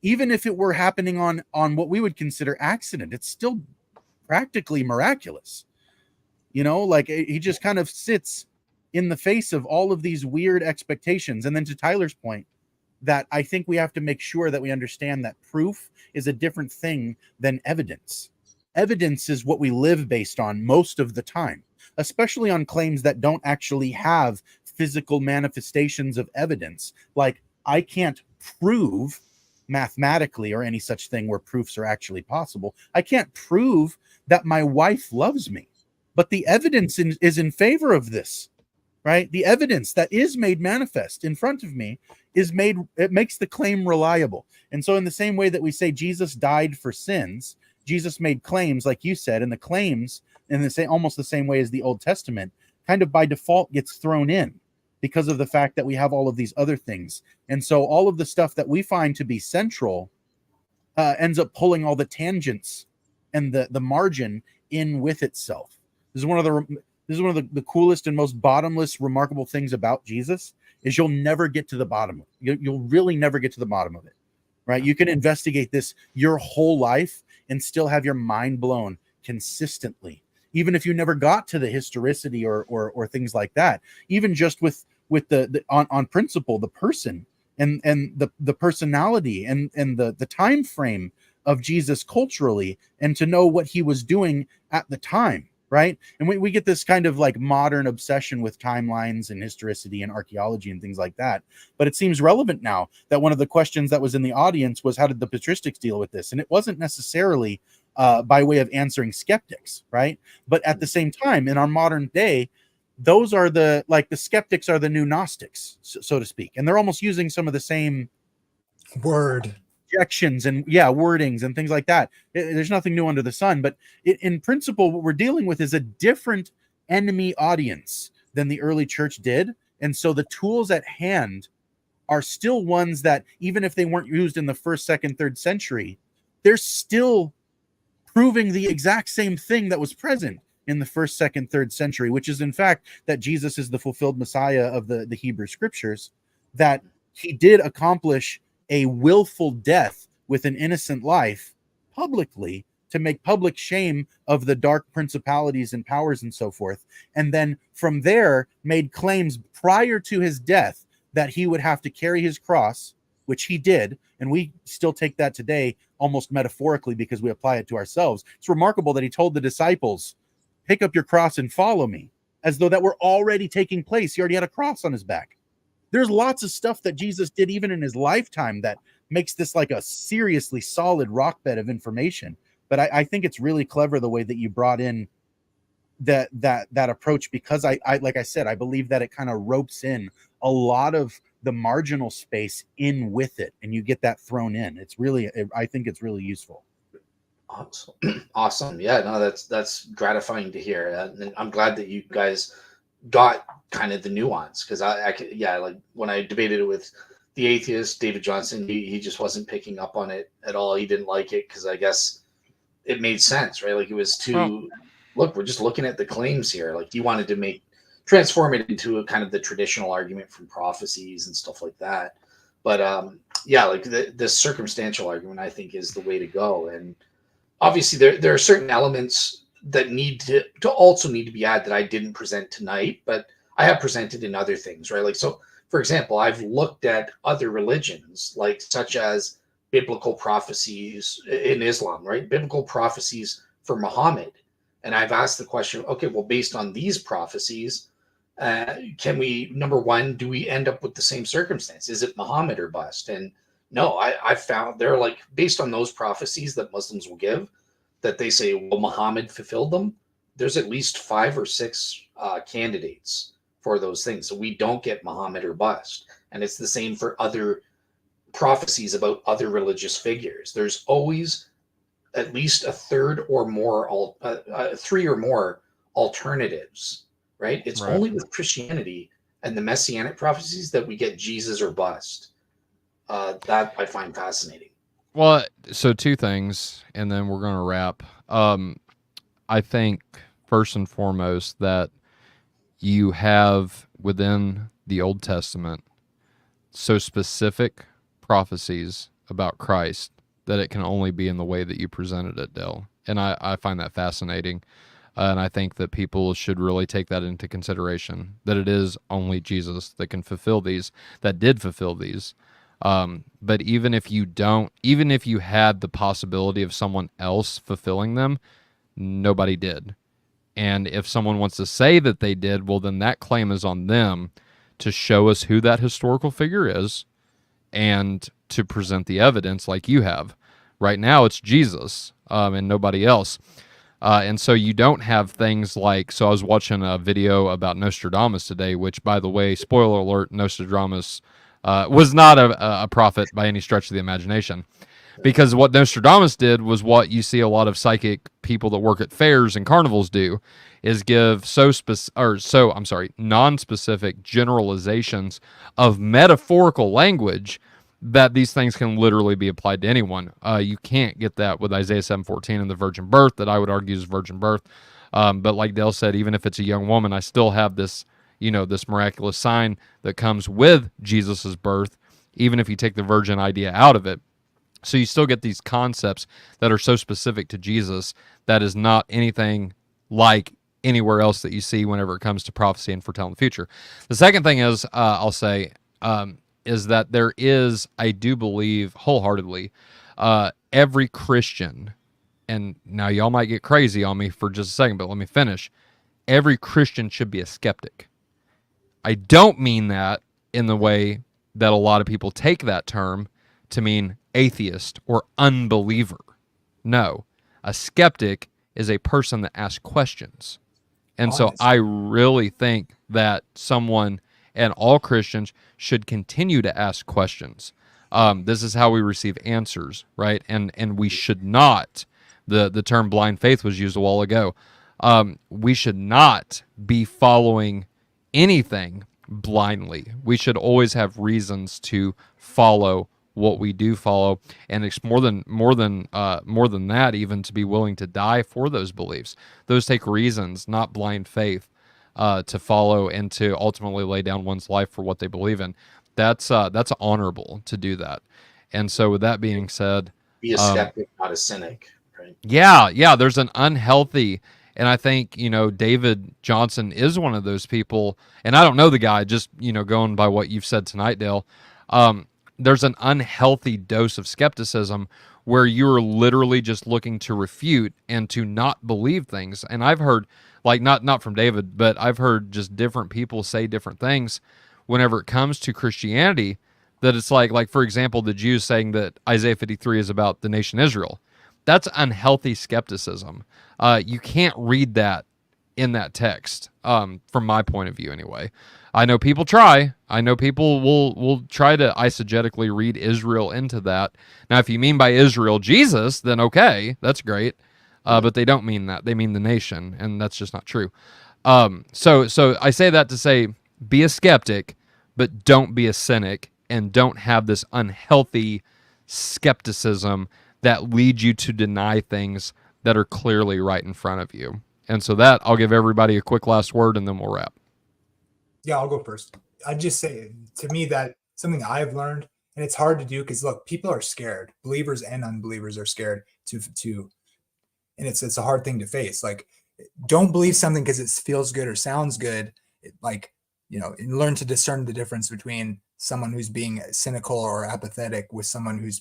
even if it were happening on what we would consider accident, it's still practically miraculous. He just kind of sits in the face of all of these weird expectations. And then, to Tyler's point, that I think we have to make sure that we understand that proof is a different thing than evidence. Evidence is what we live based on most of the time, especially on claims that don't actually have physical manifestations of evidence. Like, I can't prove mathematically or any such thing where proofs are actually possible. I can't prove that my wife loves me, but the evidence is in favor of this, right? The evidence that is made manifest in front of me it makes the claim reliable. And so in the same way that we say Jesus died for sins, Jesus made claims, like you said, and the claims in almost the same way as the Old Testament kind of by default gets thrown in, because of the fact that we have all of these other things. And so all of the stuff that we find to be central ends up pulling all the tangents and the margin in with itself. This is one of the coolest and most bottomless, remarkable things about Jesus, is you'll never get to the bottom of it. You'll really never get to the bottom of it, right? You can investigate this your whole life and still have your mind blown consistently, even if you never got to the historicity or things like that. Even just with the on principle, the person and the personality and the time frame of Jesus culturally, and to know what he was doing at the time. right? And we get this kind of like modern obsession with timelines and historicity and archaeology and things like that. But it seems relevant now that one of the questions that was in the audience was, how did the patristics deal with this? And it wasn't necessarily by way of answering skeptics, right? But at the same time, in our modern day, those are the skeptics are the new Gnostics, so to speak. And they're almost using some of the same objections and wordings and things like that. There's nothing new under the sun, but in principle, what we're dealing with is a different enemy audience than the early church did. And so the tools at hand are still ones that, even if they weren't used in the first, second, third century, they're still proving the exact same thing that was present in the first, second, third century, which is in fact that Jesus is the fulfilled Messiah of the Hebrew scriptures, that he did accomplish a willful death with an innocent life publicly to make public shame of the dark principalities and powers and so forth. And then from there made claims prior to his death that he would have to carry his cross, which he did. And we still take that today almost metaphorically because we apply it to ourselves. It's remarkable that he told the disciples, pick up your cross and follow me, as though that were already taking place. He already had a cross on his back. There's lots of stuff that Jesus did even in his lifetime that makes this like a seriously solid rock bed of information. But I think it's really clever the way that you brought in that approach, because I like I said, I believe that it kind of ropes in a lot of the marginal space in with it, and you get that thrown in. It's really, I think it's really useful. Awesome. Yeah, no, that's gratifying to hear. And I'm glad that you guys got kind of the nuance, because I could, like when I debated it with the atheist David Johnson, he just wasn't picking up on it at all. He didn't like it because I guess it made sense, right? Like it was too, look, we're just looking at the claims here. Like you wanted to transform it into a kind of the traditional argument from prophecies and stuff like that. But like the circumstantial argument, I think, is the way to go. And obviously there are certain elements that need to be added that I didn't present tonight, but I have presented in other things, right? Like, so for example, I've looked at other religions, like such as biblical prophecies in Islam, right? Biblical prophecies for Muhammad. And I've asked the question, okay, well, based on these prophecies, can we, number one, do we end up with the same circumstance? Is it Muhammad or bust? And no, I've found they're like, based on those prophecies that Muslims will give, that they say, well, Muhammad fulfilled them, there's at least 5 or 6 candidates for those things. So we don't get Muhammad or bust. And it's the same for other prophecies about other religious figures. There's always at least a third or more, 3 or more alternatives, right? It's only with Christianity and the Messianic prophecies that we get Jesus or bust. That I find fascinating. Well, so 2 things, and then we're going to wrap. I think first and foremost that you have within the Old Testament so specific prophecies about Christ that it can only be in the way that you presented it, Dale. And I find that fascinating. And I think that people should really take that into consideration, that it is only Jesus that can fulfill these, that did fulfill these. But even if you had the possibility of someone else fulfilling them, nobody did. And if someone wants to say that they did, well, then that claim is on them to show us who that historical figure is and to present the evidence like you have. Right now, it's Jesus and nobody else. And so you don't have things like, so I was watching a video about Nostradamus today, which, by the way, spoiler alert, Nostradamus was not a prophet by any stretch of the imagination. Because what Nostradamus did was what you see a lot of psychic people that work at fairs and carnivals do, is give non-specific generalizations of metaphorical language that these things can literally be applied to anyone. You can't get that with Isaiah 7:14 and the virgin birth, that I would argue is virgin birth. But like Dale said, even if it's a young woman, I still have this, this miraculous sign that comes with Jesus's birth, even if you take the virgin idea out of it. So you still get these concepts that are so specific to Jesus that is not anything like anywhere else that you see whenever it comes to prophecy and foretelling the future. The second thing is, I'll say, is that there is, I do believe wholeheartedly, every Christian and now y'all might get crazy on me for just a second, but let me finish. Every Christian should be a skeptic. I don't mean that in the way that a lot of people take that term to mean atheist or unbeliever. No, a skeptic is a person that asks questions. And so Honest. I really think that someone and all Christians should continue to ask questions. This is how we receive answers, right? And we should not, the term blind faith was used a while ago. We should not be following anything blindly. We should always have reasons to follow what we do follow, and it's more than that, even to be willing to die for those beliefs. Those take reasons, not blind faith, to follow and to ultimately lay down one's life for what they believe in. That's honorable to do that. And so, with that being said, Be a skeptic, not a cynic, right? yeah, there's an unhealthy, and I think, David Johnson is one of those people, and I don't know the guy, just, going by what you've said tonight, Dale. There's an unhealthy dose of skepticism where you're literally just looking to refute and to not believe things. And I've heard, like, not from David, but I've heard just different people say different things whenever it comes to Christianity, that it's like, for example, the Jews saying that Isaiah 53 is about the nation Israel. That's unhealthy skepticism. You can't read that in that text, from my point of view anyway. I know people try. I know people will try to eisegetically read Israel into that. Now, if you mean by Israel Jesus, then okay, that's great. But they don't mean that. They mean the nation, and that's just not true. So I say that to say, be a skeptic, but don't be a cynic, and don't have this unhealthy skepticism that leads you to deny things that are clearly right in front of you. And so that, I'll give everybody a quick last word, and then we'll wrap. Yeah, I'll go first. I'd just say, to me, that something I've learned, and it's hard to do because, look, people are scared. Believers and unbelievers are scared and it's a hard thing to face. Like, don't believe something because it feels good or sounds good. And learn to discern the difference between someone who's being cynical or apathetic with someone who's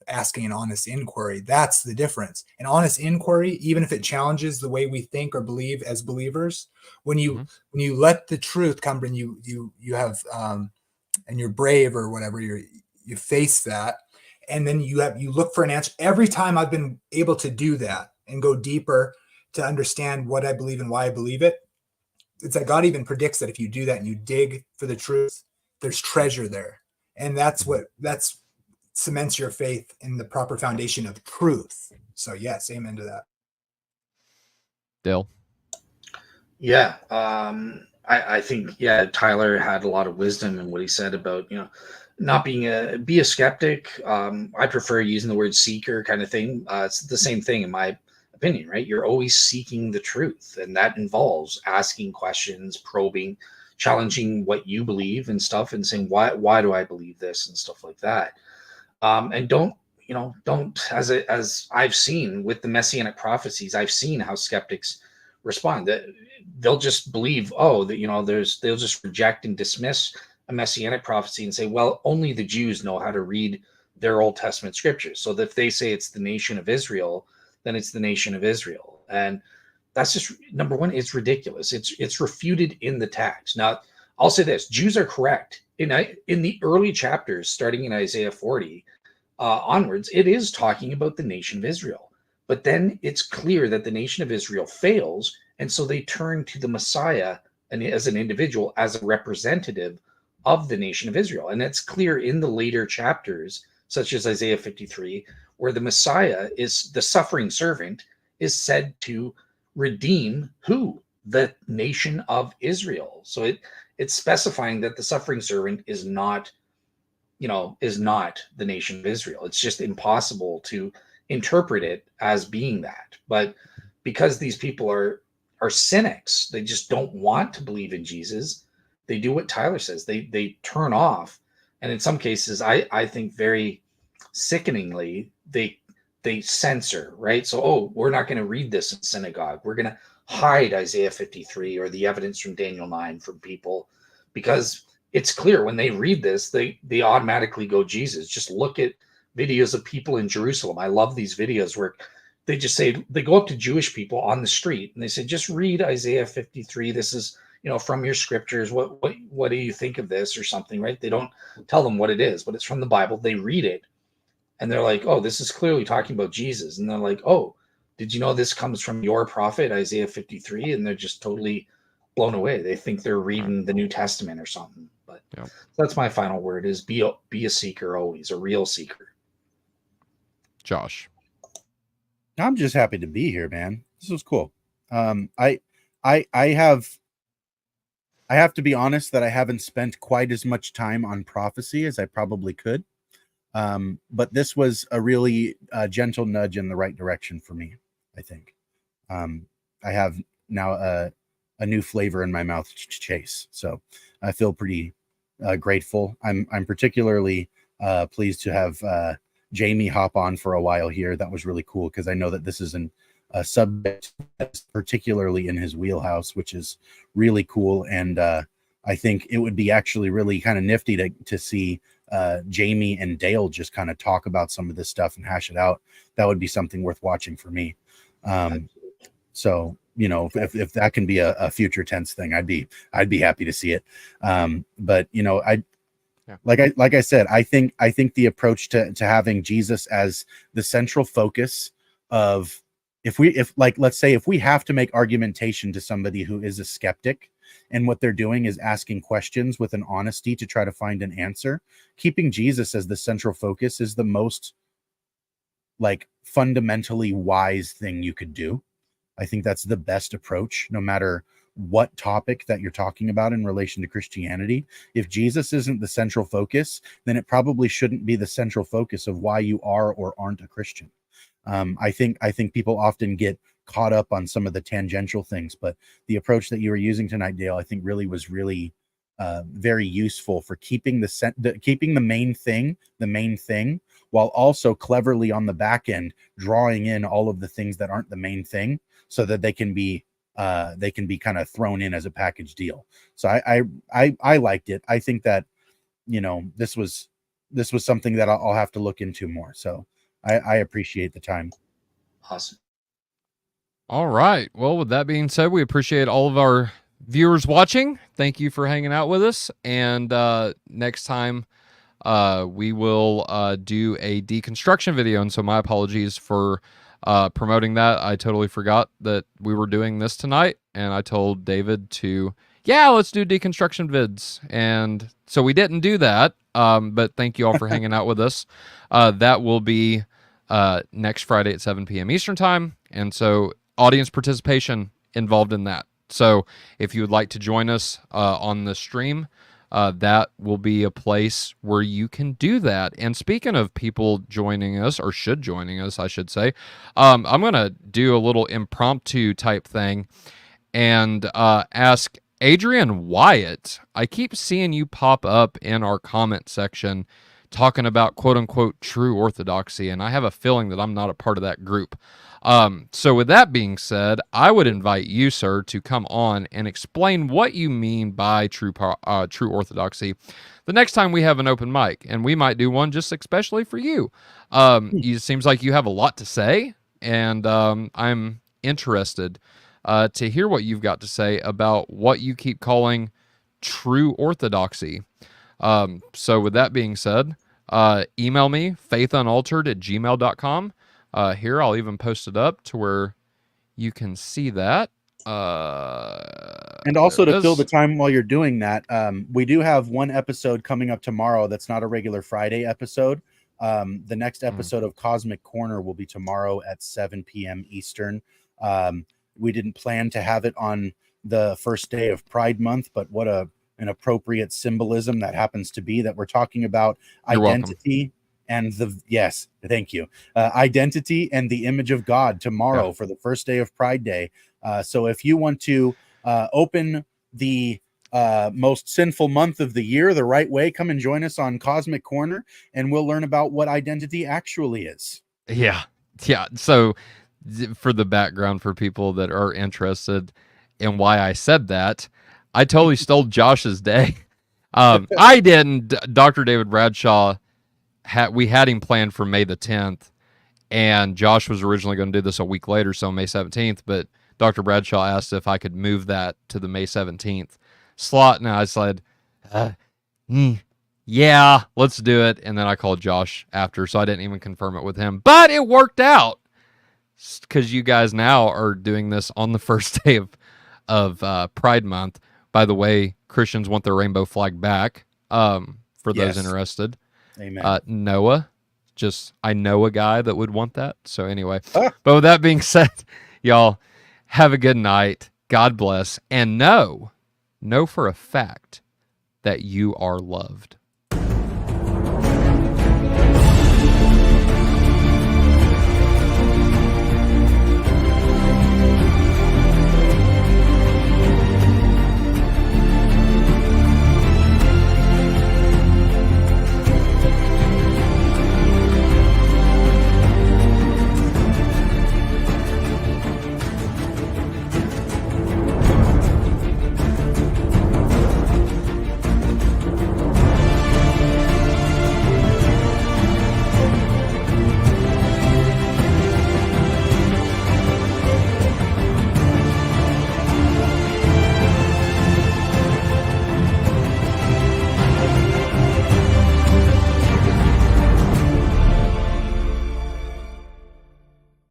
asking an honest inquiry. That's the difference. An honest inquiry, even if it challenges the way we think or believe as believers, when you let the truth come and you have and you're brave or whatever, you face that, and then you look for an answer. Every time I've been able to do that and go deeper to understand what I believe and why I believe it, it's like God even predicts that if you do that and you dig for the truth, there's treasure there. And that's cements your faith in the proper foundation of truth. So yes, amen to that. Dale? Yeah. I think, Tyler had a lot of wisdom in what he said about, not be a skeptic. I prefer using the word seeker kind of thing. It's the same thing in my opinion, right? You're always seeking the truth, and that involves asking questions, probing, challenging what you believe and stuff, and saying, why do I believe this and stuff like that. And don't, as I've seen with the Messianic prophecies, I've seen how skeptics respond. That they'll just believe, they'll just reject and dismiss a Messianic prophecy and say, well, only the Jews know how to read their Old Testament scriptures. So that if they say it's the nation of Israel, then it's the nation of Israel. And that's just, number one, it's ridiculous. It's refuted in the text. Now, I'll say this, Jews are correct. In the early chapters, starting in Isaiah 40 onwards, it is talking about the nation of Israel. But then it's clear that the nation of Israel fails, and so they turn to the Messiah and as an individual, as a representative of the nation of Israel. And that's clear in the later chapters, such as Isaiah 53, where the Messiah is the suffering servant, is said to redeem who? The nation of Israel. So it's specifying that the suffering servant is not the nation of Israel. It's just impossible to interpret it as being that. But because these people are cynics, they just don't want to believe in Jesus, they do what Tyler says. They turn off. And in some cases, I think very sickeningly, they censor, right? So, we're not going to read this in synagogue. We're going to hide Isaiah 53 or the evidence from Daniel 9 from people, because it's clear when they read this, they automatically go Jesus. Just look at videos of people in Jerusalem. I love these videos where they just say, they go up to Jewish people on the street and they say, just read Isaiah 53. This is, from your scriptures. What do you think of this or something, right? They don't tell them what it is, but it's from the Bible. They read it and they're like, oh, this is clearly talking about Jesus. And they're like, oh, did you know this comes from your prophet, Isaiah 53? And they're just totally blown away. They think they're reading the New Testament or something. But that's my final word is be a seeker always, a real seeker. Josh. I'm just happy to be here, man. This was cool. I have to be honest that I haven't spent quite as much time on prophecy as I probably could. But this was a really gentle nudge in the right direction for me, I think. I have now a new flavor in my mouth to chase. So I feel pretty grateful. I'm particularly pleased to have Jamie hop on for a while here. That was really cool because I know that this is a subject that's particularly in his wheelhouse, which is really cool. And I think it would be actually really kind of nifty to see Jamie and Dale just kind of talk about some of this stuff and hash it out. That would be something worth watching for me. So, if that can be a future tense thing, I'd be happy to see it. But like I said, I think the approach to having Jesus as the central focus of, let's say if we have to make argumentation to somebody who is a skeptic and what they're doing is asking questions with an honesty to try to find an answer, keeping Jesus as the central focus is the most fundamentally wise thing you could do. I think that's the best approach, no matter what topic that you're talking about in relation to Christianity. If Jesus isn't the central focus, then it probably shouldn't be the central focus of why you are or aren't a Christian. I think people often get caught up on some of the tangential things, but the approach that you were using tonight, Dale, I think really was very useful for keeping the main thing, while also cleverly on the back end drawing in all of the things that aren't the main thing, so that they can be kind of thrown in as a package deal. So I liked it. I think that this was something that I'll have to look into more. So I appreciate the time. Awesome. All right. Well, with that being said, we appreciate all of our viewers watching. Thank you for hanging out with us. And next time we will do a deconstruction video. And so my apologies for promoting that. I totally forgot that we were doing this tonight. And I told David let's do deconstruction vids. And so we didn't do that. But thank you all for hanging out with us. That will be next Friday at 7 p.m. Eastern time. And so audience participation involved in that. So if you would like to join us on the stream, that will be a place where you can do that. And speaking of people joining us, or joining us, I should say, I'm going to do a little impromptu type thing and ask Adrian Wyatt. I keep seeing you pop up in our comment section talking about quote unquote true orthodoxy, and I have a feeling that I'm not a part of that group. So with that being said, I would invite you, sir, to come on and explain what you mean by true orthodoxy the next time we have an open mic, and we might do one just especially for you. It seems like you have a lot to say, and I'm interested to hear what you've got to say about what you keep calling true orthodoxy. So with that being said, email me, faithunaltered@gmail.com. Here, I'll even post it up to where you can see that. And also to fill the time while you're doing that, we do have one episode coming up tomorrow that's not a regular Friday episode. The next episode of Cosmic Corner will be tomorrow at 7 p.m. Eastern. We didn't plan to have it on the first day of Pride Month, but what an appropriate symbolism that happens to be that we're talking about identity and identity and the image of God tomorrow for the first day of Pride Day. So if you want to open the most sinful month of the year the right way, come and join us on Cosmic Corner and we'll learn about what identity actually is. Yeah. So for the background for people that are interested in why I said that, I totally stole Josh's day. I didn't. Dr. David Bradshaw, we had him planned for May the 10th, And Josh was originally going to do this a week later, so May 17th, but Dr. Bradshaw asked if I could move that to the May 17th slot, and I said, yeah, let's do it. And then I called Josh after, so I didn't even confirm it with him. But it worked out because you guys now are doing this on the first day of Pride Month. By the way, Christians want their rainbow flag back, for those interested. Amen. Noah, I know a guy that would want that. So anyway, but with that being said, y'all have a good night. God bless. And know for a fact that you are loved.